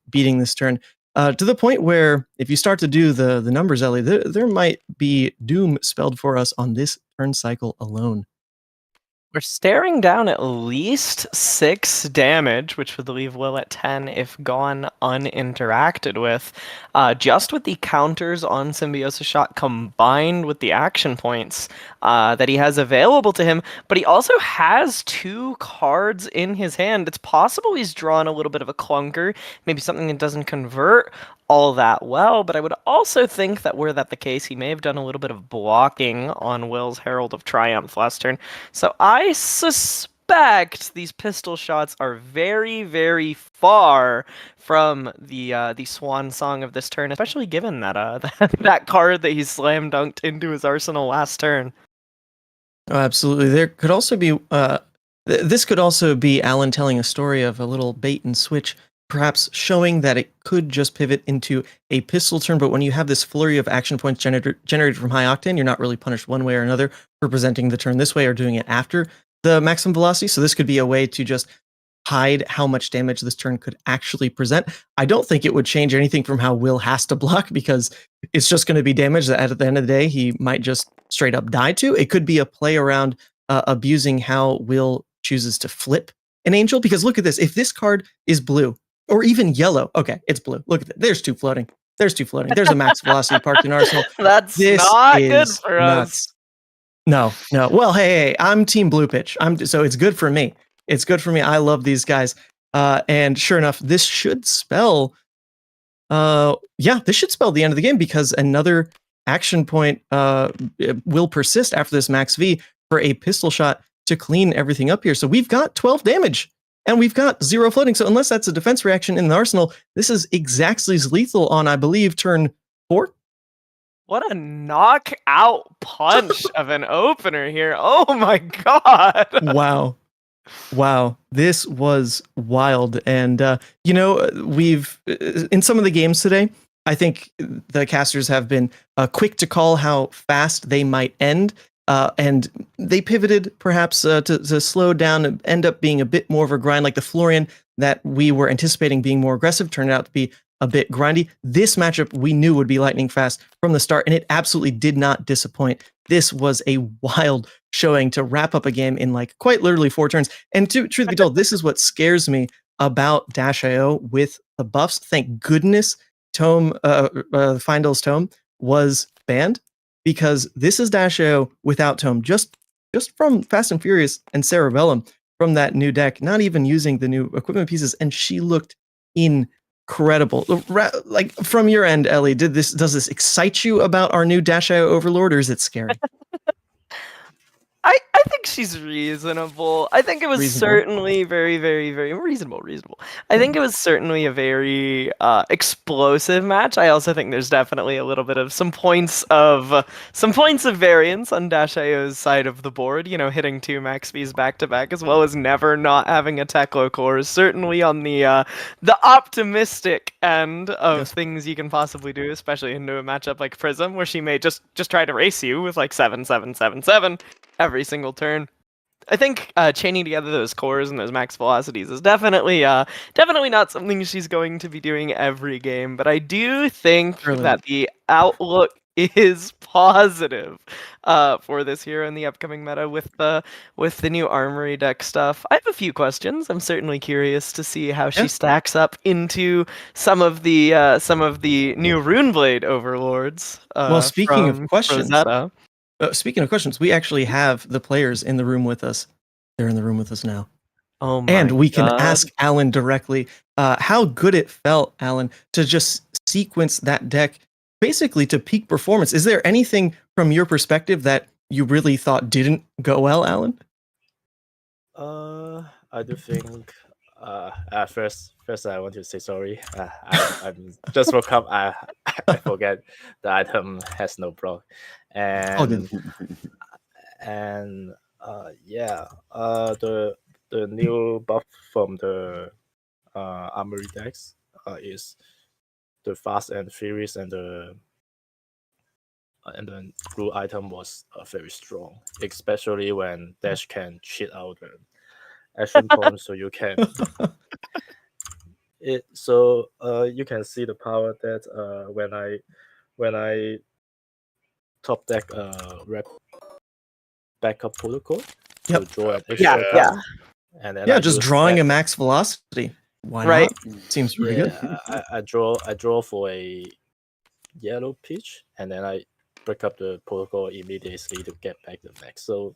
beating this turn, to the point where if you start to do the numbers, Ellie, there might be doom spelled for us on this turn cycle alone. We're staring down at least 6 damage, which would leave Will at 10 if gone uninteracted with. Just with the counters on Symbiosis Shot combined with the action points that he has available to him, but he also has 2 cards in his hand. It's possible he's drawn a little bit of a clunker, maybe something that doesn't convert all that well, but I would also think that were that the case, he may have done a little bit of blocking on Will's Herald of Triumph last turn. So I suspect these pistol shots are very, very far from the swan song of this turn, especially given that that card that he slam dunked into his arsenal last turn. Oh, absolutely. There could also be this could also be Alan telling a story of a little bait and switch, perhaps showing that it could just pivot into a pistol turn, but when you have this flurry of action points generated from High Octane, you're not really punished one way or another for presenting the turn this way or doing it after the maximum velocity. So this could be a way to just hide how much damage this turn could actually present. I don't think it would change anything from how Will has to block, because it's just going to be damage that at the end of the day he might just straight up die to. It could be a play around abusing how Will chooses to flip an angel, because look at this. If this card is blue, or even yellow. Okay, it's blue. Look at that. There's 2 floating. There's a max velocity parked in Arsenal. That's not good for us. No. Well, hey, I'm team blue pitch. So it's good for me. It's good for me. I love these guys. And sure enough, this should spell this should spell the end of the game, because another action point will persist after this max V for a pistol shot to clean everything up here. So we've got 12 damage. And we've got 0 floating, so unless that's a defense reaction in the arsenal, this is exactly as lethal on, I believe, turn 4. What a knockout punch of an opener here. Oh my god. Wow. This was wild. And, we've, in some of the games today, I think the casters have been quick to call how fast they might end. and they pivoted perhaps to slow down and end up being a bit more of a grind, like the Florian that we were anticipating being more aggressive turned out to be a bit grindy. This matchup we knew would be lightning fast from the start, and it absolutely did not disappoint. This was a wild showing to wrap up a game in like quite literally 4 turns. And truth be told, this is what scares me about Dash.io with the buffs. Thank goodness Tome, Findle's Tome was banned, because this is Dash.io without Tome, just from Fast and Furious and Cerebellum from that new deck, not even using the new equipment pieces, and she looked incredible. Like from your end, Ellie, does this excite you about our new Dash.io Overlord, or is it scary? I think she's reasonable. I think it was certainly very, very, very reasonable. I think it was certainly a very explosive match. I also think there's definitely a little bit of some points of variance on Dash.io's side of the board. You know, hitting 2 max Vs back to back, as well as never not having a Teklo core, is certainly on the optimistic end of things you can possibly do, especially into a matchup like Prism, where she may just try to race you with like 7-7-7-7 every single turn. I think chaining together those cores and those max velocities is definitely not something she's going to be doing every game, but I do think that the outlook is positive for this hero in the upcoming meta with the new armory deck stuff. I have a few questions. I'm certainly curious to see how she stacks up into some of the new Runeblade overlords. Well, speaking of questions, Rosetta. We actually have the players in the room with us. They're in the room with us now. Oh my And we can ask Alan directly how good it felt, Alan, to just sequence that deck basically to peak performance. Is there anything from your perspective that you really thought didn't go well, Alan? I do think first I want to say sorry. I'm just woke up. I forget the item has no block, and the new buff from the armory decks is the Fast and Furious, and the blue item was very strong, especially when Dash can cheat out the action points, so you can you can see the power that when I top deck rep backup protocol to draw an extra card, and then just drawing a max velocity. Why not? Seems pretty good. I draw for a yellow pitch, and then I break up the protocol immediately to get back the max. So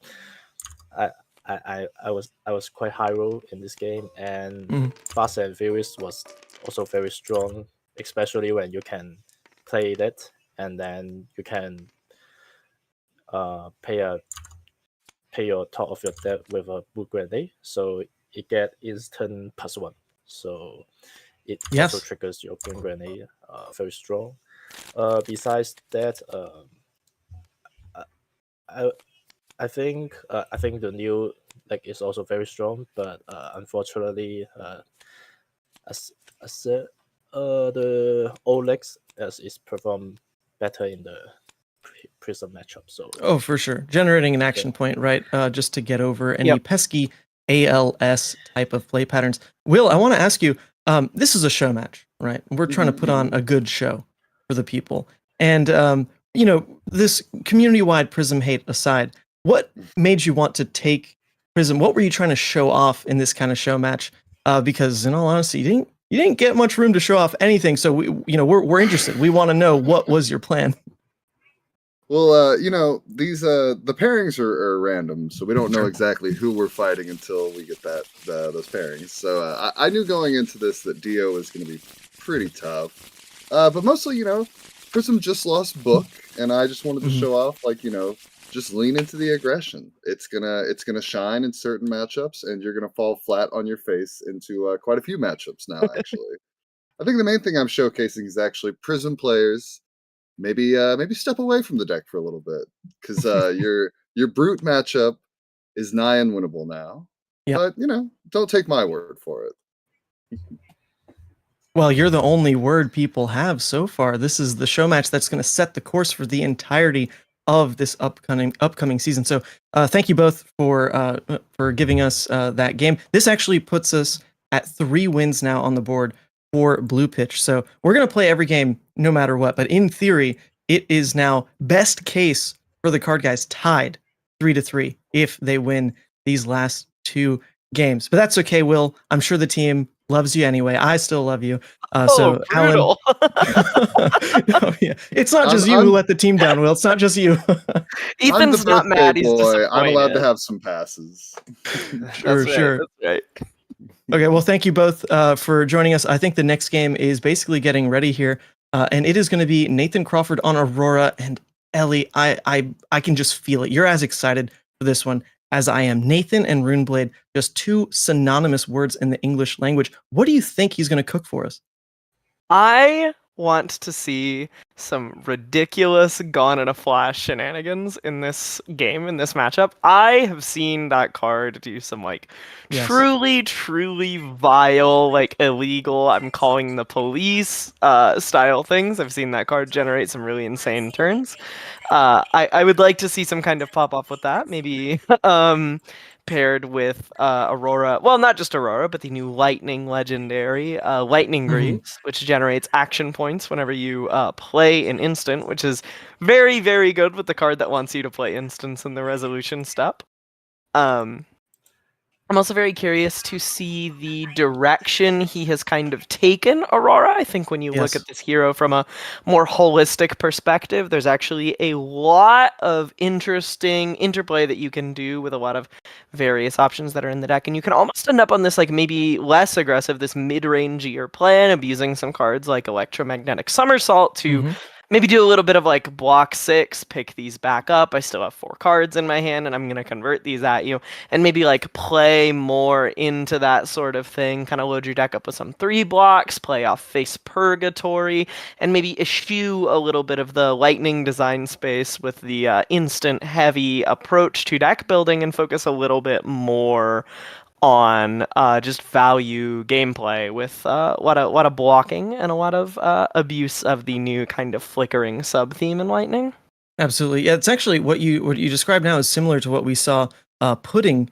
I was quite high roll in this game, and Fast and Furious was also very strong, especially when you can play that, and then you can pay your top of your deck with a boot grenade, so it get instant +1. So it also triggers your green grenade. Very strong. Besides that, I think the new deck is also very strong, but unfortunately, as said, the old legs is performed better in the Prism matchup. So for sure, generating an action point, right? Just to get over any pesky ALS type of play patterns. Will, I want to ask you, this is a show match, right? We're trying to put on a good show for the people. And, this community-wide Prism hate aside, what made you want to take Prism? What were you trying to show off in this kind of show match? Because in all honesty, you didn't get much room to show off anything. So we're interested. We want to know, what was your plan? Well, these the pairings are random, so we don't know exactly who we're fighting until we get those pairings. So I knew going into this that Dio was going to be pretty tough, but mostly, Prism just lost Book, and I just wanted to show off, just lean into the aggression. It's gonna shine in certain matchups, and you're gonna fall flat on your face into quite a few matchups now. Actually, I think the main thing I'm showcasing is actually Prism players. Maybe step away from the deck for a little bit, because your brute matchup is nigh unwinnable now. But don't take my word for it. Well, you're the only word people have so far. This is the show match that's going to set the course for the entirety of this upcoming season. So thank you both for giving us that game. This actually puts us at 3 wins now on the board for Blue Pitch. So we're going to play every game no matter what. But in theory, it is now best case for the Card Guyz tied 3-3 if they win these last 2 games. But that's okay, Will. I'm sure the team loves you anyway. I still love you. So brutal. no, yeah. It's not just you who let the team down, Will. It's not just you. Ethan's not mad. He's boy. I'm allowed to disappointed. have some passes. Sure. That's right. Okay, well, thank you both for joining us. I think the next game is basically getting ready here, and it is going to be Nathan Crawford on Aurora. And Ellie, I can just feel it. You're as excited for this one as I am. Nathan and Runeblade, just 2 synonymous words in the English language. What do you think he's going to cook for us? I want to see some ridiculous Gone in a Flash shenanigans in this game, in this matchup. I have seen that card do some truly vile, illegal, I'm calling the police style things. I've seen that card generate some really insane turns. I would like to see some kind of pop off with that. Maybe paired with Aurora. Well, not just Aurora, but the new Lightning legendary, Lightning Greaves, which generates action points whenever you play an instant, which is very, very good with the card that wants you to play instants in the resolution step. I'm also very curious to see the direction he has kind of taken Aurora. I think when you look at this hero from a more holistic perspective, there's actually a lot of interesting interplay that you can do with a lot of various options that are in the deck. And you can almost end up on this maybe less aggressive, this mid-rangier plan, abusing some cards like Electromagnetic Somersault to maybe do a little bit of block 6, pick these back up. I still have 4 cards in my hand and I'm going to convert these at you. And maybe play more into that sort of thing. Kind of load your deck up with some 3 blocks, play off Face Purgatory, and maybe eschew a little bit of the lightning design space with the instant heavy approach to deck building and focus a little bit more on just value gameplay with a lot of blocking and a lot of abuse of the new kind of flickering sub theme in Lightning. Absolutely, yeah. It's actually what you described now is similar to what we saw Pudding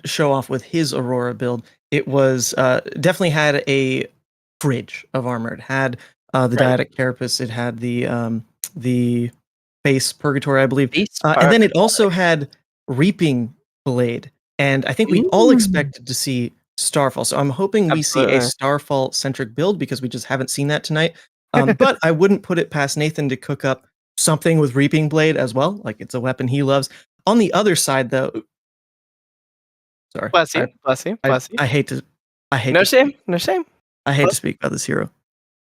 show off with his Aurora build. It was definitely had a fridge of armor. It had the Dyadic Carapace. It had the Face Purgatory, I believe, and then it also had Reaping Blade. And I think we all expected to see Starfall. So I'm hoping we see a Starfall-centric build because we just haven't seen that tonight. But I wouldn't put it past Nathan to cook up something with Reaping Blade as well. It's a weapon he loves. On the other side, though... Sorry. Bless you. I hate to... No shame. I hate to speak about this hero.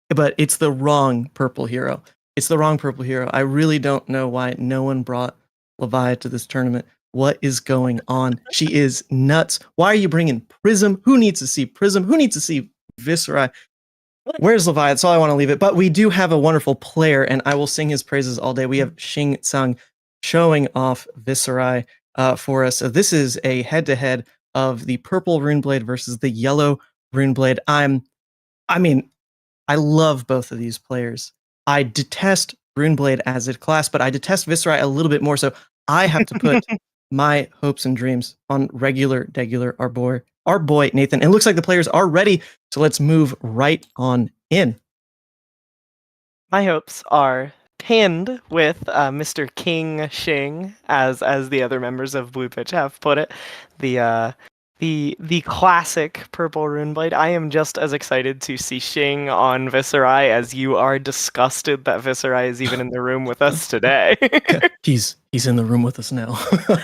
But it's the wrong purple hero. I really don't know why no one brought Levi to this tournament. What is going on? She is nuts. Why are you bringing Prism? Who needs to see Prism? Who needs to see Viserai? Where's Levi? That's all I want to leave it. But we do have a wonderful player, and I will sing his praises all day. We have Shing Tsang showing off Viserai for us. So this is a head-to-head of the purple Runeblade versus the yellow Runeblade. I love both of these players. I detest Runeblade as a class, but I detest Viserai a little bit more. So I have to put my hopes and dreams on regular, our boy Nathan. It looks like the players are ready, so let's move right on in. My hopes are pinned with Mr. King Shing, as the other members of Blue Pitch have put it. The classic purple Runeblade. I am just as excited to see Shing on Viserai as you are disgusted that Viserai is even in the room with us today. He's in the room with us now.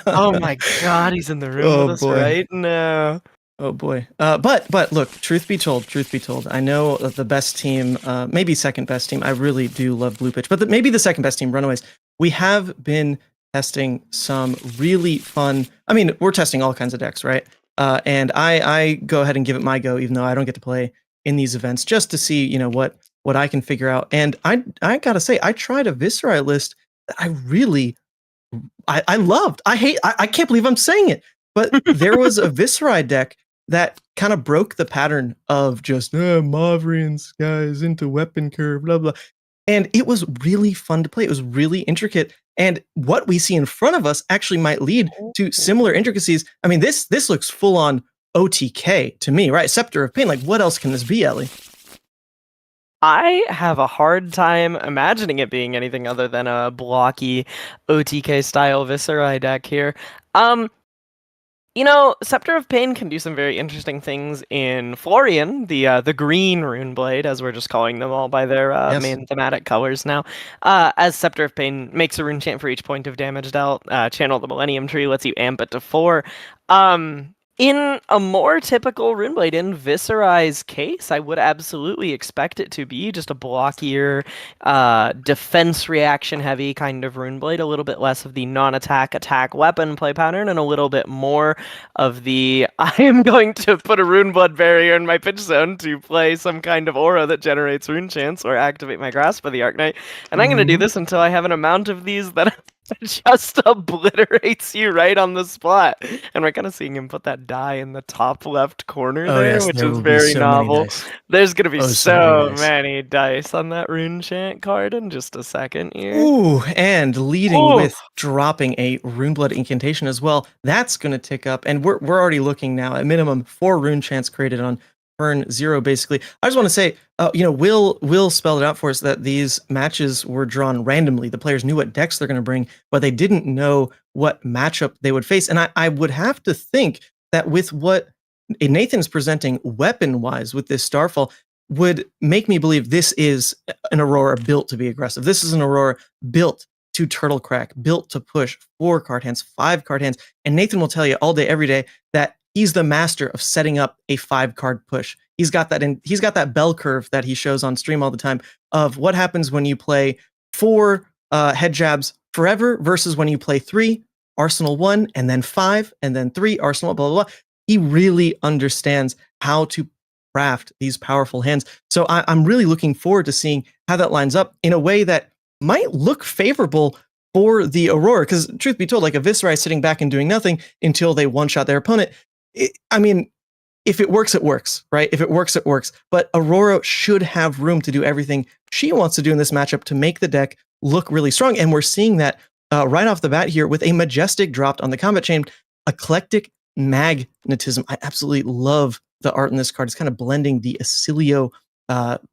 Oh my god, he's in the room with us right now. Oh boy. But look, truth be told, I know that the best team, maybe second best team, I really do love Blue Pitch, but maybe the second best team, Runaways, we have been testing some really fun, we're testing all kinds of decks, right? And I go ahead and give it my go, even though I don't get to play in these events, just to see, what I can figure out. And I gotta say, I tried a Viserai list that I really, I loved. I can't believe I'm saying it, but there was a Viserai deck that kind of broke the pattern of just Mavrians guys into weapon curve, blah blah. And it was really fun to play. It was really intricate. And what we see in front of us actually might lead to similar intricacies. I mean, this looks full on OTK to me, right? Scepter of Pain. Like, what else can this be, Ellie? I have a hard time imagining it being anything other than a blocky OTK style Viserai deck here. You know, Scepter of Pain can do some very interesting things in Florian, the green Runeblade, as we're just calling them all by their main thematic colors now. As Scepter of Pain makes a rune chant for each point of damage dealt, channel the Millennium Tree, lets you amp it to 4. In a more typical Runeblade, in Viserai's case, I would absolutely expect it to be just a blockier, defense reaction heavy kind of Runeblade, a little bit less of the non-attack attack weapon play pattern, and a little bit more of the I am going to put a Runeblood barrier in my pitch zone to play some kind of aura that generates rune chants or activate my Grasp of the Arknight, and I'm going to do this until I have an amount of these that just obliterates you right on the spot. And we're kind of seeing him put that die in the top left corner there, which is very novel. There's going to be so many dice on that rune chant card in just a second here. Ooh, and leading with dropping a Runeblood incantation as well. That's going to tick up. And we're already looking now at minimum 4 rune chants created on turn 0, basically. I just want to say, Will spelled it out for us that these matches were drawn randomly. The players knew what decks they're going to bring, but they didn't know what matchup they would face. And I would have to think that with what Nathan's presenting weapon-wise with this Starfall would make me believe this is an Aurora built to be aggressive. This is an Aurora built to turtle crack, built to push 4 card hands, 5 card hands. And Nathan will tell you all day, every day that he's the master of setting up a 5-card push. He's got that bell curve that he shows on stream all the time of what happens when you play 4 head jabs forever versus when you play 3, Arsenal 1, and then 5, and then 3, Arsenal, blah, blah, blah. He really understands how to craft these powerful hands. So I'm really looking forward to seeing how that lines up in a way that might look favorable for the Aurora. Because truth be told, like a Viserai sitting back and doing nothing until they one-shot their opponent, if it works, it works, right? If it works, it works. But Aurora should have room to do everything she wants to do in this matchup to make the deck look really strong. And we're seeing that right off the bat here with a Majestic dropped on the combat chain. Eclectic Magnetism. I absolutely love the art in this card. It's kind of blending the Oscilio,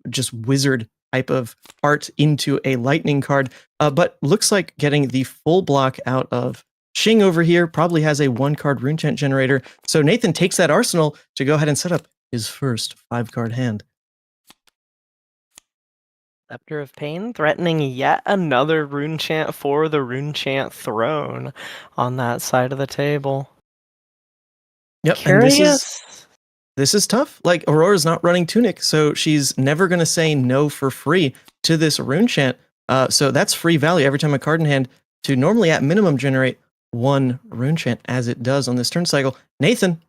just wizard type of art into a lightning card. But looks like getting the full block out of Shing over here. Probably has a 1-card rune chant generator. So Nathan takes that arsenal to go ahead and set up his first 5-card hand. Scepter of Pain threatening yet another rune chant for the rune chant throne on that side of the table. Yep, Curious. And this is tough. Like, Aurora's not running Tunic, so she's never going to say no for free to this rune chant. So that's free value every time a card in hand to normally at minimum generate 1 rune chant, as it does on this turn cycle. Nathan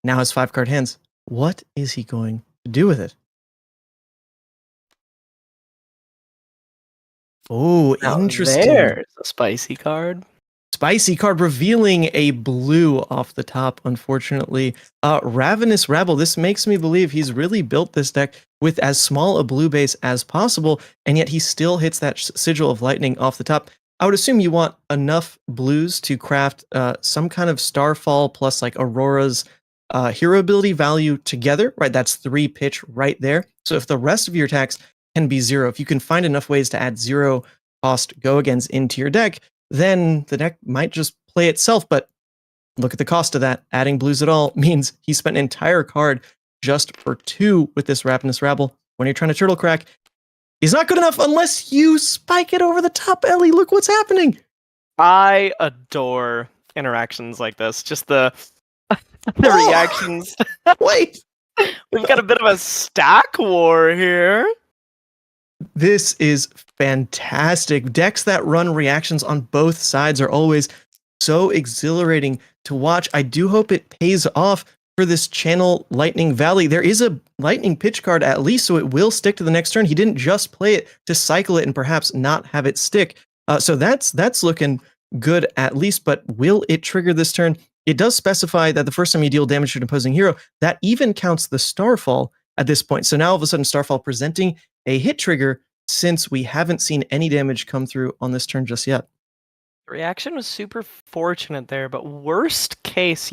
now has 5-card hands. What is he going to do with it? Oh, interesting. There's a spicy card. Spicy card revealing a blue off the top, unfortunately. Ravenous Rabble. This makes me believe he's really built this deck with as small a blue base as possible, and yet he still hits that Sigil of Lightning off the top. I would assume you want enough blues to craft some kind of Starfall plus like Aurora's hero ability value together, right? That's 3 pitch right there. So if the rest of your attacks can be 0, if you can find enough ways to add 0 cost go-agains into your deck, then the deck might just play itself. But look at the cost of that. Adding blues at all means he spent an entire card just for 2 with this Ravenous Rabble. When you're trying to turtle crack, is not good enough unless you spike it over the top, Ellie. Look what's happening. I adore interactions like this. Just the reactions. Wait. We've got a bit of a stack war here. This is fantastic. Decks that run reactions on both sides are always so exhilarating to watch. I do hope it pays off for this Channel Lightning Valley. There is a Lightning pitch card at least, so it will stick to the next turn. He didn't just play it to cycle it and perhaps not have it stick. So that's looking good at least, but will it trigger this turn? It does specify that the first time you deal damage to an opposing hero, that even counts the Starfall at this point. So now all of a sudden Starfall presenting a hit trigger since we haven't seen any damage come through on this turn just yet. reaction was super fortunate there, but worst case,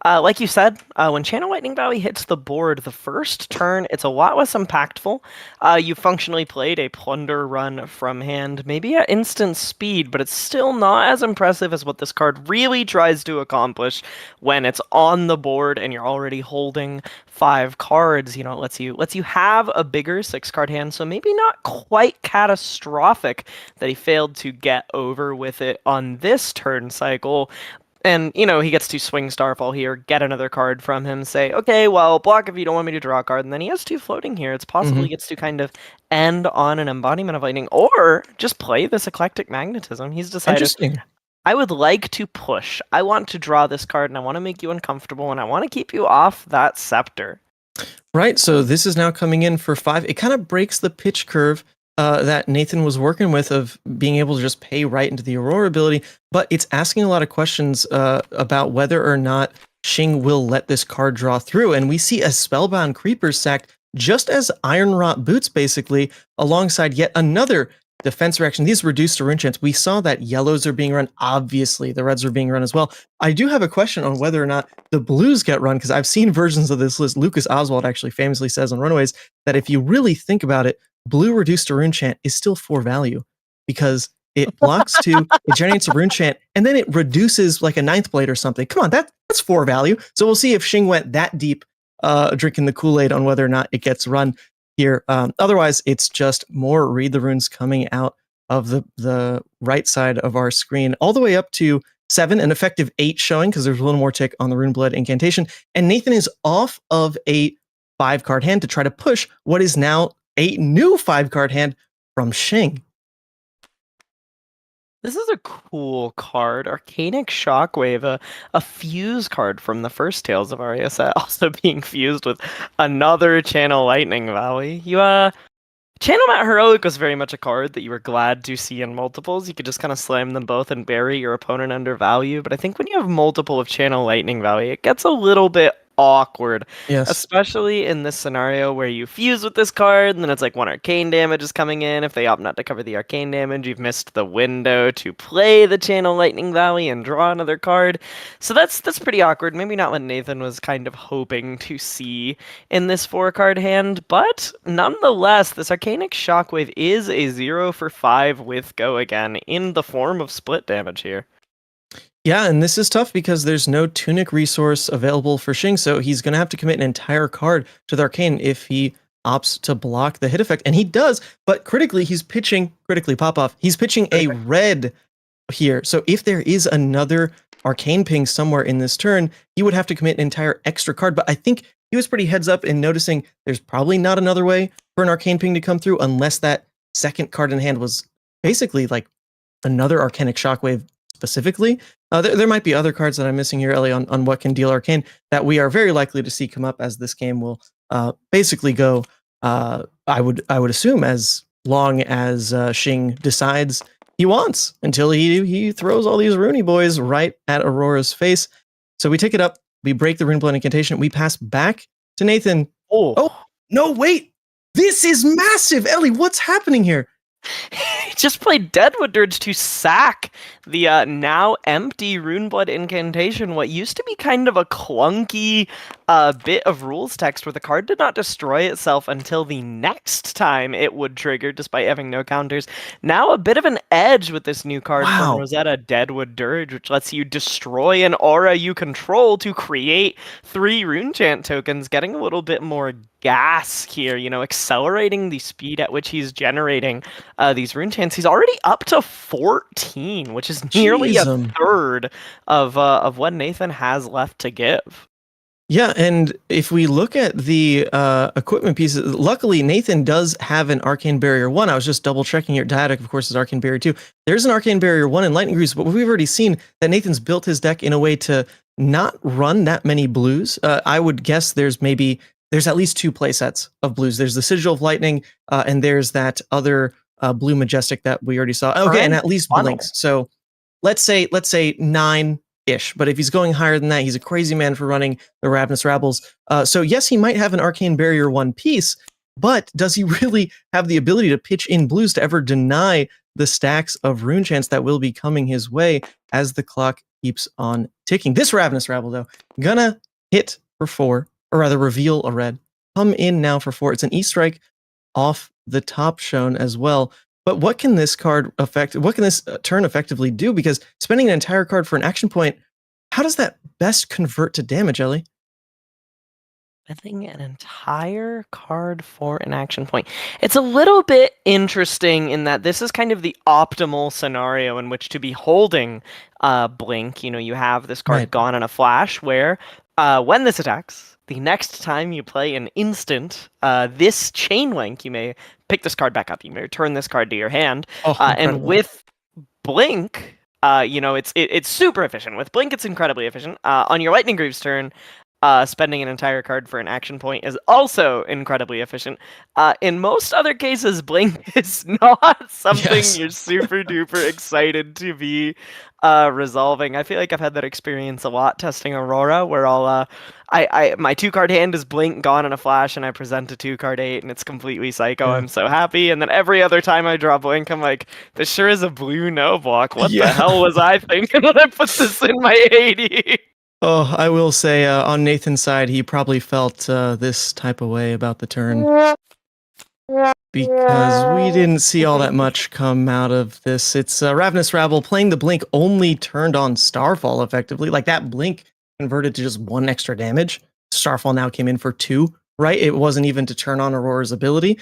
like you said, when Channel Lightning Valley hits the board the first turn, it's a lot less impactful. You functionally played a plunder run from hand, maybe at instant speed, but it's still not as impressive as what this card really tries to accomplish when it's on the board and you're already holding 5 cards. It lets you have a bigger 6-card hand, so maybe not quite catastrophic that he failed to get over with it on this turn cycle. And, he gets to swing Starfall here, get another card from him, say, okay, well, block if you don't want me to draw a card, and then he has 2 floating here. It's possible he gets to kind of end on an Embodiment of Lightning, or just play this Eclectic Magnetism. He's decided, Interesting. I would like to push. I want to draw this card, and I want to make you uncomfortable, and I want to keep you off that Scepter. Right, so this is now coming in for 5. It kind of breaks the pitch curve that Nathan was working with of being able to just pay right into the Aurora ability, but it's asking a lot of questions about whether or not Shing will let this card draw through, and we see a Spellbound Creeper sacked just as Iron Rot Boots, basically, alongside yet another defense reaction. These reduced to rune chance. We saw that yellows are being run. Obviously, the reds are being run as well. I do have a question on whether or not the blues get run, because I've seen versions of this list. Lucas Oswald actually famously says on Runaways that if you really think about it, blue reduced to rune chant is still 4 value, because it blocks 2, it generates a rune chant, and then it reduces like a 9th blade or something. Come on, that's 4 value. So we'll see if Shing went that deep drinking the Kool-Aid on whether or not it gets run here. Otherwise, it's just more Read the Runes coming out of the right side of our screen, all the way up to 7, an effective 8 showing, because there's a little more tick on the Runeblood incantation. And Nathan is off of a 5-card hand to try to push what is now a new 5-card hand from Shing. This is a cool card. Arcanic Shockwave, a fuse card from the first Tales of Aria set, also being fused with another Channel Lightning Valley. Channel Mat Heroic was very much a card that you were glad to see in multiples. You could just kind of slam them both and bury your opponent under value. But I think when you have multiple of Channel Lightning Valley, it gets a little bit awkward. Yes. Especially in this scenario where you fuse with this card, and then it's like 1 arcane damage is coming in. If they opt not to cover the arcane damage, you've missed the window to play the Channel Lightning Valley and draw another card. So that's pretty awkward. Maybe not what Nathan was kind of hoping to see in this 4-card hand, but nonetheless, this Arcanic Shockwave is a 0 for 5 with Go Again in the form of split damage here. Yeah, and this is tough because there's no Tunic resource available for Shing, so he's going to have to commit an entire card to the Arcane if he opts to block the hit effect, and he does, but critically, he's pitching a red here, so if there is another Arcane ping somewhere in this turn, he would have to commit an entire extra card, but I think he was pretty heads up in noticing there's probably not another way for an Arcane ping to come through unless that second card in hand was basically like another Arcanic Shockwave specifically. There might be other cards that I'm missing here, Ellie, on what can deal Arcane that we are very likely to see come up as this game will basically go, I would assume, as long as Shing decides he wants, until he throws all these Rooney boys right at Aurora's face. So we take it up, we break the Runeblood incantation, we pass back to Nathan. Oh, no, wait! This is massive! Ellie, what's happening here? He just played Deadwood Dirge to sack the now empty Runeblood incantation, what used to be kind of a clunky bit of rules text where the card did not destroy itself until the next time it would trigger, despite having no counters. Now a bit of an edge with this new card from Rosetta, Deadwood Dirge, which lets you destroy an aura you control to create 3 Runechant tokens, getting a little bit more gas here, accelerating the speed at which he's generating these Runechants. He's already up to 14, which is nearly a third of what Nathan has left to give. Yeah, and if we look at the equipment pieces, luckily Nathan does have an Arcane Barrier 1. I was just double checking here. Diadic, of course, is Arcane Barrier 2. There's an Arcane Barrier 1 in Lightning Greaves, but we've already seen that Nathan's built his deck in a way to not run that many blues. I would guess there's at least 2 playsets of blues. There's the Sigil of Lightning, and there's that other blue Majestic that we already saw. Okay, and at least blinks. So let's say 9-ish. But if he's going higher than that, he's a crazy man for running the Ravenous Rabbles. So yes, he might have an Arcane Barrier 1 piece, but does he really have the ability to pitch in blues to ever deny the stacks of rune chants that will be coming his way as the clock keeps on ticking. This Ravenous Rabble, though, gonna hit for 4, or rather reveal a red. Come in now for 4. It's an E-Strike off the top shown as well. But what can this card affect? What can this turn effectively do? Because spending an entire card for an action point, how does that best convert to damage, Ellie? Spending an entire card for an action point. It's a little bit interesting in that this is kind of the optimal scenario in which to be holding Blink. You know, you have this card gone in a flash where when this attacks, the next time you play an instant, this chain link, you may pick this card back up. You may return this card to your hand. And with Blink, you know, it's super efficient. With Blink, it's incredibly efficient. On your Lightning Greaves turn, spending an entire card for an action point is also incredibly efficient. In most other cases, Blink is not something you're super duper excited to be resolving. I feel like I've had that experience a lot testing Aurora, where I'll my 2-card hand is Blink gone in a flash, and I present a 2-card 8, and it's completely psycho. I'm so happy, and then every other time I draw Blink, I'm like, this sure is a blue no block. What the hell was I thinking when I put this in my 80? Oh, I will say on Nathan's side, he probably felt this type of way about the turn. Because we didn't see all that much come out of this. It's Ravenous Rabble playing the Blink only turned on Starfall effectively. Like that Blink converted to just 1 extra damage. Starfall now came in for 2, right? It wasn't even to turn on Aurora's ability.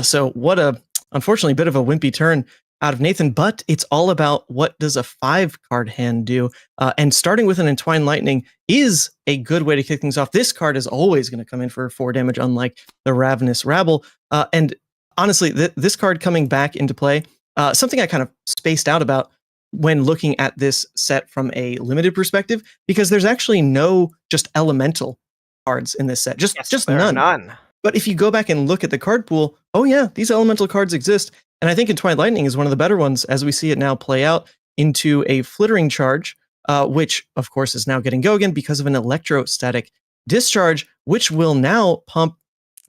So what a, unfortunately, bit of a wimpy turn out of Nathan, but it's all about what does a 5-card hand do. And starting with an Entwined Lightning is a good way to kick things off. This card is always going to come in for 4 damage, unlike the Ravenous Rabble. And honestly, this card coming back into play, something I kind of spaced out about when looking at this set from a limited perspective, because there's actually no just elemental cards in this set, just none. But if you go back and look at the card pool, oh yeah, these elemental cards exist. And I think Entwined Lightning is one of the better ones as we see it now play out into a Flittering Charge, which of course is now getting go again because of an Electrostatic Discharge, which will now pump,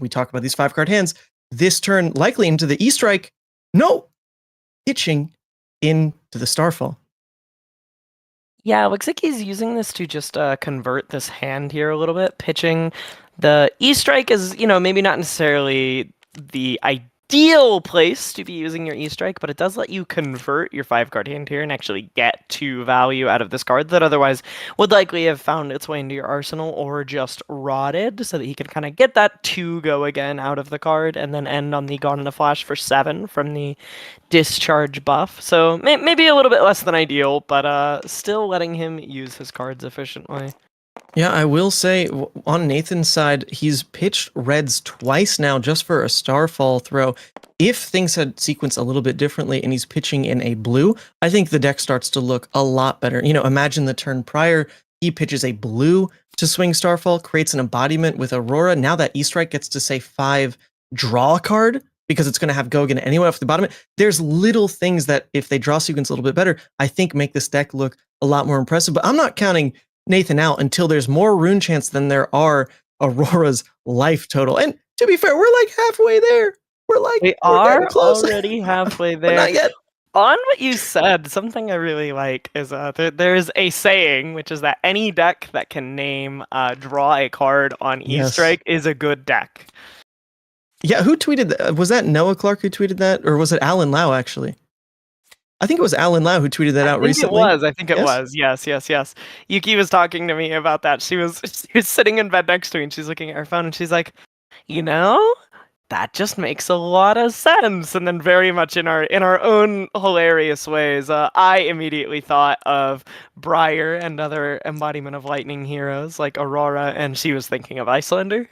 we talk about these 5-card hands, this turn likely into the E-Strike. No! Pitching into the Starfall. Yeah, looks like he's using this to just convert this hand here a little bit. Pitching the E-Strike is, you know, maybe not necessarily the ideal place to be using your E-Strike, but it does let you convert your 5-card hand here and actually get 2 value out of this card that otherwise would likely have found its way into your arsenal or just rotted, so that he can kind of get that 2 go again out of the card and then end on the Gone in a Flash for 7 from the discharge buff. So maybe a little bit less than ideal, but still letting him use his cards efficiently. Yeah, I will say on Nathan's side, he's pitched reds twice now just for a Starfall throw. If things had sequenced a little bit differently and he's pitching in a blue, I think the deck starts to look a lot better. You know, imagine the turn prior, he pitches a blue to swing Starfall, creates an embodiment with Aurora. Now that E-Strike gets to say 5, draw a card, because it's going to have Gogan anyway off the bottom. There's little things that if they draw sequence a little bit better, I think make this deck look a lot more impressive. But I'm not counting Nathan out until there's more rune chants than there are Aurora's life total. And to be fair, we're like halfway there. We are already halfway there. Not yet. On what you said, something I really like is there's a saying, which is that any deck that can name draw a card on E-Strike is a good deck. Yeah, who tweeted that? Was that Noah Clark who tweeted that? Or was it Alan Lau, actually? I think it was Alan Lau who tweeted that out recently. I think it was. Yes. Yuki was talking to me about that. She was sitting in bed next to me, and she's looking at her phone, and she's like, you know, that just makes a lot of sense. And then very much in our own hilarious ways, I immediately thought of Briar and other embodiment of lightning heroes like Aurora, and she was thinking of Icelander.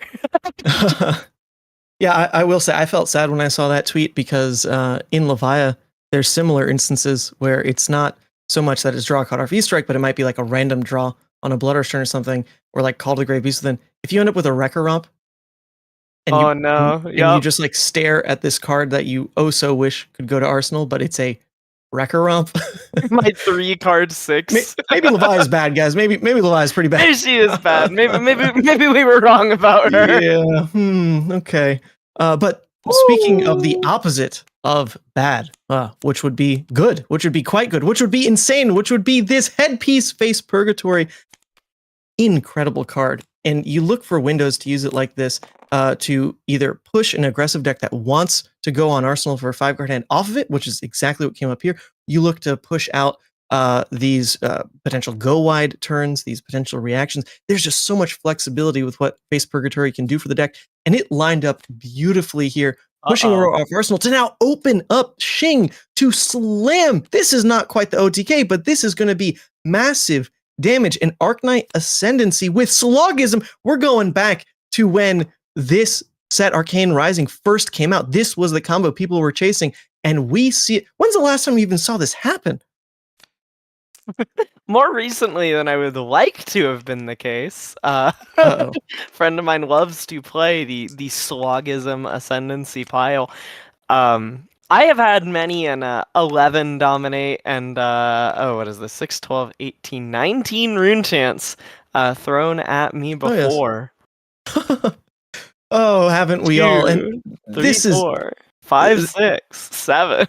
Yeah, I will say I felt sad when I saw that tweet because in Levia, there's similar instances where it's not so much that it's draw a card off E-Strike, but it might be like a random draw on a Blood turn or something, or like Call to Grave Beast. Then if you end up with a Wrecker Romp, and you just like stare at this card that you so wish could go to Arsenal, but it's a Wrecker Romp. My 3-card 6. Maybe Levi is bad, guys. Maybe Levi is pretty bad. Maybe she is bad. Maybe we were wrong about her. Yeah. Okay. But speaking of the opposite of bad, which would be good, which would be quite good, which would be insane, which would be this headpiece face purgatory. Incredible card. And you look for windows to use it like this to either push an aggressive deck that wants to go on Arsenal for a 5-card hand off of it, which is exactly what came up here. You look to push out these potential go wide turns, these potential reactions. There's just so much flexibility with what Face Purgatory can do for the deck. And it lined up beautifully here, pushing Aurora off Arsenal to now open up Shing to slam. This is not quite the OTK, but this is going to be massive damage. And Arknight Ascendancy with Slogism. We're going back to when this set Arcane Rising first came out. This was the combo people were chasing, and we see it. When's the last time we even saw this happen? More recently than I would like to have been the case. Friend of mine loves to play the Slogism Ascendancy pile. I have had many an 11 dominate and what is this, 6, 12, 18, 19 rune chance thrown at me before. Oh, haven't we 2, all? And 3, this 4, 5, 6, 7.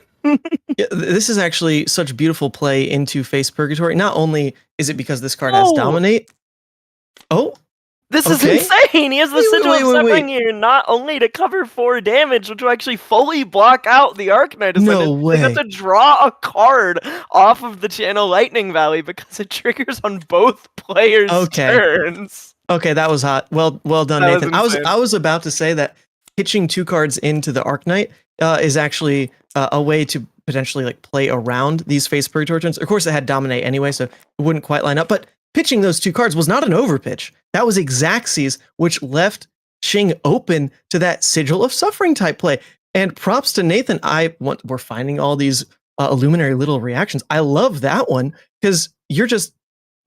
Yeah, this is actually such beautiful play into Face Purgatory. Not only is it because this card has Dominate. Oh, this is insane! He has the Sigil of Suffering here, not only to cover 4 damage, which will actually fully block out the Arknight Ascendant. No way. They have to draw a card off of the Channel Lightning Valley because it triggers on both players' turns. Okay, that was hot. Well done, That was Nathan. insane. I was about to say that pitching 2 cards into the Arknight is actually a way to potentially like play around these Face Purgatory turns. Of course, it had Dominate anyway, so it wouldn't quite line up. But pitching those 2 cards was not an overpitch. That was Xaxes, which left Shing open to that Sigil of Suffering type play. And props to Nathan. We're finding all these Illuminary little reactions. I love that one because you're just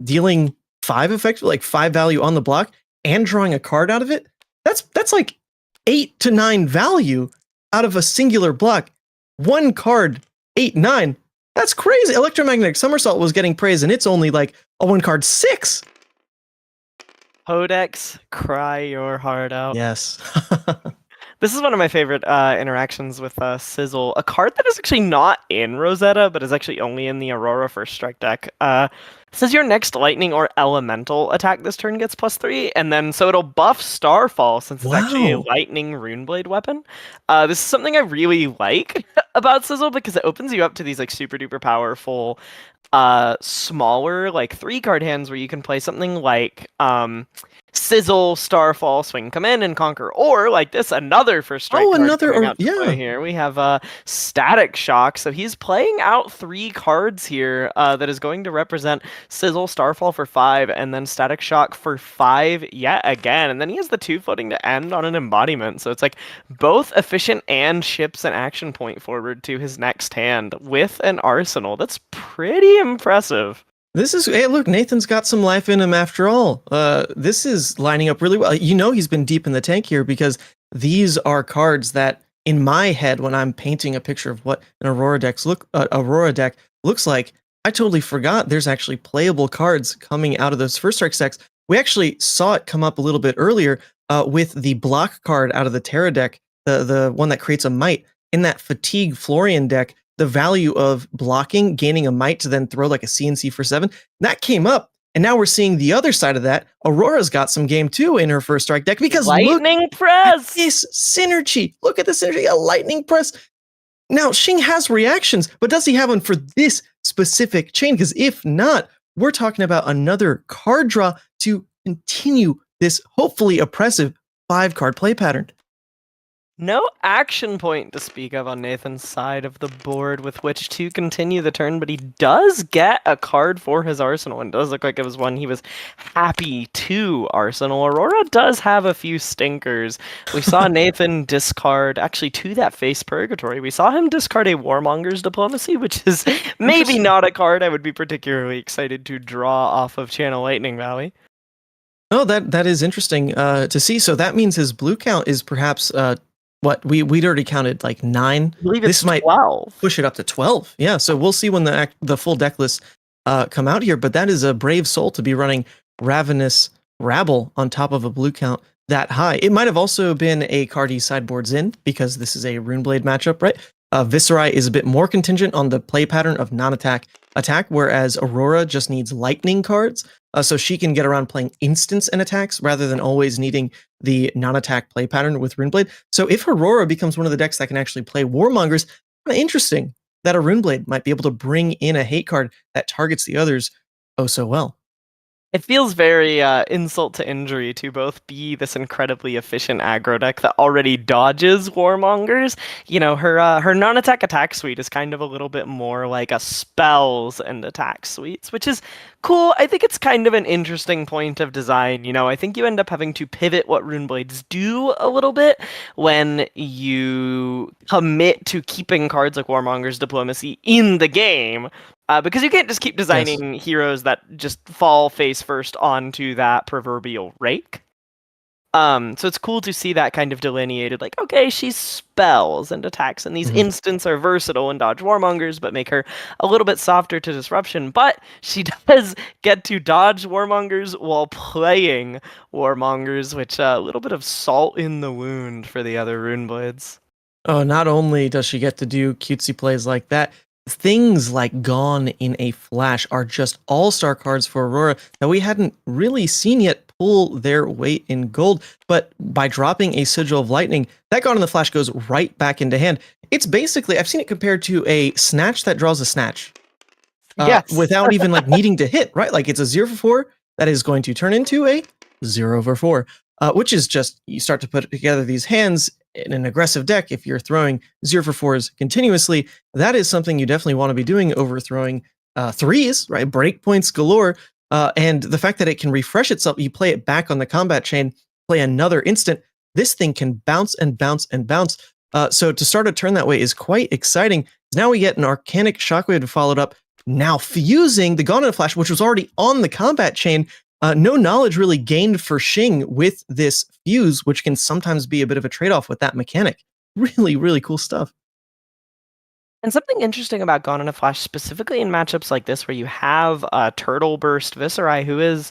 dealing 5 effectively, like 5 value on the block and drawing a card out of it. That's like 8 to 9 value out of a singular block. 1 card, 8, 9. That's crazy. Electromagnetic Somersault was getting praise, and it's only like a 1 card 6. Codex, cry your heart out. Yes. This is one of my favorite interactions with Sizzle. A card that is actually not in Rosetta, but is actually only in the Aurora First Strike deck. Says your next lightning or elemental attack this turn gets +3, and then so it'll buff Starfall since it's actually a lightning runeblade weapon. This is something I really like about Sizzle because it opens you up to these like super duper powerful smaller like 3-card hands where you can play something like Sizzle, Starfall, Swing, Come In, and Conquer, or like this, another First Strike. Here we have Static Shock. So he's playing out 3 cards here that is going to represent Sizzle, Starfall for 5, and then Static Shock for 5 yet again. And then he has the 2 floating to end on an embodiment. So it's like both efficient and ships an action point forward to his next hand with an arsenal. That's pretty impressive. Hey, look, Nathan's got some life in him after all. This is lining up really well. You know he's been deep in the tank here because these are cards that, in my head, when I'm painting a picture of what an Aurora deck looks like, I totally forgot there's actually playable cards coming out of those First Strike decks. We actually saw it come up a little bit earlier with the block card out of the Terra deck, the one that creates a Might. In that Fatigue Florian deck, the value of blocking, gaining a Might to then throw like a CNC for 7, that came up. And now we're seeing the other side of that. Aurora's got some game too in her First Strike deck because Lightning Press! This synergy. Look at the synergy. A Lightning Press. Now, Shing has reactions, but does he have one for this specific chain? Because if not, we're talking about another card draw to continue this hopefully oppressive 5-card play pattern. No action point to speak of on Nathan's side of the board with which to continue the turn, but he does get a card for his arsenal, and does look like it was one he was happy to arsenal. Aurora does have a few stinkers. We saw Nathan discard, actually to that Face Purgatory, we saw him discard a Warmonger's Diplomacy, which is maybe not a card I would be particularly excited to draw off of Channel Lightning Valley. Oh, that is interesting to see. So that means his blue count is perhaps... what we'd already counted like 9. I believe it's this might 12. Push it up to 12. Yeah, so we'll see when the full deck lists come out here. But that is a brave soul to be running Ravenous Rabble on top of a blue count that high. It might have also been a card he sideboards in because this is a Runeblade matchup, right? Viserai is a bit more contingent on the play pattern of non-attack attack, whereas Aurora just needs lightning cards, so she can get around playing instants and attacks rather than always needing the non-attack play pattern with Runeblade. So if Aurora becomes one of the decks that can actually play Warmongers, kind of interesting that a Runeblade might be able to bring in a hate card that targets the others oh so well. It feels very insult to injury to both be this incredibly efficient aggro deck that already dodges Warmongers. You know, her non-attack attack suite is kind of a little bit more like a spells and attack suites, which is cool. I think it's kind of an interesting point of design. You know, I think you end up having to pivot what Runeblades do a little bit when you commit to keeping cards like Warmonger's Diplomacy in the game. Because you can't just keep designing heroes that just fall face first onto that proverbial rake. So it's cool to see that kind of delineated, like, okay, she's spells and attacks, and these instants are versatile and dodge Warmongers, but make her a little bit softer to disruption. But she does get to dodge Warmongers while playing Warmongers, which a little bit of salt in the wound for the other Runeblades. Oh, not only does she get to do cutesy plays like that, things like Gone in a Flash are just all-star cards for Aurora that we hadn't really seen yet pull their weight in gold. But by dropping a Sigil of Lightning, that Gone in the Flash goes right back into hand. It's basically, I've seen it compared to a Snatch that draws a Snatch. Yes. Without even like needing to hit, right? Like it's a 0-for-4 that is going to turn into a 0-for-4, which is just, you start to put together these hands in an aggressive deck. If you're throwing 0-for-4s continuously, that is something you definitely want to be doing over throwing 3s, right? Breakpoints galore. And the fact that it can refresh itself, you play it back on the combat chain, play another instant, this thing can bounce and bounce and bounce. So to start a turn that way is quite exciting. Now we get an Arcanic Shockwave followed up, now fusing the Gone in a Flash, which was already on the combat chain. No knowledge really gained for Shing with this fuse, which can sometimes be a bit of a trade-off with that mechanic. Really, really cool stuff. And something interesting about Gone in a Flash, specifically in matchups like this, where you have Turtle Burst Viserai, who is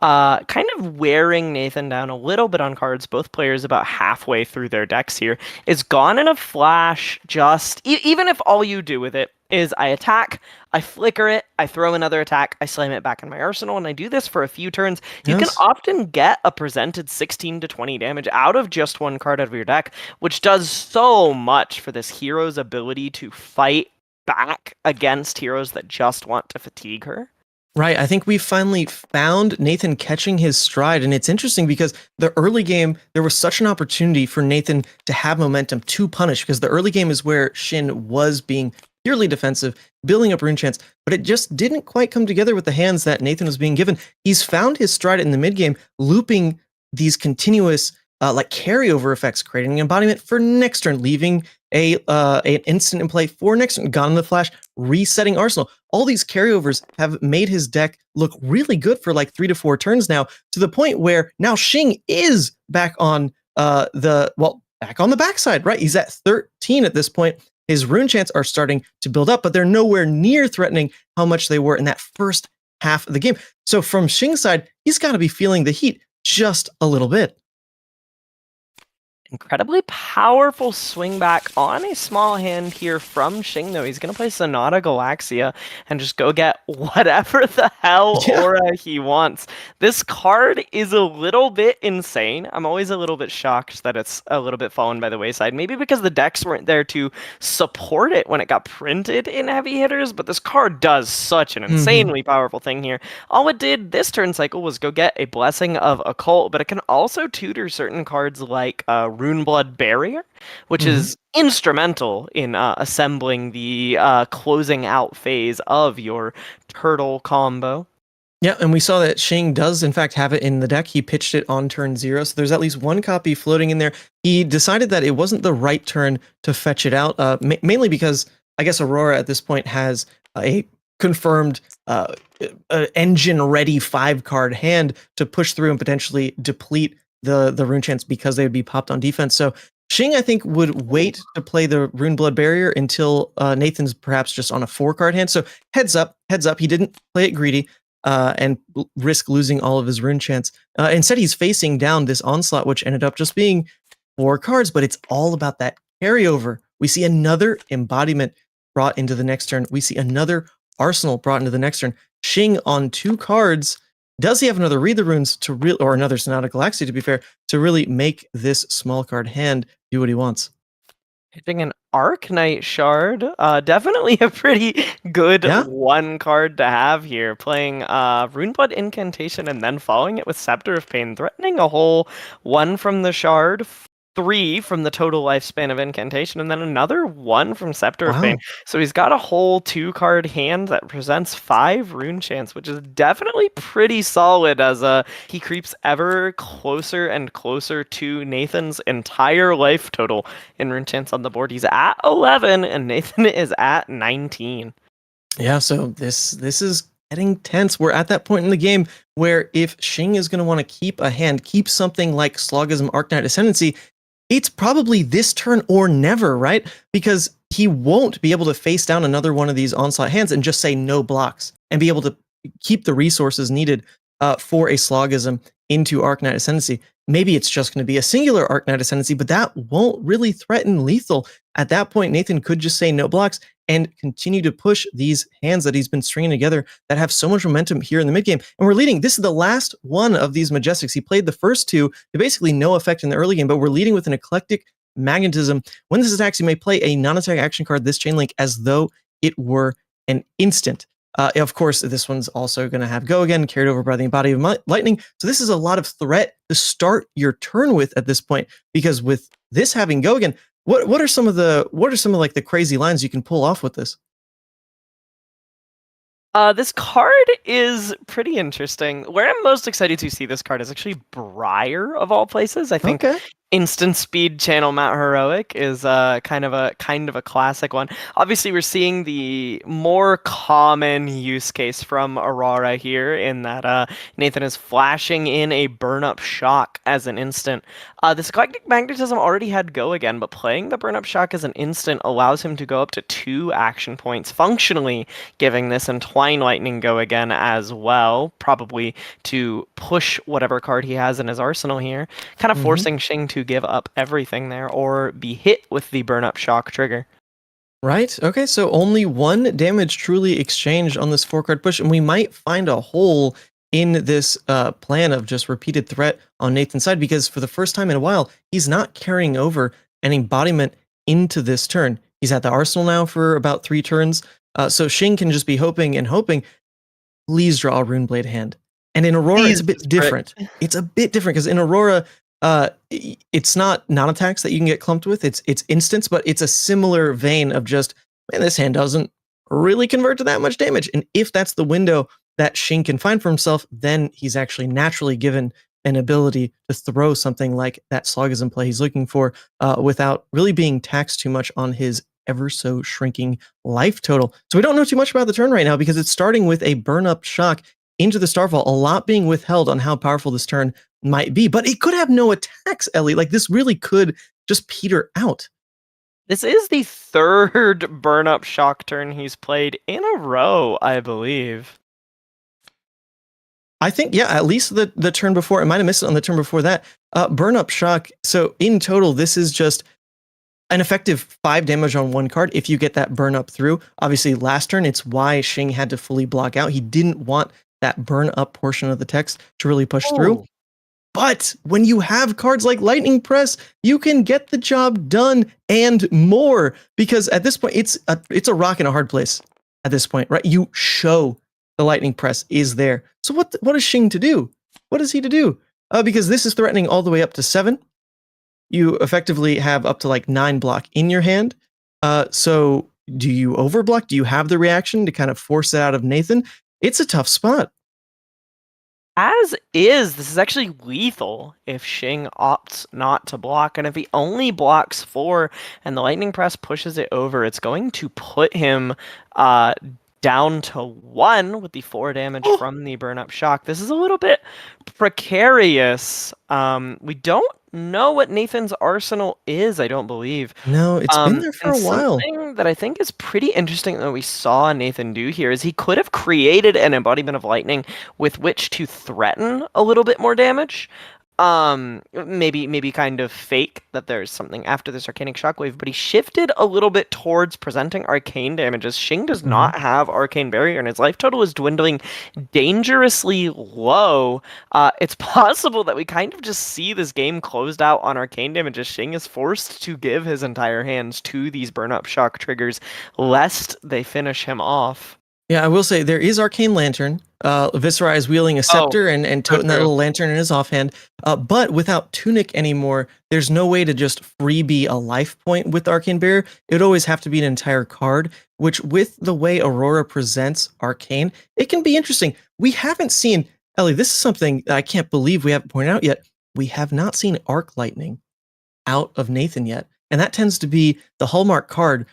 kind of wearing Nathan down a little bit on cards, both players about halfway through their decks here, is Gone in a Flash just, even if all you do with it is I attack, I flicker it, I throw another attack, I slam it back in my arsenal, and I do this for a few turns, you can often get a presented 16 to 20 damage out of just one card out of your deck, which does so much for this hero's ability to fight back against heroes that just want to fatigue her. Right, I think we finally found Nathan catching his stride, and it's interesting because the early game, there was such an opportunity for Nathan to have momentum to punish, because the early game is where Shin was being purely defensive, building up rune chance, but it just didn't quite come together with the hands that Nathan was being given. He's found his stride in the mid game, looping these continuous like carryover effects, creating an embodiment for next turn, leaving an instant in play for next turn, Gone in the Flash, resetting arsenal. All these carryovers have made his deck look really good for like 3 to 4 turns now, to the point where now Shing is back on back on the backside, right? He's at 13 at this point. His rune chants are starting to build up, but they're nowhere near threatening how much they were in that first half of the game. So from Shing's side, he's got to be feeling the heat just a little bit. Incredibly powerful swing back on a small hand here from Shing, though. He's going to play Sonata Galaxia and just go get whatever the hell aura he wants. This card is a little bit insane. I'm always a little bit shocked that it's a little bit fallen by the wayside. Maybe because the decks weren't there to support it when it got printed in heavy hitters, but this card does such an insanely powerful thing here. All it did this turn cycle was go get a Blessing of Occult, but it can also tutor certain cards like Runeblood Barrier, which is instrumental in assembling the closing out phase of your turtle combo. Yeah, and we saw that Shing does, in fact, have it in the deck. He pitched it on turn 0, so there's at least one copy floating in there. He decided that it wasn't the right turn to fetch it out, mainly because I guess Aurora at this point has a confirmed engine-ready 5-card hand to push through and potentially deplete the rune chance because they would be popped on defense. So Shing, I think, would wait to play the Runeblood Barrier until Nathan's perhaps just on a 4-card hand. So heads up. He didn't play it greedy and risk losing all of his rune chance. Instead, he's facing down this Onslaught, which ended up just being 4 cards, but it's all about that carryover We see another embodiment brought into the next turn. We see another arsenal brought into the next turn. Shing on 2 cards. Does he have another Read the Runes to or another Sonata Galaxy, to be fair, to really make this small card hand do what he wants? Hitting an Arknight Shard, definitely a pretty good one card to have here. Playing Runeblood Incantation and then following it with Scepter of Pain, threatening a whole 1 from the Shard, 3 from the total lifespan of Incantation, and then another 1 from Scepter of Pain. So he's got a whole 2-card hand that presents 5 Rune Chants, which is definitely pretty solid as he creeps ever closer and closer to Nathan's entire life total in Rune Chants on the board. He's at 11, and Nathan is at 19. Yeah, so this is getting tense. We're at that point in the game where if Shing is going to want to keep a hand, keep something like Slogism, Arknight Ascendancy, it's probably this turn or never, right? Because he won't be able to face down another one of these onslaught hands and just say no blocks and be able to keep the resources needed for a Slogism into Arknight Ascendancy. Maybe it's just going to be a singular Arknight Ascendancy, but that won't really threaten lethal. At that point, Nathan could just say no blocks and continue to push these hands that he's been stringing together that have so much momentum here in the mid game. And we're leading. This is the last one of these Majestics. He played the first 2 to basically no effect in the early game, but we're leading with an Eclectic Magnetism. When this attacks, you may play a non-attack action card, this Chain Link, as though it were an instant. Of course, this one's also going to have Go Again, carried over by the Body of Lightning. So this is a lot of threat to start your turn with at this point, because with this having Go Again, what are some of like the crazy lines you can pull off with this? This card is pretty interesting. Where I'm most excited to see this card is actually Briar, of all places. I think instant speed channel Mount Heroic is kind of a classic one. Obviously, we're seeing the more common use case from Aurora here in that Nathan is flashing in a Burn Up Shock as an instant. This Eclectic Magnetism already had Go Again, but playing the Burn Up Shock as an instant allows him to go up to 2 action points, functionally giving this Entwine Lightning Go Again as well, probably to push whatever card he has in his arsenal here, kind of forcing Shing to give up everything there or be hit with the Burn Up Shock trigger. Right. Okay. So only 1 damage truly exchanged on this 4-card push, and we might find a hole in this plan of just repeated threat on Nathan's side, because for the first time in a while, he's not carrying over an embodiment into this turn. He's at the arsenal now for about 3 turns. So Shing can just be hoping and hoping, please draw a Runeblade hand. And in Aurora, it's a bit different. It's a bit different because in Aurora, it's not non-attacks that you can get clumped with. It's instants, but it's a similar vein of just, man, this hand doesn't really convert to that much damage. And if that's the window that Shing can find for himself, then he's actually naturally given an ability to throw something like that Slogism play he's looking for without really being taxed too much on his ever so shrinking life total. So we don't know too much about the turn right now because it's starting with a Burn Up Shock into the Starfall, a lot being withheld on how powerful this turn might be, but it could have no attacks, Ellie. Like, this really could just peter out. This is the 3rd Burn Up Shock turn he's played in a row, I believe. I think, yeah, at least the turn before. I might have missed it on the turn before that. Burn Up Shock. So in total, this is just an effective 5 damage on 1 card if you get that burn up through. Obviously, last turn, it's why Shing had to fully block out. He didn't want that burn up portion of the text to really push through. But when you have cards like Lightning Press, you can get the job done and more, because at this point, it's a rock in a hard place at this point, right? You show the Lightning Press is there. So what is Shing to do? What is he to do? Because this is threatening all the way up to 7. You effectively have up to like 9 block in your hand. So do you overblock? Do you have the reaction to kind of force it out of Nathan? It's a tough spot. As is, this is actually lethal if Shing opts not to block, and if he only blocks 4 and the Lightning Press pushes it over, it's going to put him down to 1 with the 4 damage from the Burn Up Shock. This is a little bit precarious. We don't know what Nathan's arsenal is, I don't believe. No, it's been there for a while. Something that I think is pretty interesting that we saw Nathan do here is he could have created an embodiment of lightning with which to threaten a little bit more damage. maybe kind of fake that there's something after this Arcanic Shockwave, but he shifted a little bit towards presenting arcane damages. Shing does not have Arcane Barrier, and his life total is dwindling dangerously low. It's possible that we kind of just see this game closed out on arcane damages. Shing is forced to give his entire hands to these burn-up shock triggers, lest they finish him off. Yeah, I will say there is Arcane Lantern. Viserai is wielding a scepter and toting that little lantern in his offhand. But without Tunic anymore, there's no way to just freebie a life point with Arcane Barrier. It would always have to be an entire card, which with the way Aurora presents Arcane, it can be interesting. We haven't seen, Ellie, this is something that I can't believe we haven't pointed out yet. We have not seen Arc Lightning out of Nathan yet. And that tends to be the hallmark card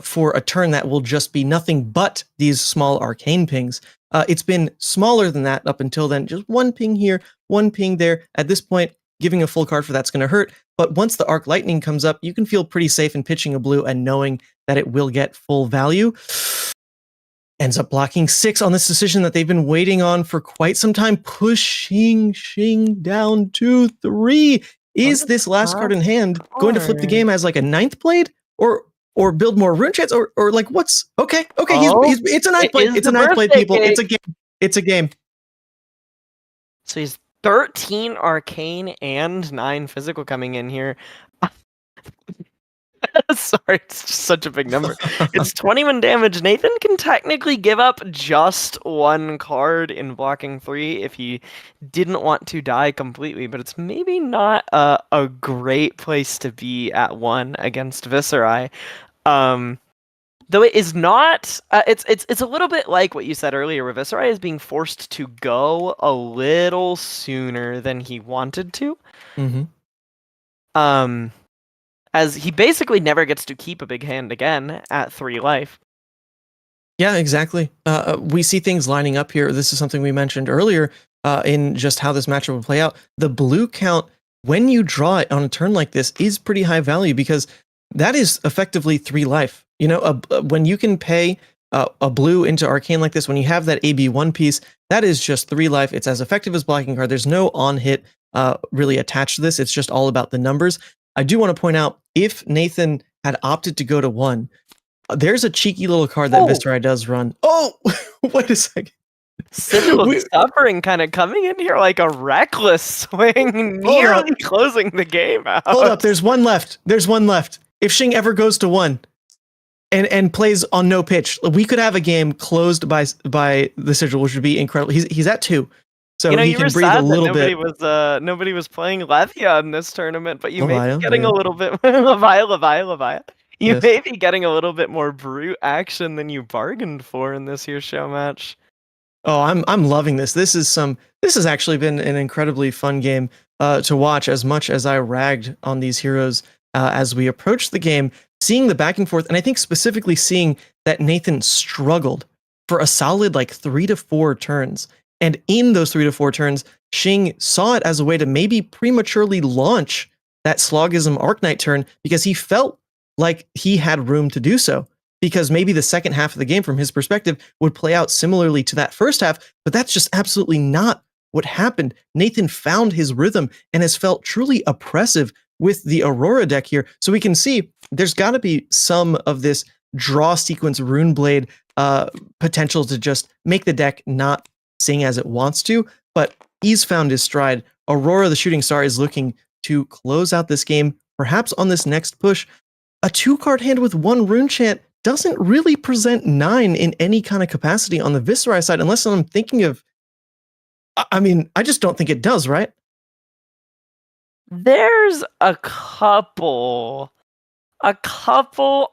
for a turn that will just be nothing but these small arcane pings. It's been smaller than that up until then, just one ping here, one ping there. At this point, giving a full card for that's going to hurt. But once the Arc Lightning comes up, you can feel pretty safe in pitching a blue and knowing that it will get full value. Ends up blocking 6 on this decision that they've been waiting on for quite some time, pushing Shing down to 3. Is this last card in hand going to flip the game as like a 9th blade? Or build more rune chants, or like what's okay? He's it's a 9th blade. It's a 9th blade, people. It's a game. It's a game. So he's 13 arcane and 9 physical coming in here. Sorry, it's just such a big number. It's 21 damage. Nathan can technically give up just 1 card in blocking 3 if he didn't want to die completely, but it's maybe not a great place to be at 1 against Viserai. Though it is not, it's a little bit like what you said earlier, where Viserai is being forced to go a little sooner than he wanted to. As he basically never gets to keep a big hand again at 3 life. Yeah, exactly. We see things lining up here. This is something we mentioned earlier in just how this matchup will play out. The blue count, when you draw it on a turn like this, is pretty high value because that is effectively 3 life. You know, when you can pay a blue into arcane like this, when you have that AB1 piece, that is just 3 life. It's as effective as blocking card. There's no on hit really attached to this. It's just all about the numbers. I do want to point out, if Nathan had opted to go to 1, there's a cheeky little card that Viserai does run. Oh, wait a second. Sigil of Suffering kind of coming in here like a reckless swing, nearly closing the game out. Hold up, there's 1 left. There's 1 left. If Shing ever goes to 1 and plays on no pitch, we could have a game closed by the Sigil, which would be incredible. He's at 2. So he can breathe a little bit. Nobody was playing Levia in this tournament, but you may be getting a little bit Levia. You may be getting a little bit more brute action than you bargained for in this year's show match. Oh, I'm loving this. This has actually been an incredibly fun game to watch. As much as I ragged on these heroes as we approached the game, seeing the back and forth, and I think specifically seeing that Nathan struggled for a solid like 3 to 4 turns. And in those 3 to 4 turns, Shing saw it as a way to maybe prematurely launch that Slogism Arknight turn because he felt like he had room to do so. Because maybe the second half of the game, from his perspective, would play out similarly to that first half, but that's just absolutely not what happened. Nathan found his rhythm and has felt truly oppressive with the Aurora deck here. So we can see there's got to be some of this draw sequence Runeblade potential to just make the deck not sing as it wants to, but he's found his stride. Aurora, the shooting star, is looking to close out this game, perhaps on this next push. A 2-card hand with 1 rune chant doesn't really present 9 in any kind of capacity on the Viserai side, unless I'm thinking of... I mean, I just don't think it does, right? There's a couple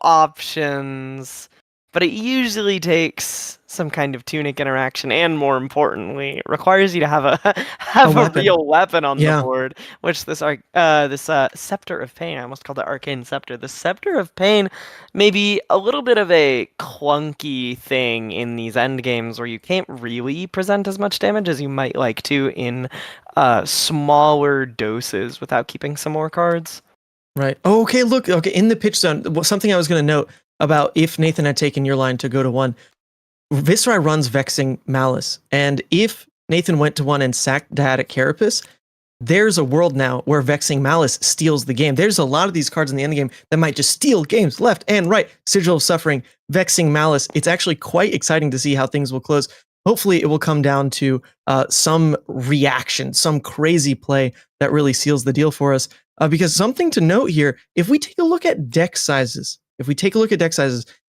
options, but it usually takes some kind of tunic interaction, and more importantly, it requires you to have a real weapon on the board. Which this Scepter of Pain, I almost called it Arcane Scepter. The Scepter of Pain may be a little bit of a clunky thing in these end games where you can't really present as much damage as you might like to in smaller doses without keeping some more cards. Right. Oh, okay, look. Okay, in the pitch zone, something I was going to note about if Nathan had taken your line to go to 1, Viserai runs Vexing Malice. And if Nathan went to 1 and sacked Dad at Carapace, there's a world now where Vexing Malice steals the game. There's a lot of these cards in the end game that might just steal games left and right. Sigil of Suffering, Vexing Malice. It's actually quite exciting to see how things will close. Hopefully, it will come down to some reaction, some crazy play that really seals the deal for us. Because something to note here, if we take a look at deck sizes,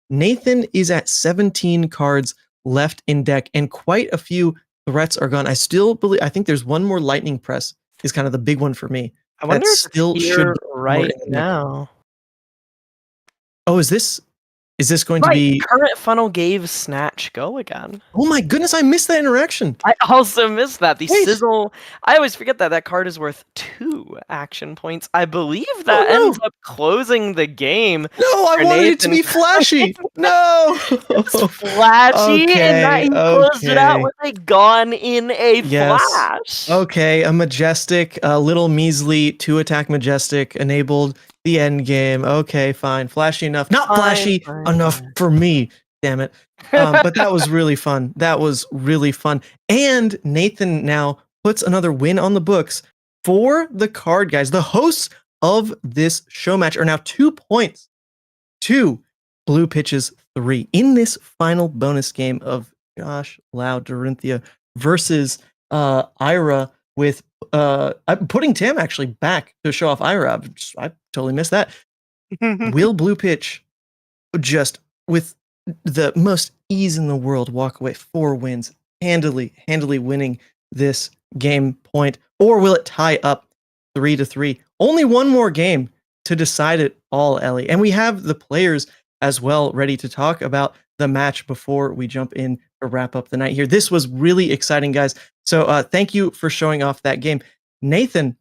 Nathan is at 17 cards left in deck, and quite a few threats are gone. I think there's one more Lightning Press is kind of the big one for me. I wonder That if still it's should here be more right in the deck. now. Oh, is this going to be current funnel gave Snatch go again? Oh my goodness, I missed that interaction. I also missed that. The Wait. Sizzle. I always forget that card is worth 2 action points. I believe that no. ends up closing the game. No, I for wanted it to Nathan. be flashy. No. Flashy, and that he closed it out Okay. with a gone in a Yes. flash. Okay, a majestic, little measly 2-attack majestic enabled the end game. Okay, fine. Flashy enough. Not flashy enough for me. Damn it. But that was really fun. That was really fun. And Nathan now puts another win on the books for the Card Guyz. The hosts of this show match are now 2 points to Blue Pitches 3 in this final bonus game of Josh Lau Dorinthea versus Ira with I'm putting Tam actually back to show off Ira. I totally missed that. Will Blue Pitch just with the most ease in the world walk away 4 wins, handily winning this game point, or will it tie up 3-3? Only one more game to decide it all, Ellie. And we have the players as well ready to talk about the match before we jump in to wrap up the night here. This was really exciting, guys. So thank you for showing off that game. Nathan,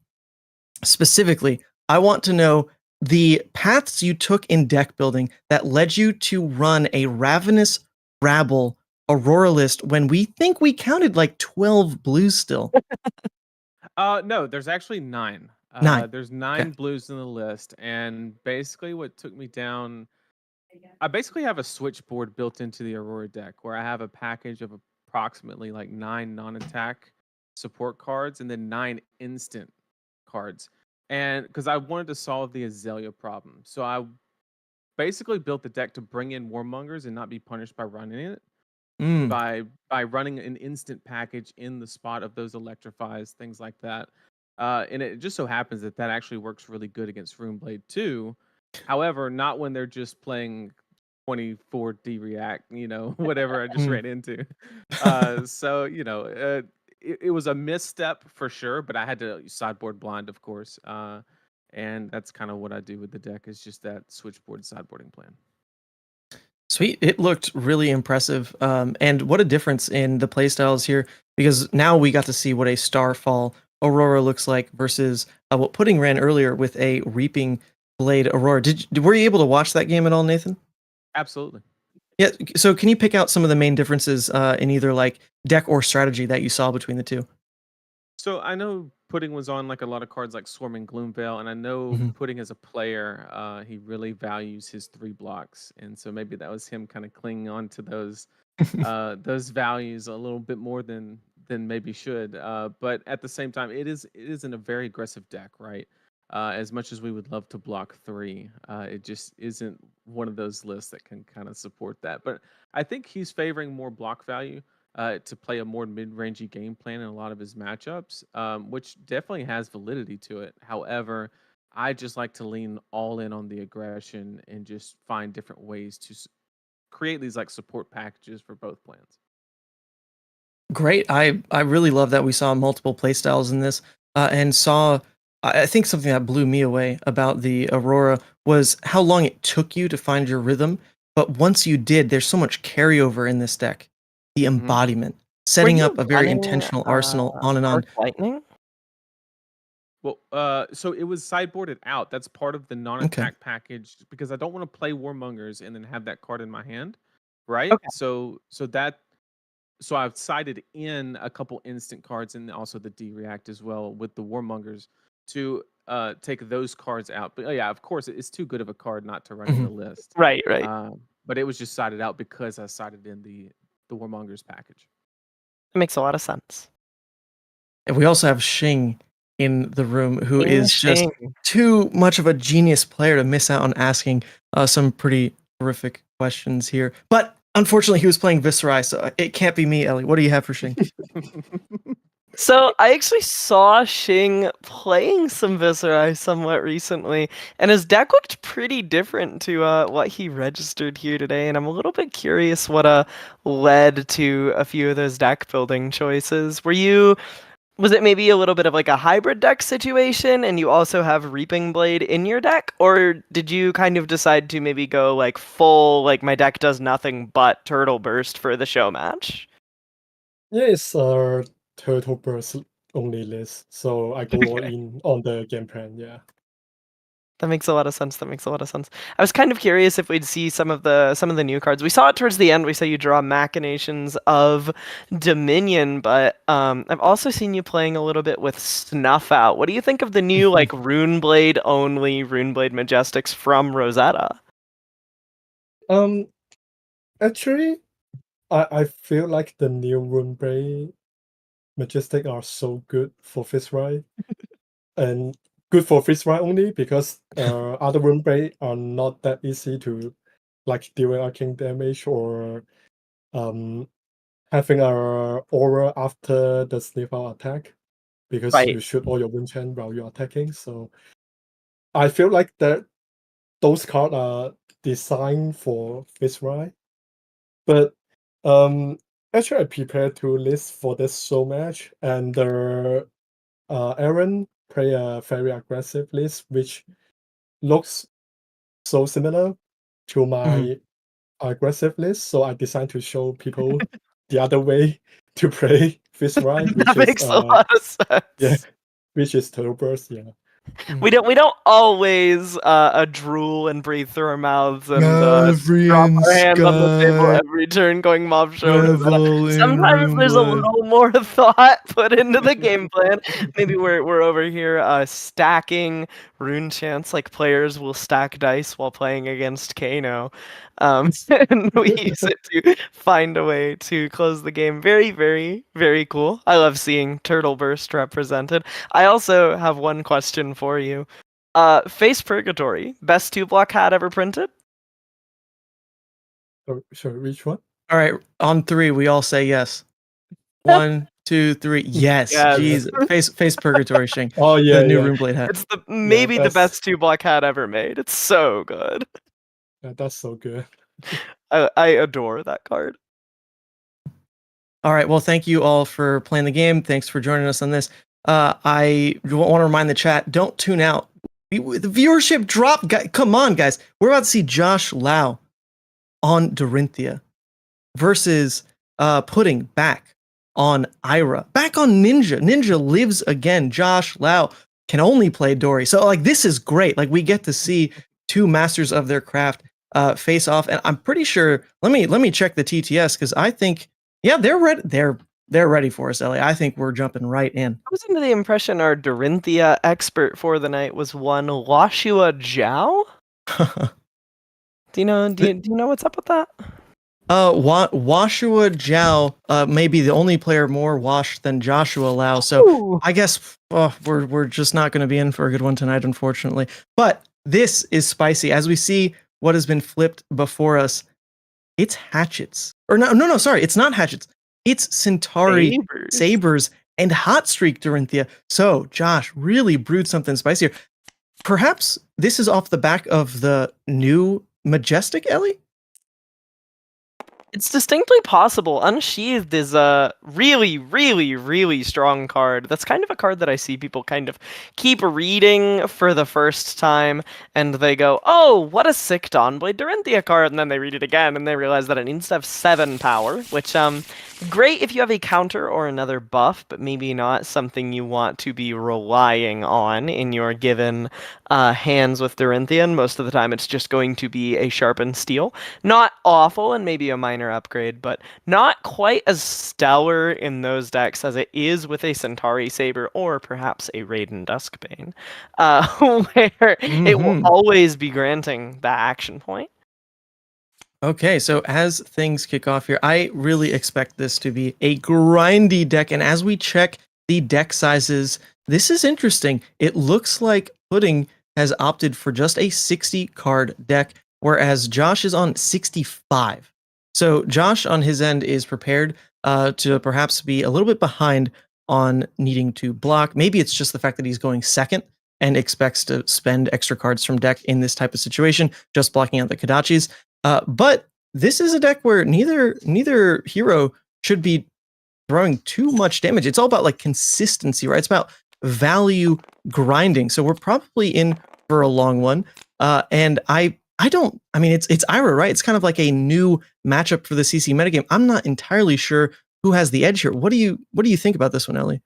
specifically, I want to know the paths you took in deck building that led you to run a Ravenous Rabble Aurora list when we think we counted like 12 blues still. No, there's actually 9. 9. There's 9 Okay. blues in the list, and basically what took me down, I basically have a switchboard built into the Aurora deck where I have a package of approximately like 9 non-attack support cards and then 9 instant cards. And because I wanted to solve the Azalea problem. So I basically built the deck to bring in Warmongers and not be punished by running it. By running an instant package in the spot of those electrifies, things like that. And it just so happens that that actually works really good against Runeblade 2. However, not when they're just playing 24D React, whatever I just ran into. So, it was a misstep for sure, but I had to sideboard blind, of course. And that's kind of what I do with the deck, is just that switchboard sideboarding plan. Sweet. It looked really impressive. And what a difference in the playstyles here, because now we got to see what a Starfall Aurora looks like versus what Pudding ran earlier with a Reaping Blade Aurora. Were you able to watch that game at all, Nathan? Absolutely. Yeah. So can you pick out some of the main differences in either like deck or strategy that you saw between the two? So I know Pudding was on like a lot of cards like Swarming Gloomveil, and I know Pudding as a player, he really values his 3 blocks, and so maybe that was him kind of clinging on to those values a little bit more than maybe should. But at the same time, it is in a very aggressive deck, right? As much as we would love to block 3, it just isn't one of those lists that can kind of support that. But I think he's favoring more block value to play a more mid-rangey game plan in a lot of his matchups, which definitely has validity to it. However, I just like to lean all in on the aggression and just find different ways to create these like support packages for both plans. Great. I really love that we saw multiple playstyles in this and saw, I think something that blew me away about the Aurora was how long it took you to find your rhythm. But once you did, there's so much carryover in this deck. The embodiment, setting up a very intentional arsenal on and on. Lightning? Well, so it was sideboarded out. That's part of the non-attack package, because I don't want to play Warmongers and then have that card in my hand, right? Okay. So I've sided in a couple instant cards and also the D-React as well with the Warmongers to take those cards out. But yeah, of course, it's too good of a card not to run in the list. Right. But it was just sided out because I sided in the Warmongers package. It makes a lot of sense. And we also have Shing in the room who Yeah, is just Shing. too much of a genius player to miss out on asking some pretty horrific questions here. But unfortunately, he was playing Viserai, so it can't be me, Ellie. What do you have for Shing? So I actually saw Shing playing some Viserai somewhat recently, and his deck looked pretty different to what he registered here today. And I'm a little bit curious what led to a few of those deck building choices. Was it maybe a little bit of like a hybrid deck situation, and you also have Reaping Blade in your deck, or did you kind of decide to maybe go like full like my deck does nothing but Turtle Burst for the show match? Yeah, it's a turtle burst only list, so I go all in on the game plan. Yeah. That makes a lot of sense. I was kind of curious if we'd see some of the new cards. We saw it towards the end. We saw you draw Machinations of Dominion, but I've also seen you playing a little bit with Snuff Out. What do you think of the new like Runeblade only Runeblade Majestics from Rosetta? Actually, I feel like the new Runeblade Majestic are so good for Viserai, and good for Viserai only because other Runeblade are not that easy to like dealing arcane damage or having a aura after the sniff out attack because Right. you shoot all your wind chant while you're attacking. So I feel like that those cards are designed for Viserai. But actually I prepared to list for this show match, and Aaron play a very aggressive list which looks so similar to my aggressive list, so I decided to show people the other way to play Viserai, which That is makes a lot of sense. yeah, which is Turtle Burst. Yeah. We don't always drool and breathe through our mouths and drop our hands on the table every turn going mob show. Sometimes there's a little more thought put into the game plan. Maybe we're over here stacking rune chants, like players will stack dice while playing against Kano. And we use it to find a way to close the game. Very, very, very cool. I love seeing Turtle Burst represented. I also have one question for you. Face Purgatory, best 2-block hat ever printed? Sorry, which one? All right, on 3, we all say yes. 1, 2, 3. Yes. Yes. Jesus. Face Purgatory, Shing. Oh yeah, The new yeah. Runeblade hat. It's maybe the that's- best 2-block hat ever made. It's so good. Yeah, that's so good. I adore that card. All right. Well, thank you all for playing the game. Thanks for joining us on this. I want to remind the chat, don't tune out. The viewership dropped. Come on, guys. We're about to see Josh Lau on Dorinthea versus Pudding back on Ira. Back on Ninja. Ninja lives again. Josh Lau can only play Dory. So, like, this is great. Like, we get to see two masters of their craft face off. And I'm pretty sure, let me check the TTS, because I think, yeah, they're ready. They're ready for us, Ellie. I think we're jumping right in. I was under the impression our Dorinthea expert for the night was one Washua Zhao. Do you know what's up with that? Washua Zhao may be the only player more washed than Joshua Lau. So Ooh. I guess we're just not going to be in for a good one tonight, unfortunately. But this is spicy. As we see what has been flipped before us, it's hatchets. Or no, sorry, it's not hatchets. It's Centauri Sabers and Hot Streak Dorinthea. So Josh really brewed something spicier. Perhaps this is off the back of the new Majestic, Ellie? It's distinctly possible. Unsheathed is a really, really, really strong card. That's kind of a card that I see people kind of keep reading for the first time, and they go, oh, what a sick Dawnblade Dorinthea card, and then they read it again, and they realize that it needs to have 7 power, which, great if you have a counter or another buff, but maybe not something you want to be relying on in your given hands with Dorinthea, and most of the time it's just going to be a sharpened steel. Not awful, and maybe a minor upgrade, but not quite as stellar in those decks as it is with a Centauri Saber or perhaps a Raiden Duskbane, where it will always be granting that action point. Okay, so as things kick off here, I really expect this to be a grindy deck, and as we check the deck sizes This is interesting. It looks like Pudding has opted for just a 60 card deck, whereas Josh is on 65. So Josh on his end is prepared to perhaps be a little bit behind on needing to block. Maybe it's just the fact that he's going second and expects to spend extra cards from deck in this type of situation, just blocking out the Kodachis. But this is a deck where neither hero should be throwing too much damage. It's all about like consistency, right? It's about value grinding. So we're probably in for a long one. And I mean, it's Ira, right? It's kind of like a new matchup for the CC metagame. I'm not entirely sure who has the edge here. What do you think about this one, Ellie?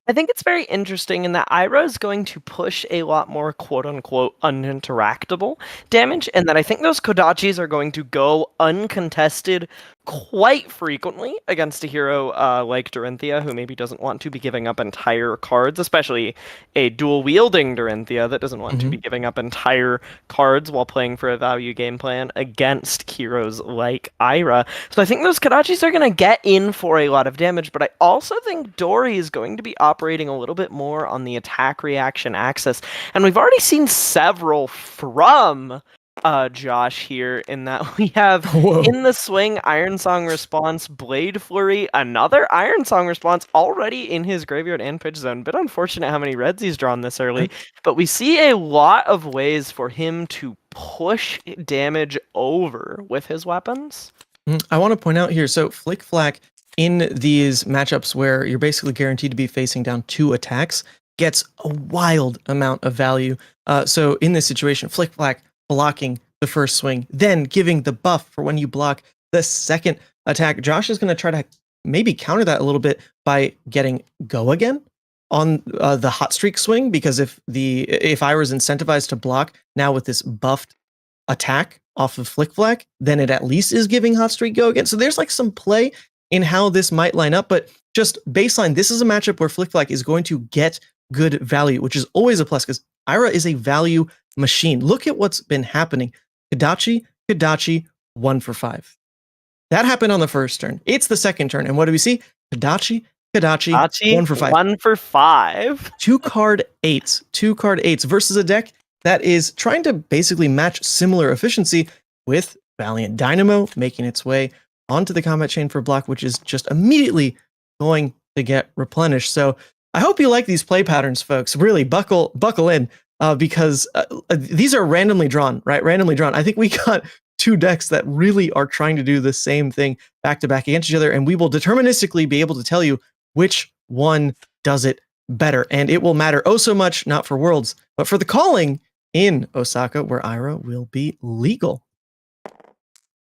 I think it's very interesting in that Ira is going to push a lot more quote-unquote uninteractable damage, and that I think those Kodachis are going to go uncontested quite frequently against a hero like Dorinthea, who maybe doesn't want to be giving up entire cards, especially a dual-wielding Dorinthea that doesn't want to be giving up entire cards while playing for a value game plan against heroes like Ira. So I think those Kodachis are going to get in for a lot of damage, but I also think Dory is going to be operating a little bit more on the attack reaction axis, and we've already seen several from Josh here, in that we have in the swing Iron Song response, Blade Flurry, another Iron Song response already in his graveyard and pitch zone. Bit unfortunate how many reds he's drawn this early, but we see a lot of ways for him to push damage over with his weapons. I want to point out here, so Flick Flack in these matchups where you're basically guaranteed to be facing down 2 attacks gets a wild amount of value. So in this situation, Flick Flack blocking the first swing, then giving the buff for when you block the second attack. Josh is going to try to maybe counter that a little bit by getting Go Again on the hot streak swing, because if I was incentivized to block now with this buffed attack off of Flick Flack, then it at least is giving hot streak Go Again. So there's like some play in how this might line up, but just baseline, this is a matchup where Flick Flack is going to get good value, which is always a plus because Ira is a value machine. Look at what's been happening. Kodachi, 1 for 5. That happened on the first turn. It's the second turn. And what do we see? Kodachi, 1 for 5. 1 for 5. 2 card 8s versus a deck that is trying to basically match similar efficiency with Valiant Dynamo making its way onto the combat chain for block, which is just immediately going to get replenished. So I hope you like these play patterns, folks. Really buckle in. Because these are randomly drawn, right? Randomly drawn. I think we got 2 decks that really are trying to do the same thing back to back against each other, and we will deterministically be able to tell you which one does it better. And it will matter oh so much, not for Worlds, but for the calling in Osaka, where Ira will be legal.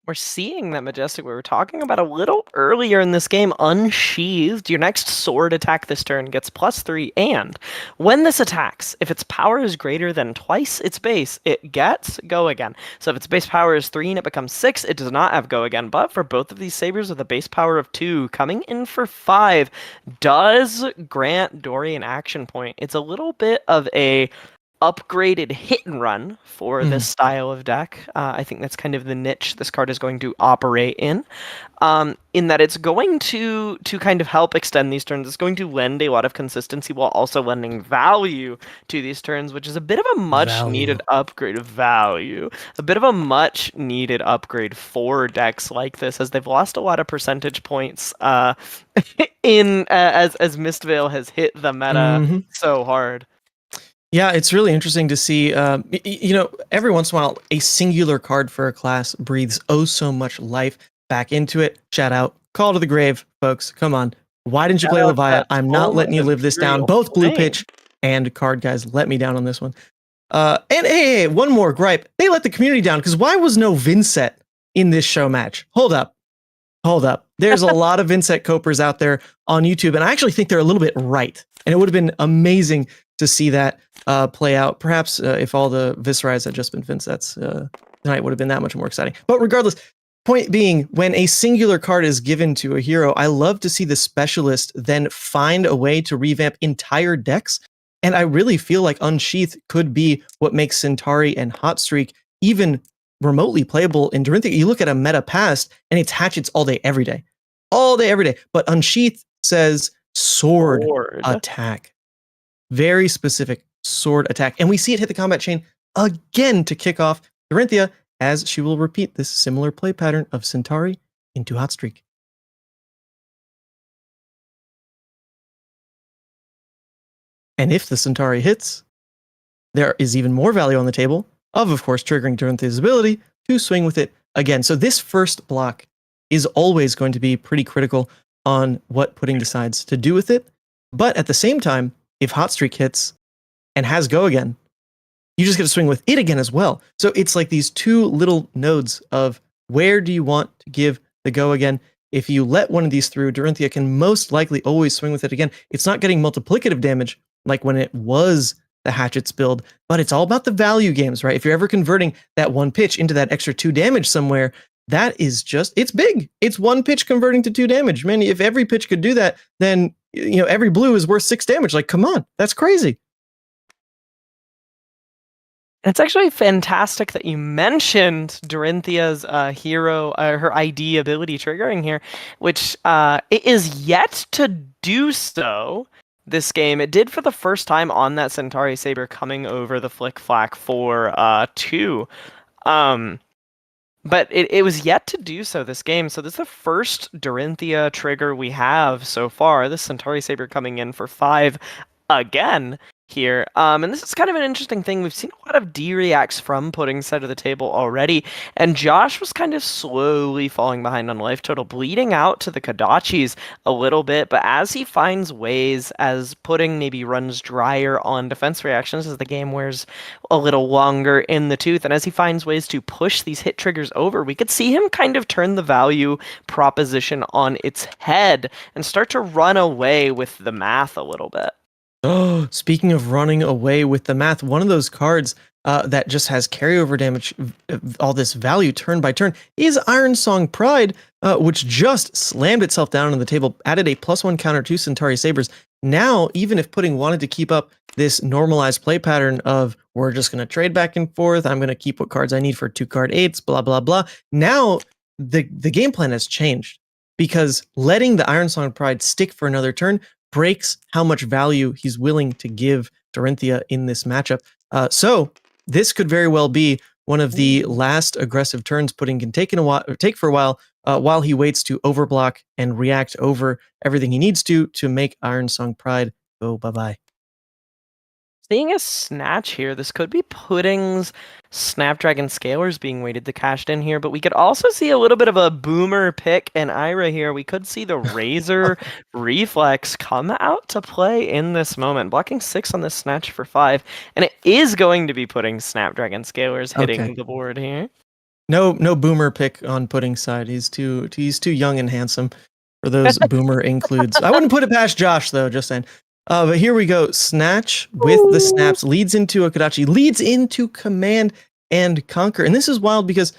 We're seeing that Majestic we were talking about a little earlier in this game, Unsheathed. Your next sword attack this turn gets +3, and when this attacks, if its power is greater than twice its base, it gets Go Again. So if its base power is 3 and it becomes 6, it does not have Go Again. But for both of these sabers with a base power of 2, coming in for 5 does grant Dory an action point. It's a little bit of a upgraded hit and run for this style of deck. I think that's kind of the niche this card is going to operate in that it's going to kind of help extend these turns. It's going to lend a lot of consistency while also lending value to these turns, which is a bit of a much-needed upgrade of value. A bit of a much-needed upgrade for decks like this, as they've lost a lot of percentage points as Mistveil has hit the meta so hard. Yeah, it's really interesting to see, every once in a while, a singular card for a class breathes oh so much life back into it. Shout out. Call to the grave, folks. Come on. Why didn't you play Leviat? I'm not letting you live this down. Both Blue Pitch and Card Guyz let me down on this one. And hey, one more gripe. They let the community down, because why was no Vincent in this show match? Hold up. There's a lot of Vincent Copers out there on YouTube, and I actually think they're a little bit right. And it would have been amazing to see that play out. Perhaps if all the Viserais had just been Vincents, tonight would have been that much more exciting. But regardless, point being, when a singular card is given to a hero, I love to see the specialist then find a way to revamp entire decks. And I really feel like Unsheath could be what makes Centauri and Hot Streak even remotely playable in Dorinthea. You look at a meta past, and it's hatchets all day, every day. But Unsheath says sword attack. very specific sword attack. And we see it hit the combat chain again to kick off Dorinthea, as she will repeat this similar play pattern of Centauri into Hot Streak. And if the Centauri hits, there is even more value on the table of course, triggering Dorinthea's ability to swing with it again. So this first block is always going to be pretty critical on what Pudding decides to do with it. But at the same time, if Hot Streak hits and has Go again, you just get to swing with it again as well. So it's like these two little nodes of where do you want to give the Go again? If you let one of these through, Dorinthea can most likely always swing with it again. It's not getting multiplicative damage like when it was the Hatchets build, but it's all about the value games, right? If you're ever converting that one pitch into that extra 2 damage somewhere, that is just, it's big. It's one pitch converting to 2 damage. Man, if every pitch could do that, then, you know, every blue is worth 6 damage. Like, come on, that's crazy. It's actually fantastic that you mentioned Dorinthea's hero, her ID ability triggering here, which it is yet to do so this game. It did for the first time on that Centauri Saber coming over the Flick Flack for 2. But it was yet to do so this game. So this is the first Dorinthea trigger we have so far. This Centauri Saber coming in for 5 again here. And this is kind of an interesting thing. We've seen a lot of D-reacts from Pudding's side of the table already, and Josh was kind of slowly falling behind on life total, bleeding out to the Kodachis a little bit, but as he finds ways, as Pudding maybe runs drier on defense reactions as the game wears a little longer in the tooth, and as he finds ways to push these hit triggers over, we could see him kind of turn the value proposition on its head and start to run away with the math a little bit. Oh, speaking of running away with the math, one of those cards that just has carryover damage, all this value turn by turn, is Iron Song Pride, which just slammed itself down on the table, added a +1 counter to Centauri Sabers. Now, even if Pudding wanted to keep up this normalized play pattern of we're just going to trade back and forth, I'm going to keep what cards I need for 2 card 8s, blah, blah, blah. Now, the game plan has changed because letting the Iron Song Pride stick for another turn breaks how much value he's willing to give Dorinthea in this matchup. So this could very well be one of the last aggressive turns Pudding can take for a while he waits to overblock and react over everything he needs to make Iron Song Pride go bye-bye. Seeing a snatch here, this could be Pudding's Snapdragon Scalers being weighted to cashed in here, but we could also see a little bit of a Boomer pick and Ira here. We could see the Razor Reflex come out to play in this moment, blocking 6 on this snatch for 5, and it is going to be Pudding's Snapdragon Scalers hitting the board here. No Boomer pick on Pudding's side. He's too young and handsome for those Boomer includes. I wouldn't put it past Josh though, just saying. But here we go. Snatch with the snaps leads into a Kodachi, leads into Command and Conquer. And this is wild because,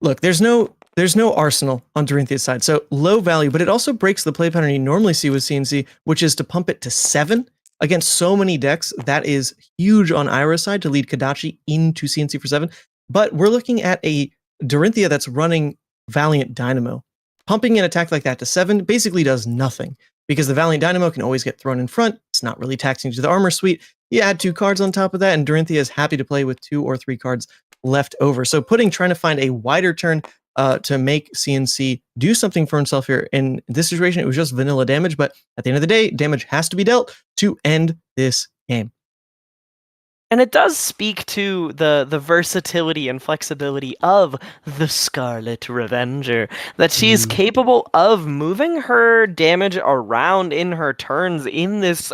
look, there's no arsenal on Dorinthea's side. So low value, but it also breaks the play pattern you normally see with CNC, which is to pump it to 7 against so many decks. That is huge on Ira's side to lead Kodachi into CNC for 7. But we're looking at a Dorinthea that's running Valiant Dynamo. Pumping an attack like that to 7 basically does nothing, because the Valiant Dynamo can always get thrown in front. It's not really taxing to the armor suite. You add 2 cards on top of that, and Dorinthea is happy to play with 2 or 3 cards left over. So trying to find a wider turn to make CNC do something for himself here. In this situation, it was just vanilla damage, but at the end of the day, damage has to be dealt to end this game. And it does speak to the versatility and flexibility of the Scarlet Revenger, that she's capable of moving her damage around in her turns in this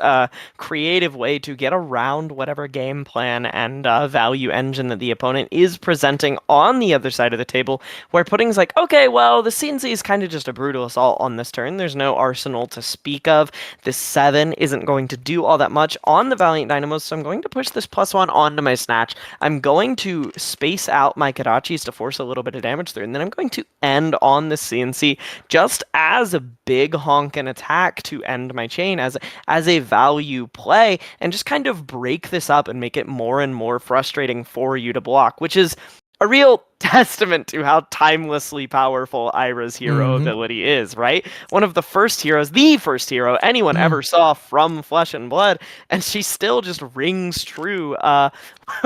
creative way to get around whatever game plan and value engine that the opponent is presenting on the other side of the table, where Pudding's like, okay, well, the CNC is kind of just a brutal assault on this turn. There's no arsenal to speak of. This 7 isn't going to do all that much on the Valiant Dynamos, so I'm going to push this +1 onto my snatch. I'm going to space out my Kodachis to force a little bit of damage through, and then I'm going to end on the CNC just as a big honkin' attack to end my chain, as a value play, and just kind of break this up and make it more and more frustrating for you to block, which is a real testament to how timelessly powerful Ira's hero Mhm. ability is, right? One of the first heroes, the first hero anyone ever saw from Flesh and Blood, and she still just rings true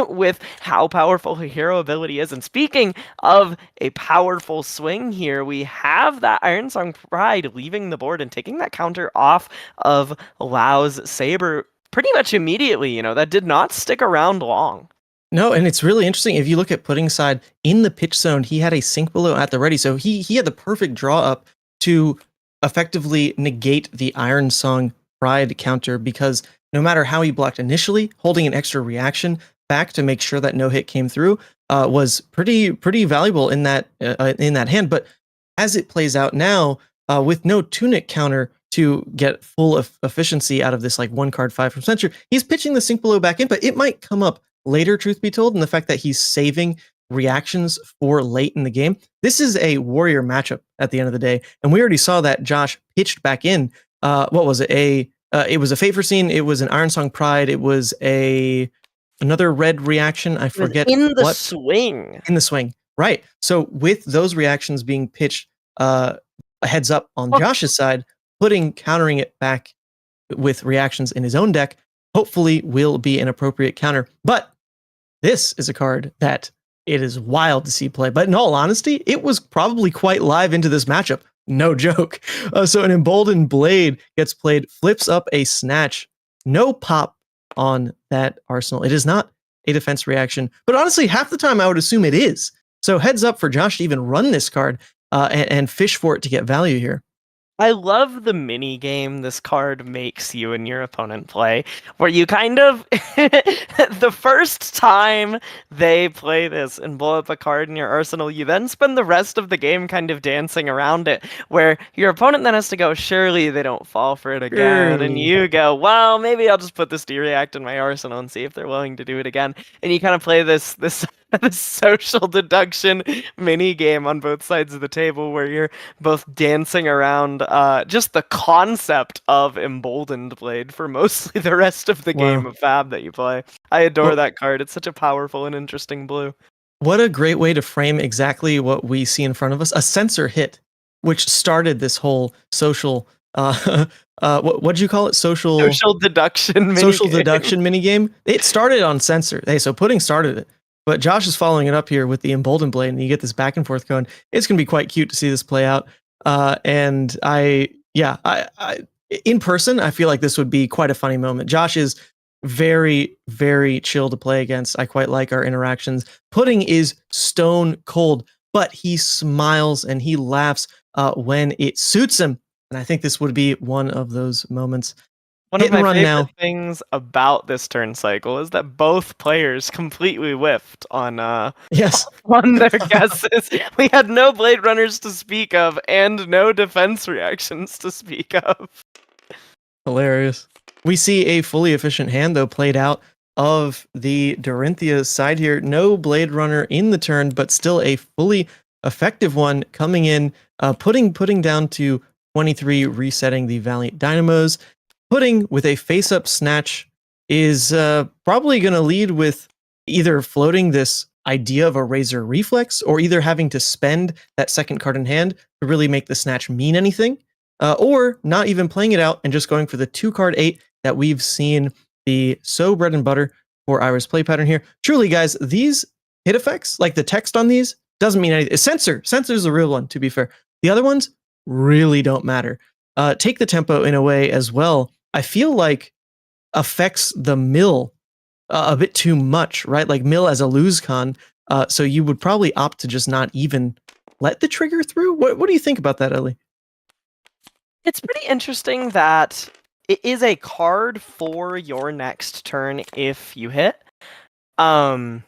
with how powerful her hero ability is. And speaking of a powerful swing here, we have that Iron Song Pride leaving the board and taking that counter off of Lau's Saber pretty much immediately. You know, that did not stick around long. No, and it's really interesting. If you look at Pudding's side, in the pitch zone, he had a Sink Below at the ready. So he had the perfect draw up to effectively negate the Iron Song Pride counter, because no matter how he blocked initially, holding an extra reaction back to make sure that no hit came through was pretty valuable in that hand. But as it plays out now, with no Tunic counter to get full efficiency out of this like 1 card 5 from Censure, he's pitching the Sink Below back in, but it might come up later, truth be told, and the fact that he's saving reactions for late in the game. This is a warrior matchup at the end of the day, and we already saw that Josh pitched back in. What was it? It was a Favor Scene. It was an Iron Song Pride. It was another red reaction. I forget in the what. swing. In the swing, right? So with those reactions being pitched, a heads up on Josh's side, Pudding countering it back with reactions in his own deck, hopefully will be an appropriate counter. But this is a card that it is wild to see play. But in all honesty, it was probably quite live into this matchup. No joke. So an Emboldened Blade gets played, flips up a Snatch. No pop on that arsenal. It is not a defense reaction. But honestly, half the time I would assume it is. So heads up for Josh to even run this card and fish for it to get value here. I love the mini game this card makes you and your opponent play, where you kind of, the first time they play this and blow up a card in your arsenal, you then spend the rest of the game kind of dancing around it, where your opponent then has to go, surely they don't fall for it again, and you go, well, maybe I'll just put this D-React in my arsenal and see if they're willing to do it again, and you kind of play this social deduction mini game on both sides of the table, where you're both dancing around just the concept of Emboldened Blade for mostly the rest of the game of Fab that you play. I adore that card. It's such a powerful and interesting blue. What a great way to frame exactly what we see in front of us. A sensor hit, which started this whole social what'd you call it? Social deduction minigame. It started on Censor. Hey, so Pudding started it. But Josh is following it up here with the Emboldened Blade, and you get this back and forth going. It's going to be quite cute to see this play out. And I in person, I feel like this would be quite a funny moment. Josh is very, very chill to play against. I quite like our interactions. Pudding is stone cold, but he smiles and he laughs when it suits him. And I think this would be one of those moments. One of my favorite things about this turn cycle is that both players completely whiffed on on their guesses. We had no Blade Runners to speak of and no defense reactions to speak of. Hilarious. We see a fully efficient hand, though, played out of the Dorinthea side here. No Blade Runner in the turn, but still a fully effective one coming in, putting down to 23, resetting the Valiant Dynamos. Pudding with a face-up Snatch is probably going to lead with either floating this idea of a Razor Reflex, or either having to spend that second card in hand to really make the Snatch mean anything, or not even playing it out and just going for the 2-card 8 that we've seen the so bread and butter for Ira's play pattern here. Truly, guys, these hit effects, like the text on these, doesn't mean anything. Censor's the real one, to be fair. The other ones really don't matter. Take the tempo in a way as well. I feel like affects the mill a bit too much, right? Like mill as a lose con. So you would probably opt to just not even let the trigger through. What do you think about that, Ellie? It's pretty interesting that it is a card for your next turn if you hit. I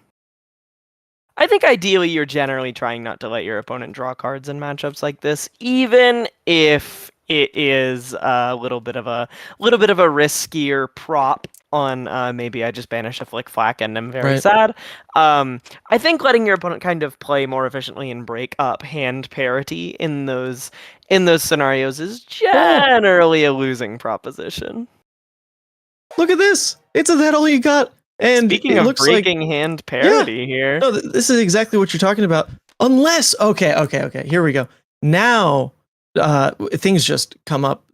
think ideally you're generally trying not to let your opponent draw cards in matchups like this, even if it is a little bit of a riskier prop on maybe I just banish a Flick Flack and I'm very sad. I think letting your opponent kind of play more efficiently and break up hand parity in those scenarios is generally a losing proposition. Look at this! It's a that all you got. And Speaking it of looks like breaking hand parity here. no, this is exactly what you're talking about. Unless, okay, here we go. Now, things just come up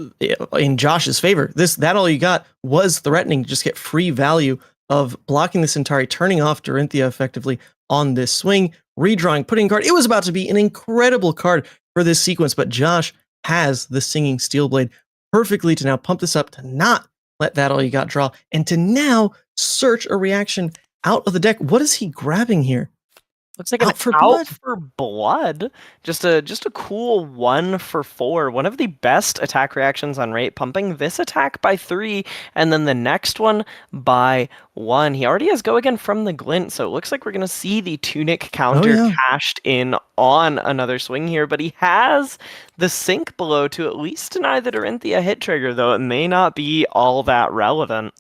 in Josh's favor. That all you got was threatening to just get free value of blocking this Centauri, turning off Dorinthea effectively on this swing, redrawing, putting a card. It was about to be an incredible card for this sequence, but Josh has the Singing Steelblade perfectly to now pump this up, to not let that all you got draw, and to now search a reaction out of the deck. What is he grabbing here? Looks like an Out for blood. Just a cool 1 for 4. One of the best attack reactions on rate, pumping this attack by 3, and then the next one by 1. He already has go again from the glint, so it looks like we're gonna see the tunic counter cashed in on another swing here, but he has the sink below to at least deny the Dorinthea hit trigger, though it may not be all that relevant.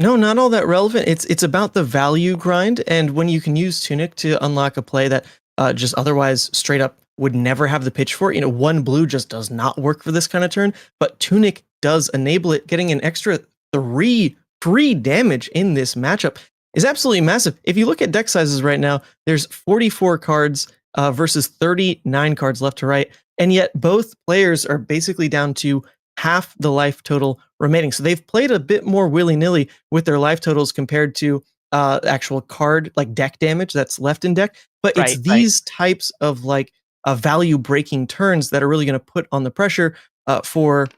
No, not all that relevant. It's about the value grind, and when you can use Tunic to unlock a play that just otherwise straight up would never have the pitch for. 1 blue just does not work for this kind of turn, but Tunic does enable it. Getting an extra 3 free damage in this matchup is absolutely massive. If you look at deck sizes right now, there's 44 cards versus 39 cards left to right, and yet both players are basically down to half the life total remaining. So they've played a bit more willy-nilly with their life totals compared to actual card, like deck damage that's left in deck. But it's these types of like value-breaking turns that are really going to put on the pressure for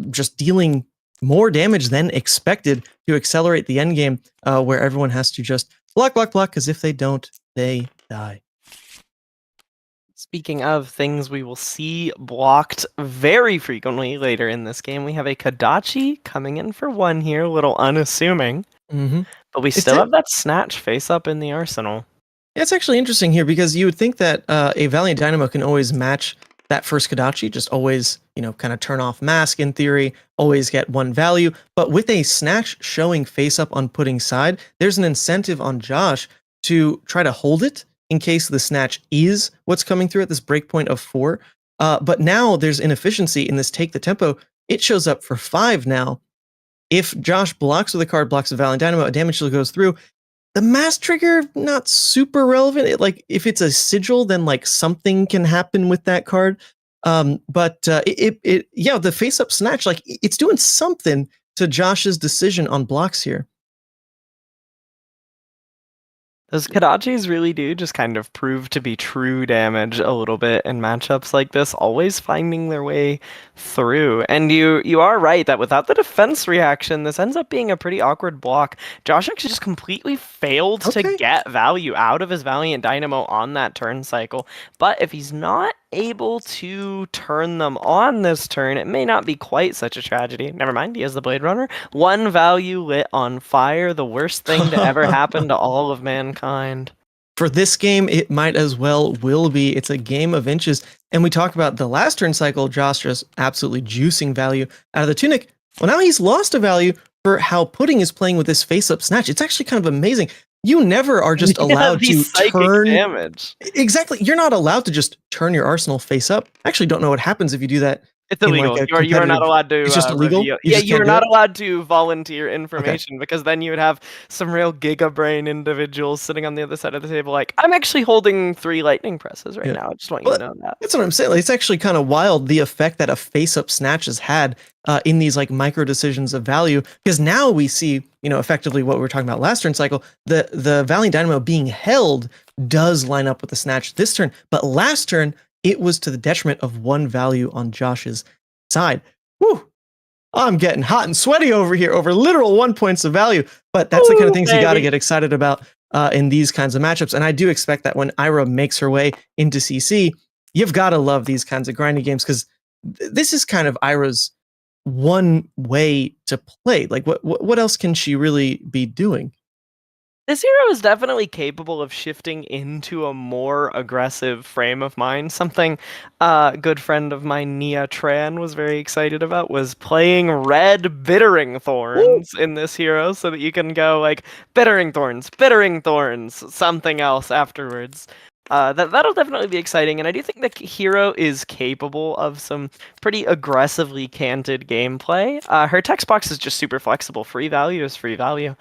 just dealing more damage than expected to accelerate the end game, where everyone has to just block, because if they don't, they die. Speaking of things we will see blocked very frequently later in this game, we have a Kodachi coming in for 1 here, a little unassuming. But we still have that Snatch face up in the arsenal. Yeah, it's actually interesting here because you would think that a Valiant Dynamo can always match that first Kodachi, just always, kind of turn off Mask in theory, always get 1 value. But with a Snatch showing face up on putting side, there's an incentive on Josh to try to hold it in case the Snatch is what's coming through at this breakpoint of 4. But now there's inefficiency in this Take the Tempo. It shows up for 5 now. If Josh blocks with a card, blocks a Valiant Dynamo, a damage shield goes through. The Mask trigger, not super relevant. If it's a sigil, then something can happen with that card. But the face-up Snatch, it's doing something to Josh's decision on blocks here. Those Kodachis really do just kind of prove to be true damage a little bit in matchups like this, always finding their way through. And you are right that without the defense reaction, this ends up being a pretty awkward block. Josh actually just completely failed to get value out of his Valiant Dynamo on that turn cycle. But if he's not able to turn them on this turn, it may not be quite such a tragedy. Never mind, he has the Blade Runner. 1 value lit on fire, the worst thing to ever happen to all of mankind. For this game, it might as well will be. It's a game of inches. And we talk about the last turn cycle, Josh just absolutely juicing value out of the Tunic. Well, now he's lost a value for how Pudding is playing with this face-up Snatch. It's actually kind of amazing. You never are just allowed to turn damage. Exactly. You're not allowed to just turn your arsenal face up. I actually don't know what happens if you do that. It's illegal. You are not allowed to. It's just illegal. You're not allowed to volunteer information because then you would have some real giga brain individuals sitting on the other side of the table. I'm actually holding 3 lightning presses right now. I just want you to know that. That's what I'm saying. It's actually kind of wild the effect that a face-up Snatch has had in these micro decisions of value. Because now we see, effectively what we were talking about last turn cycle. The Valiant Dynamo being held does line up with the Snatch this turn, but last turn it was to the detriment of 1 value on Josh's side. Woo! I'm getting hot and sweaty over here over literal 1 points of value, but that's the kind of things you got to get excited about in these kinds of matchups. And I do expect that when Ira makes her way into CC, you've got to love these kinds of grinding games because this is kind of Ira's one way to play. What else can she really be doing? This hero is definitely capable of shifting into a more aggressive frame of mind. Something a good friend of mine, Nia Tran, was very excited about was playing red Bittering Thorns in this hero so that you can go Bittering Thorns, something else afterwards. That'll definitely be exciting, and I do think the hero is capable of some pretty aggressively canted gameplay. Her text box is just super flexible. Free value is free value.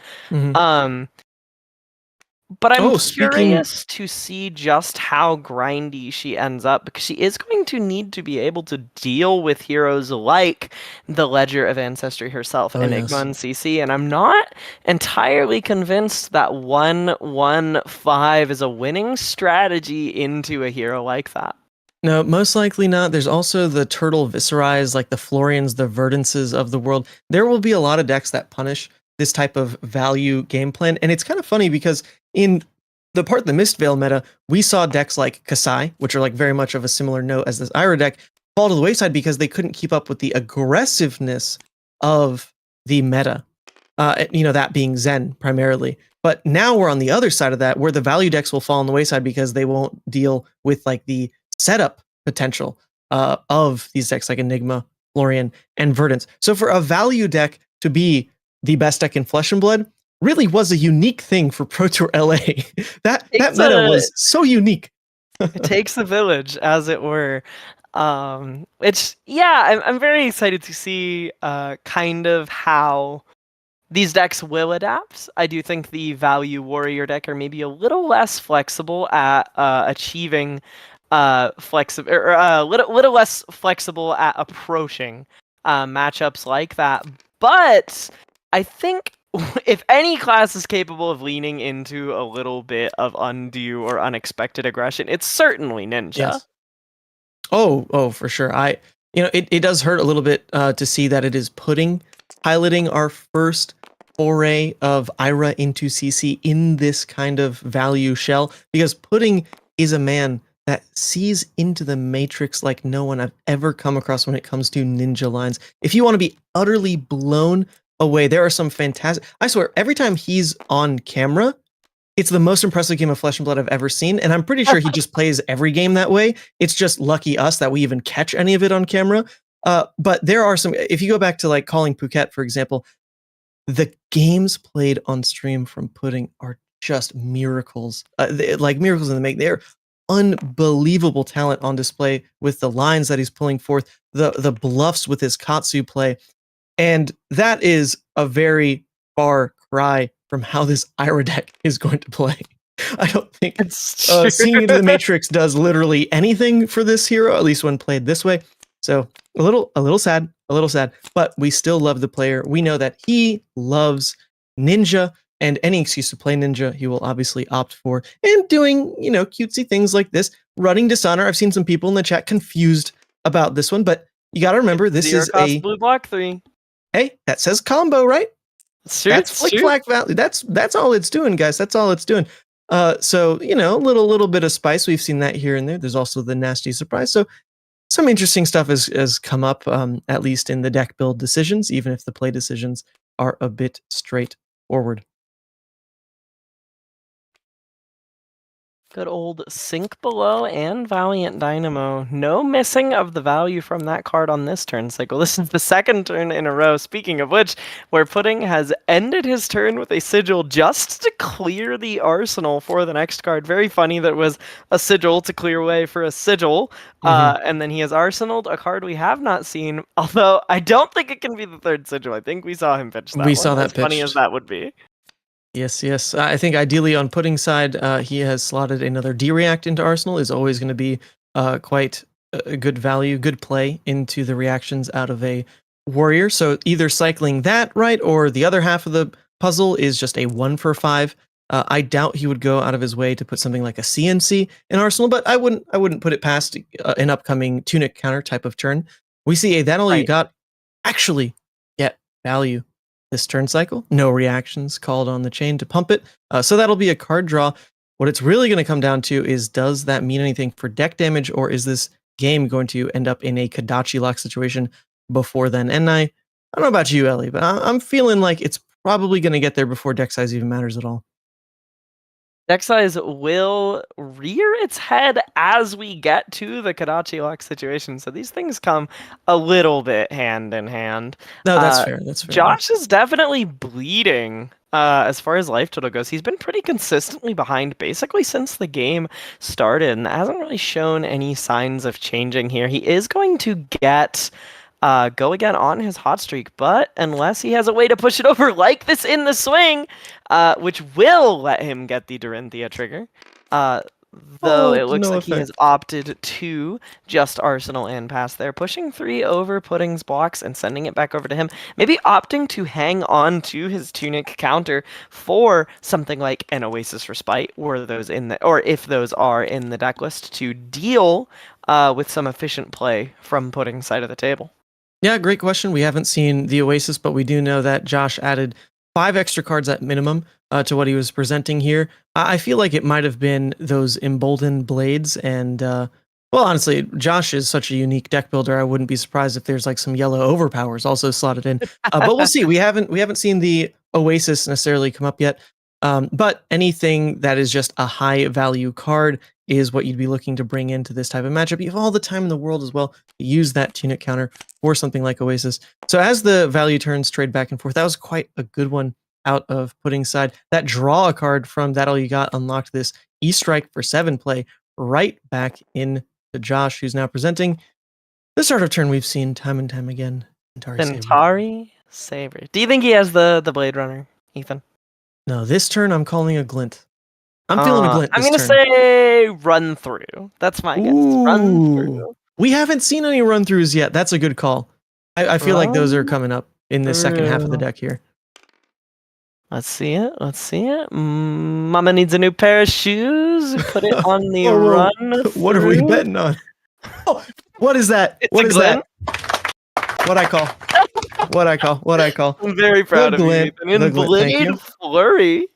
But I'm speaking- curious to see just how grindy she ends up, because she is going to need to be able to deal with heroes like the Ledger of Ancestry herself, Enigma yes. and CC, and I'm not entirely convinced that 1-1-5 is a winning strategy into a hero like that. No, most likely not. There's also the Turtle Viserais, like the Florians, the Verdances of the world. There will be a lot of decks that punish this type of value game plan. And it's kind of funny because in the part of the Mistveil meta, we saw decks like Kasai, which are like very much of a similar note as this Ira deck, fall to the wayside because they couldn't keep up with the aggressiveness of the meta. That being Zen primarily. But now we're on the other side of that, where the value decks will fall on the wayside because they won't deal with like the setup potential of these decks like Enigma, Florian, and Verdance. So for a value deck to be the best deck in Flesh and Blood really was a unique thing for Pro Tour LA. that meta was so unique. It takes a village, as it were. I'm very excited to see kind of how these decks will adapt. I do think the value warrior deck are maybe a little less flexible at achieving a little less flexible at approaching matchups like that. But I think if any class is capable of leaning into a little bit of undue or unexpected aggression, it's certainly Ninja. Yes. Oh, for sure. It does hurt a little bit to see that it is piloting our first foray of Ira into CC in this kind of value shell, because Pudding is a man that sees into the matrix like no one I've ever come across when it comes to ninja lines. If you want to be utterly blown away, there are some fantastic... I swear, every time he's on camera, it's the most impressive game of Flesh and Blood I've ever seen, and I'm pretty sure he just plays every game that way. It's just lucky us that we even catch any of it on camera. But there are some... If you go back to like Calling Phuket, for example, the games played on stream from Pudding are just miracles. Like miracles in the make. They're unbelievable talent on display with the lines that he's pulling forth, the bluffs with his Katsu play. And that is a very far cry from how this Ira deck is going to play. I don't think seeing into the matrix does literally anything for this hero, at least when played this way. So a little sad, but we still love the player. We know that he loves Ninja, and any excuse to play Ninja, he will obviously opt for. And doing, cutesy things like this, running Dishonor. I've seen some people in the chat confused about this one, but you got to remember this is a blue block 3. Hey, that says combo, right? That's Flick Flack Valley. That's all it's doing, guys. That's all it's doing. So little bit of spice. We've seen that here and there. There's also the nasty surprise. So some interesting stuff has come up, at least in the deck build decisions, even if the play decisions are a bit straightforward. Good old Sink Below and Valiant Dynamo. No missing of the value from that card on this turn cycle. This is the second turn in a row, speaking of which, where Pudding has ended his turn with a Sigil just to clear the arsenal for the next card. Very funny that it was a Sigil to clear way for a Sigil. And then he has arsenaled a card we have not seen, although I don't think it can be the third Sigil. I think we saw him pitch that We one, saw that as funny pitched. as that would be. Yes. I think ideally on Pudding's side, he has slotted another D-React into Arsenal. Is always going to be quite a good value, good play into the reactions out of a warrior. So either cycling that right, or the other half of the puzzle is just a 1-for-5. I doubt he would go out of his way to put something like a CNC in Arsenal, but I wouldn't put it past an upcoming Tunic counter type of turn. We see that all you got actually get value this turn cycle. No reactions called on the chain to pump it. So that'll be a card draw. What it's really going to come down to is, does that mean anything for deck damage, or is this game going to end up in a Kadachi lock situation before then? And I don't know about you, Ellie, but I'm feeling like it's probably going to get there before deck size even matters at all. Deck size will rear its head as we get to the Kadachi lock situation. So these things come a little bit hand in hand. No, that's fair. That's fair. Josh is definitely bleeding as far as life total goes. He's been pretty consistently behind basically since the game started, and hasn't really shown any signs of changing here. He is going to get go again on his hot streak. But unless he has a way to push it over like this in the swing, which will let him get the Dorinthea trigger, though it looks no like he has opted to just Arsenal and pass there, pushing 3 over Pudding's blocks and sending it back over to him. Maybe opting to hang on to his Tunic counter for something like an Oasis Respite, or if those are in the deck list, to deal with some efficient play from Pudding's side of the table. Yeah, great question. We haven't seen the Oasis, but we do know that Josh added 5 extra cards at minimum to what he was presenting here. I feel like it might have been those emboldened blades, and well, honestly, Josh is such a unique deck builder. I wouldn't be surprised if there's like some yellow overpowers also slotted in. But we'll see. We haven't seen the Oasis necessarily come up yet. But anything that is just a high value card is what you'd be looking to bring into this type of matchup. You have all the time in the world as well to use that Tunic counter for something like Oasis. So as the value turns trade back and forth, that was quite a good one out of Pudding's side. That draw a card from That All You Got unlocked this E-Strike for 7 play right back in to Josh, who's now presenting the sort of turn we've seen time and time again. Centauri Saber. Do you think he has the Blade Runner, Ethan? No, this turn I'm calling a glint. I'm feeling a glint. I'm gonna say run through. That's my guess. Run through. We haven't seen any run throughs yet. That's a good call. I feel like those are coming up in the second half of the deck here. Let's see it. Let's see it. Mama needs a new pair of shoes. Put it on the run. What are we betting on? Oh, what is that? It's what a is glint. that? What I call? What I call? I'm very proud of you, Ethan. In Blade Flurry.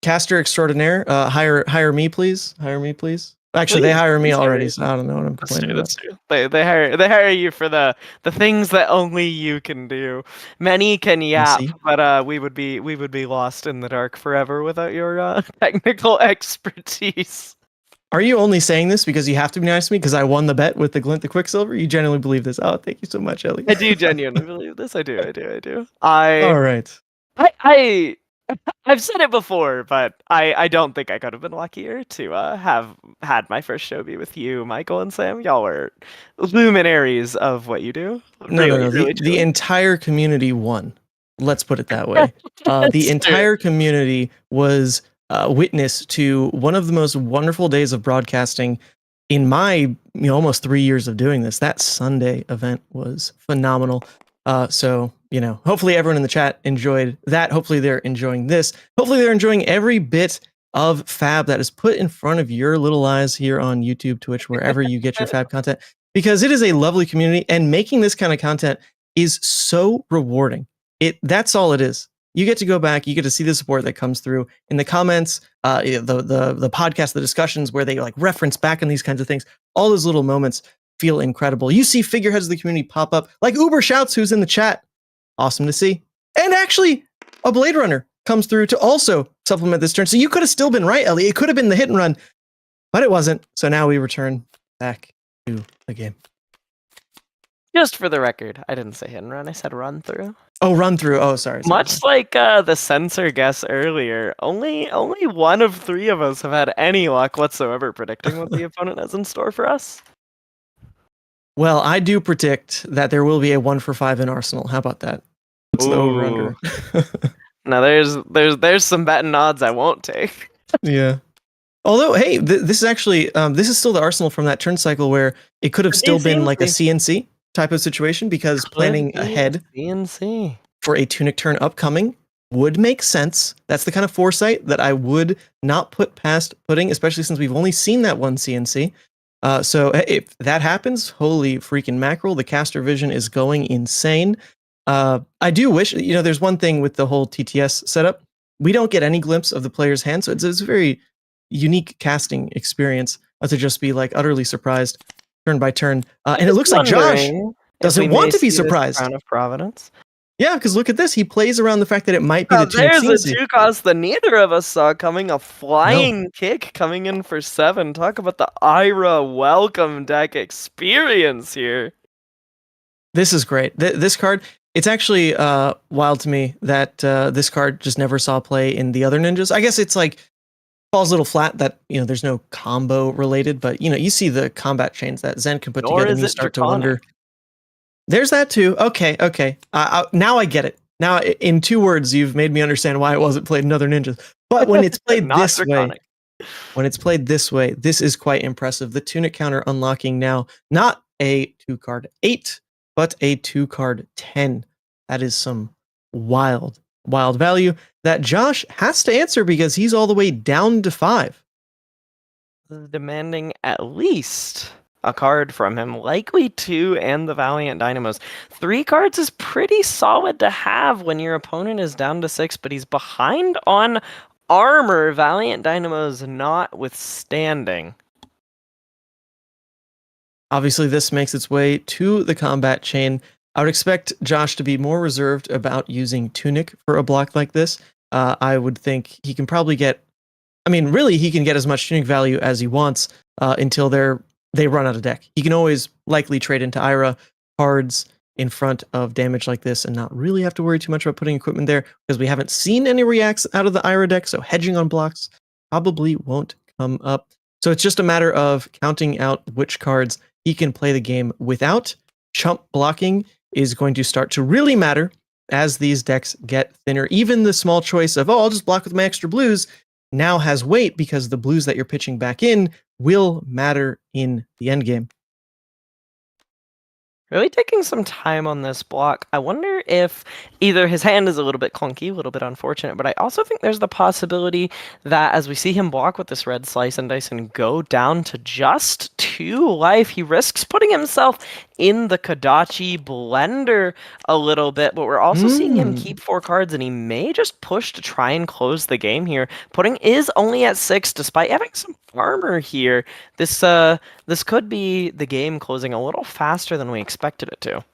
Caster extraordinaire. Hire me, please. Hire me, please. Actually, they hire me already, so I don't know what I'm complaining about. That's true. They hire you for the things that only you can do. Many can yap, but we would be lost in the dark forever without your technical expertise. Are you only saying this because you have to be nice to me because I won the bet with the Glint the Quicksilver? You genuinely believe this? Oh, thank you so much, Ellie. I do genuinely believe this. I do. All right. I've said it before, but I don't think I could have been luckier to have had my first show be with you, Michael and Sam. Y'all were luminaries of what you do. No. The entire community won. Let's put it that way. The entire community was witness to one of the most wonderful days of broadcasting in my almost 3 years of doing this. That Sunday event was phenomenal. So, hopefully everyone in the chat enjoyed that. Hopefully they're enjoying this. Hopefully they're enjoying every bit of Fab that is put in front of your little eyes here on YouTube, Twitch, wherever you get your Fab content, because it is a lovely community, and making this kind of content is so rewarding. That's all it is. You get to go back, you get to see the support that comes through in the comments, the podcast, the discussions where they like reference back in these kinds of things. All those little moments feel incredible. You see figureheads of the community pop up, like Uber Shouts, who's in the chat. Awesome to see. And actually, a Blade Runner comes through to also supplement this turn. So you could have still been right, Ellie. It could have been the hit and run, but it wasn't. So now we return back to the game. Just for the record, I didn't say hit and run. I said run through. Oh, run through. Oh, sorry. Much like the censor guess earlier, only one of 3 of us have had any luck whatsoever predicting what the opponent has in store for us. Well, I do predict that there will be a 1 for 5 in Arsenal. How about that? It's the over-under. Now there's some betting odds I won't take. Yeah. Although, hey, this is actually this is still the Arsenal from that turn cycle where it could have still been like a CNC type of situation, because planning ahead CNC for a Tunic turn upcoming would make sense. That's the kind of foresight that I would not put past Pudding, especially since we've only seen that one CNC. So if that happens, holy freaking mackerel, the caster vision is going insane. I do wish, there's one thing with the whole TTS setup. We don't get any glimpse of the player's hand, so it's a very unique casting experience to just be like utterly surprised turn by turn. And it looks like Josh doesn't want to be surprised. Crown of Providence. Yeah, because look at this. He plays around the fact that it might be the Tunic There's CNC. a 2-cost that neither of us saw coming. A flying kick coming in for 7. Talk about the Ira welcome deck experience here. This is great. This card, it's actually wild to me that this card just never saw play in the other ninjas. I guess it's like falls a little flat that there's no combo related, but you see the combat chains that Zen can put together, and you start to wonder. There's that too. Okay. Now I get it. Now, in 2 words, you've made me understand why it wasn't played in Other Ninjas. But when it's played Not this way, draconic. this is quite impressive. The tunic counter unlocking now, not a 2-card 8, but a 2-card 10. That is some wild value that Josh has to answer because he's all the way down to 5. Demanding at least a card from him, likely 2 and the Valiant Dynamos. 3 cards is pretty solid to have when your opponent is down to 6, but he's behind on armor, Valiant Dynamos notwithstanding. Obviously, this makes its way to the combat chain. I would expect Josh to be more reserved about using Tunic for a block like this. I would think he can probably get... I mean, really, he can get as much Tunic value as he wants until they run out of deck. He can always likely trade into Ira cards in front of damage like this and not really have to worry too much about putting equipment there because we haven't seen any reacts out of the Ira deck, so hedging on blocks probably won't come up. So it's just a matter of counting out which cards he can play the game without. Chump blocking is going to start to really matter as these decks get thinner. Even the small choice of, I'll just block with my extra blues now has weight because the blues that you're pitching back in will matter in the endgame. Really taking some time on this block. I wonder if either his hand is a little bit clunky, a little bit unfortunate, but I also think there's the possibility that as we see him block with this red slice and dice and go down to just 2 life, he risks putting himself in the Kodachi blender a little bit, but we're also seeing him keep 4 cards and he may just push to try and close the game here. Pudding is only at 6 despite having some armor here. This could be the game closing a little faster than we expected it to.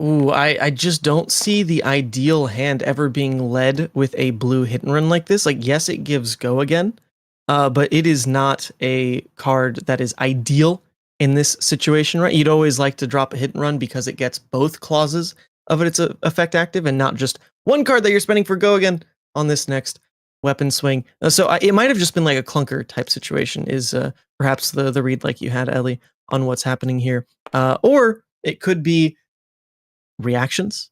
Ooh, I just don't see the ideal hand ever being led with a blue hit and run like this. Like, yes, it gives go again, but it is not a card that is ideal in this situation, right? You'd always like to drop a hit and run because it gets both clauses of its effect active and not just one card that you're spending for go again on this next weapon swing. So it might have just been like a clunker type situation is perhaps the read like you had, Ellie, on what's happening here. Or it could be reactions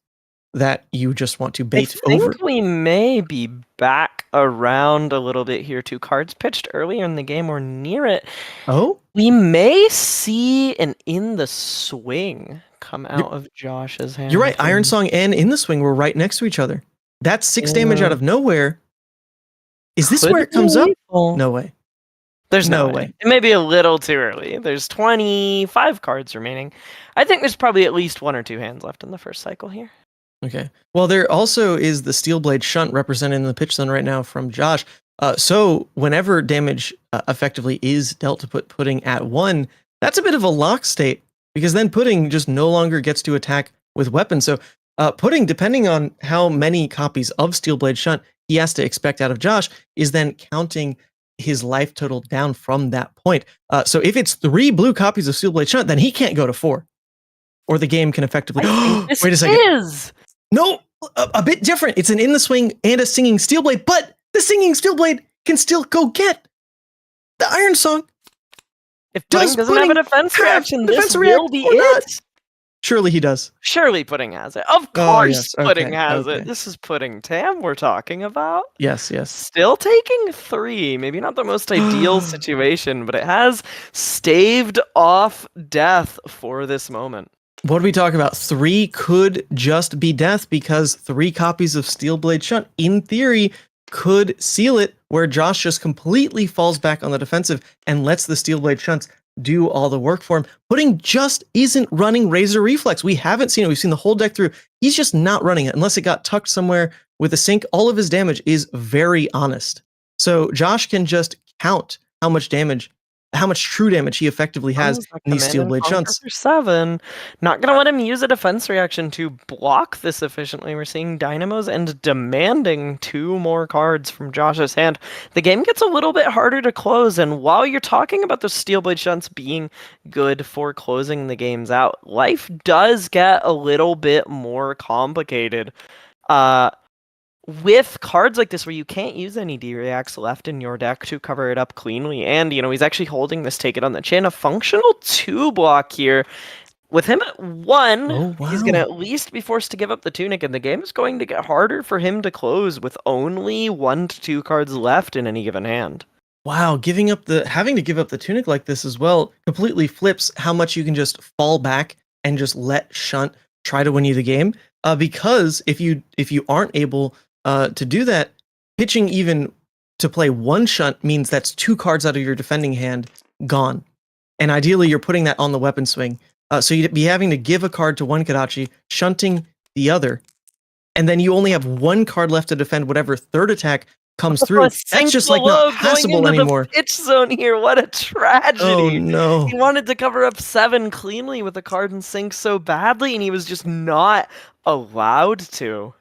that you just want to bait over. I think we may be back around a little bit here. 2 cards pitched earlier in the game or near it. Oh? We may see an In the Swing come out of Josh's hand. You're right. Iron Song and In the Swing were right next to each other. That's 6 damage out of nowhere. Is this where it comes up? No way. There's no way. It may be a little too early. There's 25 cards remaining. I think there's probably at least 1 or 2 hands left in the first cycle here. Okay. Well, there also is the Steel Blade Shunt represented in the pitch zone right now from Josh. So whenever damage effectively is dealt to put Pudding at 1, that's a bit of a lock state because then Pudding just no longer gets to attack with weapons. So Pudding, depending on how many copies of Steel Blade Shunt he has to expect out of Josh, is then counting his life total down from that point. So if it's 3 blue copies of Steel Blade Shunt, then he can't go to 4. Or the game can effectively... Wait a second. No, a bit different. It's an In the Swing and a Singing Steel Blade, but the Singing Steel Blade can still go get the Iron Song. If Pudding doesn't have a defense reaction, this will be it. Surely he does. Surely Pudding has it. Of course Pudding has it. This is Pudding Tam we're talking about. Yes. Still taking 3. Maybe not the most ideal situation, but it has staved off death for this moment. What do we talk about? 3 could just be death because 3 copies of Steel Blade Shunt, in theory, could seal it, where Josh just completely falls back on the defensive and lets the Steel Blade Shunts do all the work for him. Pudding just isn't running Razor Reflex. We haven't seen it. We've seen the whole deck through. He's just not running it unless it got tucked somewhere with a sink. All of his damage is very honest. So Josh can just count how much true damage he effectively has in these Steel Blade Shunts. For 7. Not going to let him use a defense reaction to block this efficiently. We're seeing Dynamos and demanding 2 more cards from Josh's hand. The game gets a little bit harder to close, and while you're talking about the Steel Blade Shunts being good for closing the games out, life does get a little bit more complicated. With cards like this where you can't use any D-Reacts left in your deck to cover it up cleanly, and, he's actually holding this Take It on the Chin, a functional 2 block here. With him at 1, Oh, he's wow. going to at least be forced to give up the tunic, and the game is going to get harder for him to close with only 1 to 2 cards left in any given hand. Wow, having to give up the tunic like this as well completely flips how much you can just fall back and just let Shunt try to win you the game. Because if you aren't able to do that, pitching even to play 1 Shunt means that's 2 cards out of your defending hand gone. And ideally, you're putting that on the weapon swing. So you'd be having to give a card to one Kodachi, shunting the other, and then you only have 1 card left to defend whatever third attack comes through. That's just like not passable anymore. The pitch zone here. What a tragedy. Oh no. He wanted to cover up 7 cleanly with a card in sync so badly, and he was just not allowed to.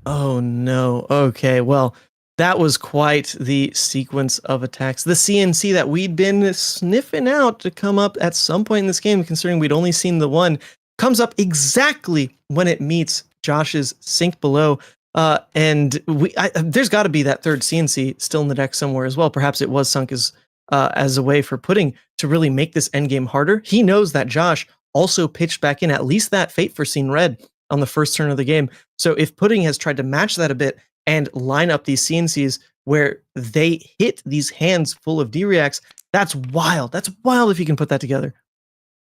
Oh no. Okay, well, that was quite the sequence of attacks. The CNC that we'd been sniffing out to come up at some point in this game, considering we'd only seen the one, comes up exactly when it meets Josh's sink below. And there's got to be that third CNC still in the deck somewhere as well. Perhaps it was sunk as a way for Pudding to really make this endgame harder. He knows that Josh also pitched back in at least that Fate for Seen Red on the first turn of the game. So if Pudding has tried to match that a bit and line up these CNCs where they hit these hands full of D-reacts, that's wild. That's wild if you can put that together.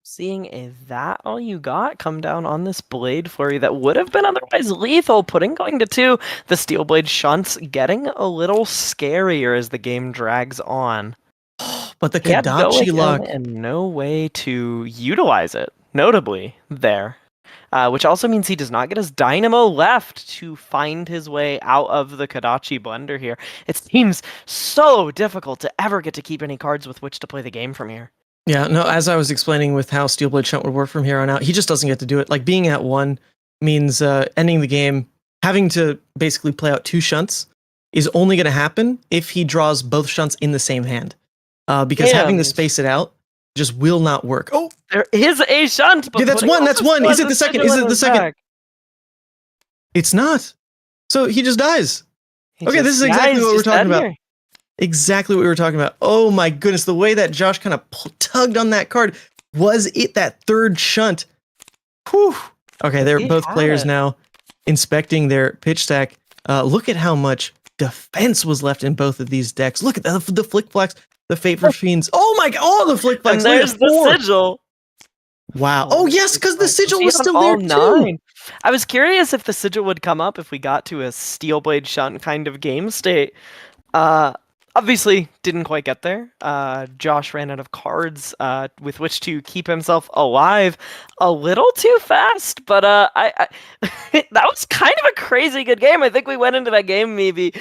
Seeing that all you got come down on this Blade Flurry that would have been otherwise lethal, Pudding going to 2, the Steel Blade Shunts getting a little scarier as the game drags on. But the Kodachi luck. And no way to utilize it, notably, there. Which also means he does not get his Dynamo left to find his way out of the Kodachi blender here. It seems so difficult to ever get to keep any cards with which to play the game from here. Yeah, no, as I was explaining with how Steelblade Shunt would work from here on out, he just doesn't get to do it. Like, being at 1 means ending the game, having to basically play out 2 Shunts is only going to happen if he draws both Shunts in the same hand. Because having to space it out just will not work. Oh! There is a Shunt! Yeah, that's 1, that's 1! Is it the second? Is it the second? It's not. So he just dies. Okay, this is exactly what we're talking about. Exactly what we were talking about. Oh my goodness, the way that Josh kind of tugged on that card. Was it that third Shunt? Whew. Okay, they're both players now inspecting their pitch stack. Look at how much defense was left in both of these decks. Look at the Flick Flax, the Fate for Fiends. Oh my god, all the Flick Flax. And there's the Sigil. Wow. Oh yes, because the Sigil was still there too. I was curious if the Sigil would come up if we got to a Steel Blade Shunt kind of game state. Obviously, didn't quite get there. Josh ran out of cards with which to keep himself alive a little too fast, but that was kind of a crazy good game. I think we went into that game maybe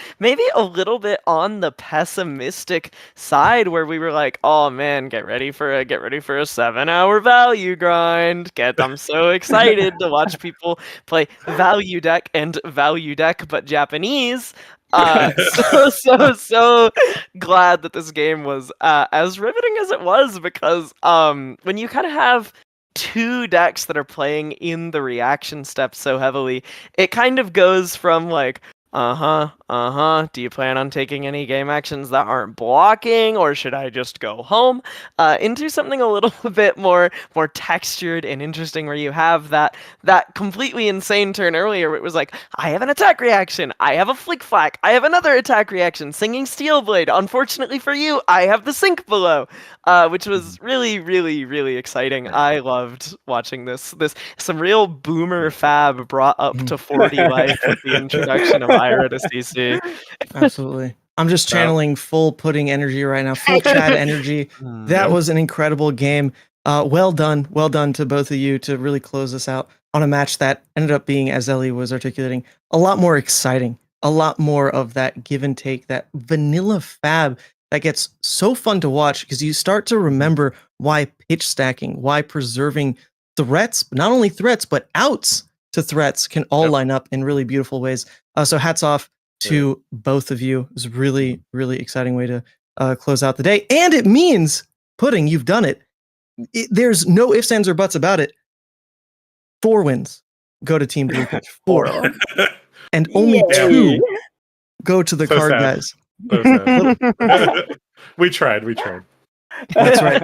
a little bit on the pessimistic side, where we were like, "Oh man, get ready for a 7-hour value grind." I'm so excited to watch people play value deck, but Japanese. So glad that this game was as riveting as it was, because when you kind of have 2 decks that are playing in the reaction step so heavily, it kind of goes from like, do you plan on taking any game actions that aren't blocking, or should I just go home, into something a little bit more textured and interesting, where you have that completely insane turn earlier where it was like, I have an attack reaction, I have a Flick Flack, I have another attack reaction, Singing Steel Blade, unfortunately for you, I have the Sink Below, which was really, really, really exciting. I loved watching this. Some real boomer fab brought up to 40 life with the introduction of Ira to CC. Absolutely. I'm just channeling full Pudding energy right now, full Chad energy. That was an incredible game. Well done to both of you to really close this out on a match that ended up being, as Ellie was articulating, a lot more exciting, a lot more of that give and take, that vanilla fab that gets so fun to watch, because you start to remember why pitch stacking, why preserving threats, not only threats, but outs to threats can all line up in really beautiful ways. So hats off to both of you. It was a really, really exciting way to close out the day. And it means, Pudding, you've done it. There's no ifs, ands, or buts about it. 4 wins go to Team Blue Pitch. 4. And only 2 go to the Card Guys. We tried. That's right.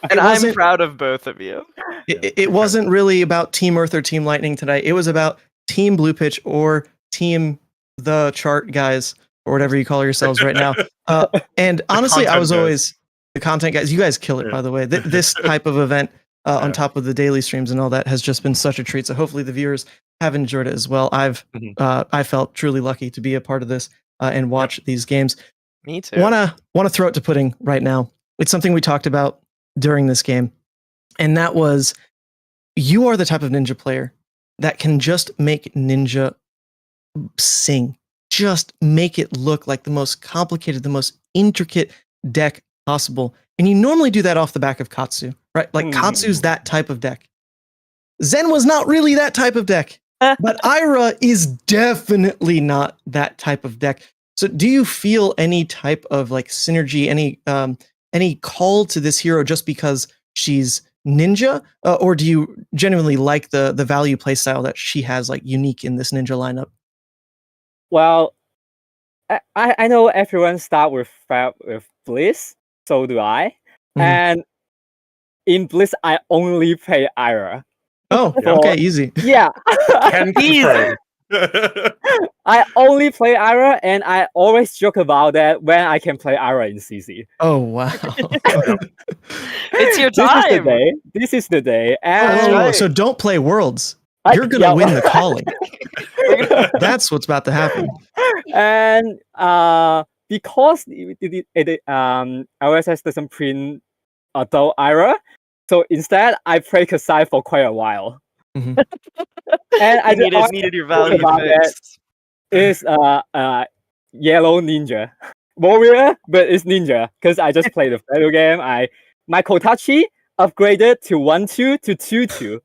And I'm wasn't- proud of both of you. It wasn't really about Team Earth or Team Lightning tonight. It was about Team Blue Pitch or Team the Chart Guys or whatever you call yourselves right now. And honestly, I content was guys. always the content guys. You guys kill it, Yeah. by the way. This type of event on Yeah. top of the daily streams and all that has just been such a treat. So hopefully the viewers have enjoyed it as well. I felt truly lucky to be a part of this and watch these games. Me too. Wanna throw it to Pudding right now. It's something we talked about during this game, and that was you are the type of ninja player that can just make ninja sing, just make it look like the most complicated, the most intricate deck possible. And you normally do that off the back of Katsu, right? Like Katsu's that type of deck. Zen was not really that type of deck, but Ira is definitely not that type of deck. So do you feel any type of like synergy, any call to this hero just because she's ninja, or do you genuinely like the value playstyle that she has like unique in this ninja lineup? Well, I know everyone start with Bliss, so do I. And in Bliss, I only play Ira. Oh, okay, easy. Yeah. Easy. I only play Ira, and I always joke about that when I can play Ira in CC. Oh wow! It's your This is the time. day. This is the day. And Oh, so don't play Worlds. You're gonna win the calling. That's what's about to happen. And because RSS doesn't print adult Ira, so instead I play Kasai for quite a while. And I needed your value fixed. Is yellow ninja warrior, but it's ninja because I just played the video game. My Kotachi upgraded to 1-2 to 2-2.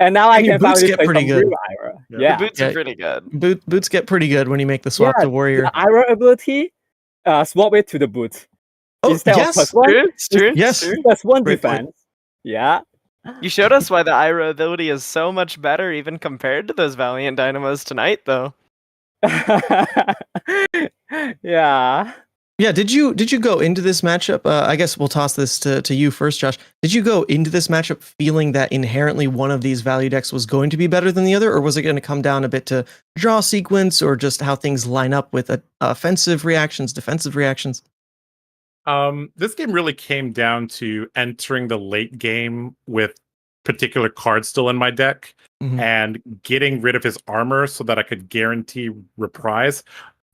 And now I can boots finally get play pretty some good. real Ira. Yeah, The boots are pretty good. Boots get pretty good when you make the swap to warrior. The Ira ability, swap it to the boot. Oh, Instead yes. of +1, It's true. Yes. It's true. +1 Great point. defense. Yeah. You showed us why the Ira ability is so much better even compared to those Valiant Dynamos tonight, though. Yeah. Yeah, did you go into this matchup? I guess we'll toss this to you first, Josh. Did you go into this matchup feeling that inherently one of these value decks was going to be better than the other, or was it going to come down a bit to draw sequence or just how things line up with offensive reactions, defensive reactions? This game really came down to entering the late game with particular cards still in my deck and getting rid of his armor so that I could guarantee reprise.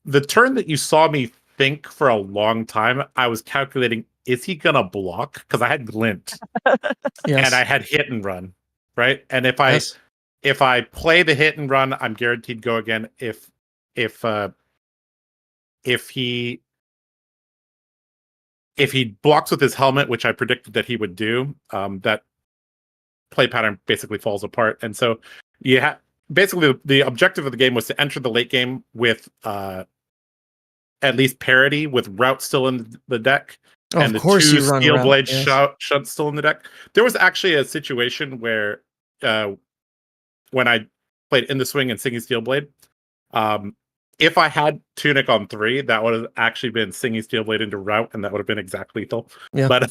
The turn that you saw me think for a long time, I was calculating, is he gonna block? Because I had glint and I had hit and run, right? And if I play the hit and run, I'm guaranteed go again. If he blocks with his helmet, which I predicted that he would do, that play pattern basically falls apart. And so basically the objective of the game was to enter the late game with at least parity with route still in the deck. Oh, and of course the you two run steel route, blade yes. shunts still in the deck. There was actually a situation where when I played In the Swing and Singing Steel Blade, if I had Tunic on 3, that would have actually been Singing Steel Blade into route, and that would have been exact lethal. Yeah. But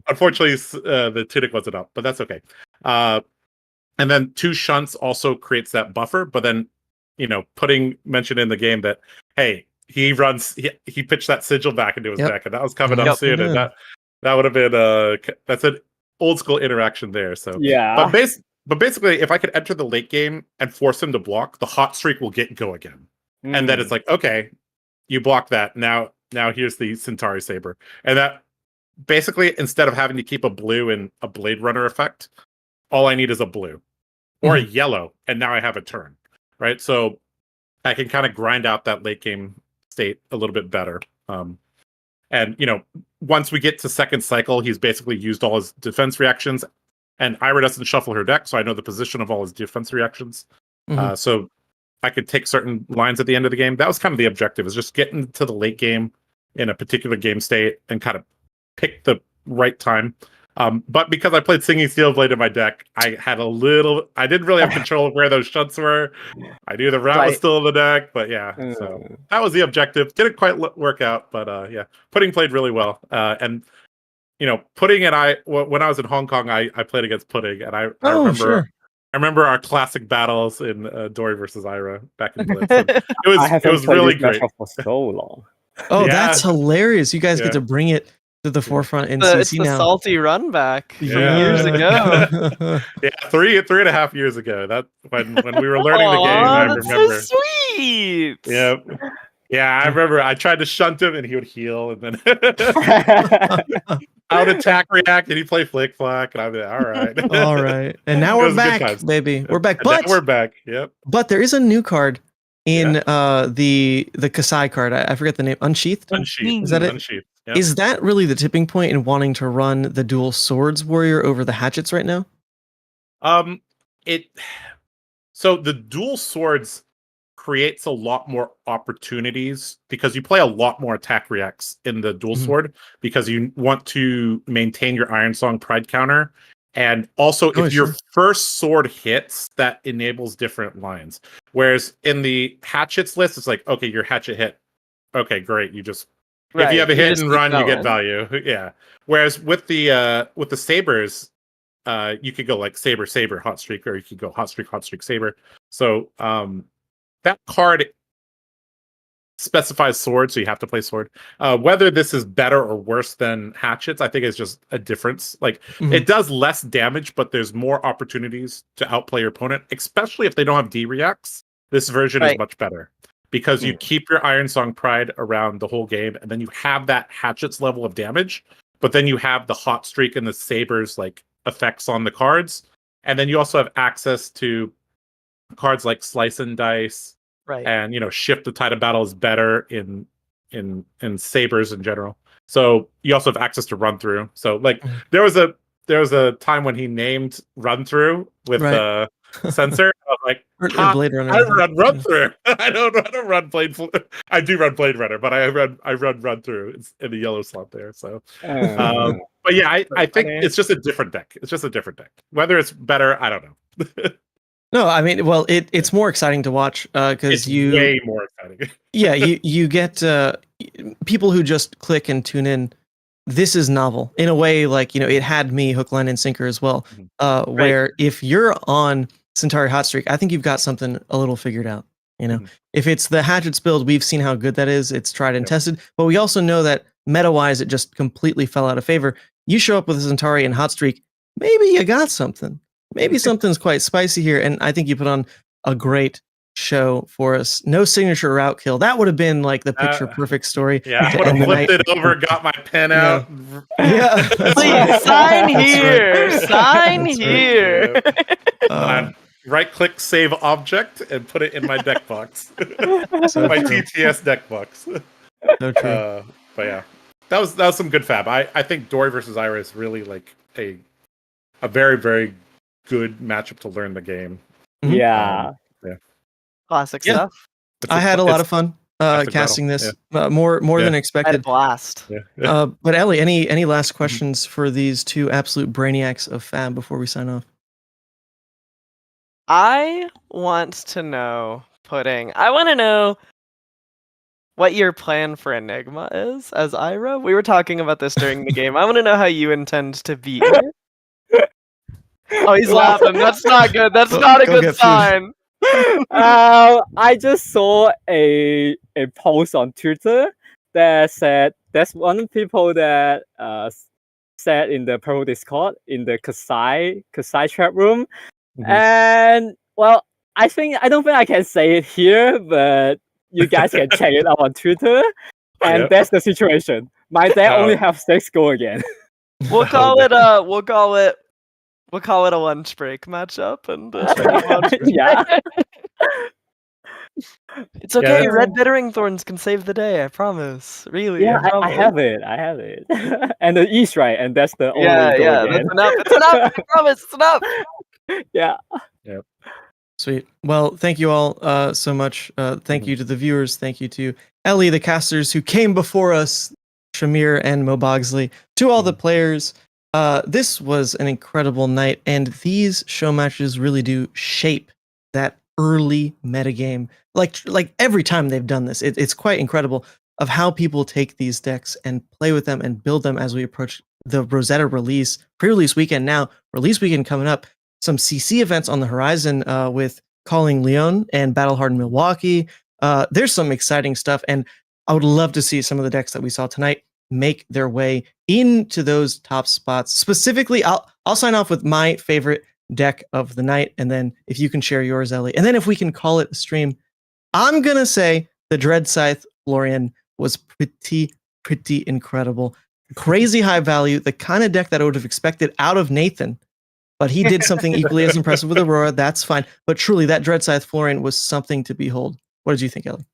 unfortunately, the Tunic wasn't up, but that's okay. And then 2 shunts also creates that buffer, but then, mentioned in the game that, hey, he pitched that sigil back into his deck, and that was coming up soon, and that would have been that's an old school interaction there. So yeah, but basically, if I could enter the late game and force him to block, the hot streak will go again, and then it's like, okay, you block that. Now here's the Centauri Saber, and that basically, instead of having to keep a blue and a Blade Runner effect, all I need is a blue or a yellow, and now I have a turn, right? So I can kind of grind out that late game state a little bit better. And once we get to second cycle, he's basically used all his defense reactions, and Ira doesn't shuffle her deck, so I know the position of all his defense reactions. So I could take certain lines at the end of the game. That was kind of the objective, is just getting to the late game in a particular game state and kind of pick the right time. But because I played Singing Steel Blade in my deck, I didn't really have control of where those shunts were. I knew the rat was still in the deck, but yeah. So that was the objective. Didn't quite work out, but yeah, Pudding played really well. And Pudding and when I was in Hong Kong, I played against Pudding, and I remember our classic battles in Dory versus Ira back in Blitz. It was really great for so long. Oh, that's hilarious! You guys get to bring it to the forefront in CC it's the now. salty run back from years ago. Yeah, three and a half years ago. That when we were learning the game, I remember. So sweet. Yeah. Yeah, I remember I tried to shunt him and he would heal, and then I would attack react and he'd play flick flack, and I'd be like, all right. All right. And now we're back, baby. We're back. But we're back. Yep. But there is a new card in the Kasai card. I forget the name. Unsheathed? Unsheathed. Is that it? Unsheathed. Yep. Is that really the tipping point in wanting to run the dual swords warrior over the hatchets right now? So the dual swords creates a lot more opportunities because you play a lot more attack reacts in the dual sword because you want to maintain your Iron Song Pride counter. And also, if your first sword hits, that enables different lines. Whereas in the hatchets list, it's like, okay, your hatchet hit. Okay, great. You just if you have a hit and run, you get value. Yeah. Whereas with the sabers, you could go like saber, hot streak, or you could go hot streak, saber. So that card specifies sword, so you have to play sword. Whether this is better or worse than hatchets, I think it's just a difference. Like it does less damage, but there's more opportunities to outplay your opponent, especially if they don't have D reacts. This version is much better because you keep your Iron Song Pride around the whole game, and then you have that hatchets level of damage, but then you have the hot streak and the sabers like effects on the cards, and then you also have access to cards like Slice and Dice. Right. And shift the tide of battle is better in sabers in general. So you also have access to run through. So like there was a time when he named run through with sensor. I was like, Blade Runner. I run through. I don't run Blade. I do run Blade Runner, but I run through. It's in the yellow slot there. So, but yeah, I think it's just a different deck. It's just a different deck. Whether it's better, I don't know. No, I mean, well, it's more exciting to watch because you way more exciting. Yeah, you get people who just click and tune in. This is novel in a way, like it had me hook, line, and sinker as well. Where if you're on Centauri Hot Streak, I think you've got something a little figured out. If it's the Hatchets build, we've seen how good that is. It's tried and tested, but we also know that meta-wise, it just completely fell out of favor. You show up with a Centauri and Hot Streak, maybe you got something. Maybe something's quite spicy here, and I think you put on a great show for us. No signature route kill. That would have been like the picture perfect story. Yeah, I would have flipped it over, got my pen out. Yeah. Please sign here. Sign here. Right click, save object, and put it in my deck box. My TTS deck box. So true. But yeah, that was some good fab. I think Dory versus Ira is really like a very, very good matchup to learn the game. Yeah. Classic stuff. I had a lot of fun casting this. More than expected. I had a blast. But Ellie, any last questions for these two absolute brainiacs of Fab before we sign off? I want to know, Pudding. I want to know what your plan for Enigma is as Ira. We were talking about this during the game. I want to know how you intend to beat her. Oh, he's laughing. That's not good. That's not a good sign. I just saw a post on Twitter that said there's one people that said in the Pro Discord in the Kasai chat room, and well, I don't think I can say it here, but you guys can check it out on Twitter, and that's the situation. My deck only have 6 go again. We'll call it a lunch break matchup, and yeah. It's okay. Red Bittering Thorns can save the day. I promise. Really. Yeah, I have it. And the East, right? And that's the only yeah. again. That's enough. It's enough. I promise. It's enough. Yeah. Yep. Sweet. Well, thank you all so much. Thank you to the viewers. Thank you to Ellie, the casters who came before us, Shamir and Mo Bogsley. To all the players, This was an incredible night, and these show matches really do shape that early metagame. Like every time they've done this, it's quite incredible of how people take these decks and play with them and build them as we approach the Rosetta release, pre-release weekend now, release weekend coming up, some CC events on the horizon with Calling Leon and Battle Hardened Milwaukee. There's some exciting stuff, and I would love to see some of the decks that we saw tonight make their way into those top spots. Specifically, I'll sign off with my favorite deck of the night, and then if you can share yours, Ellie, and then if we can call it a stream, I'm gonna say the Dread Scythe Florian was pretty incredible. Crazy high value, the kind of deck that I would have expected out of Nathan, but he did something equally as impressive with Aurora. That's fine, but truly, that Dread Scythe Florian was something to behold. What did you think, Ellie?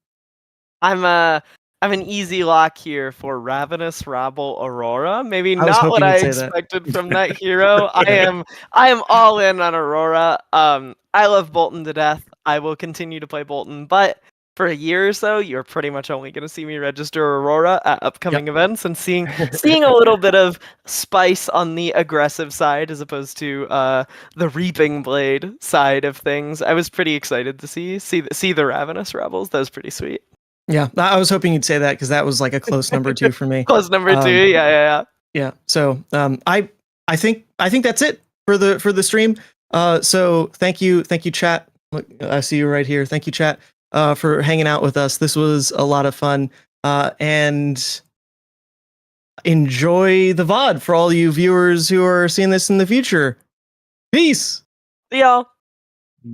I'm an easy lock here for Ravenous Rabble Aurora. Maybe I was not what hoping I you'd say that. expected from that hero. I am all in on Aurora. I love Bolton to death. I will continue to play Bolton, but for a year or so, you're pretty much only going to see me register Aurora at upcoming events and seeing a little bit of spice on the aggressive side as opposed to the Reaping Blade side of things. I was pretty excited to see the Ravenous Rebels. That was pretty sweet. Yeah, I was hoping you'd say that because that was like a close number 2 for me. Close number 2, yeah. Yeah. So I think that's it for the stream. So thank you, chat. Look, I see you right here. Thank you, chat, for hanging out with us. This was a lot of fun. And enjoy the VOD for all you viewers who are seeing this in the future. Peace. See y'all.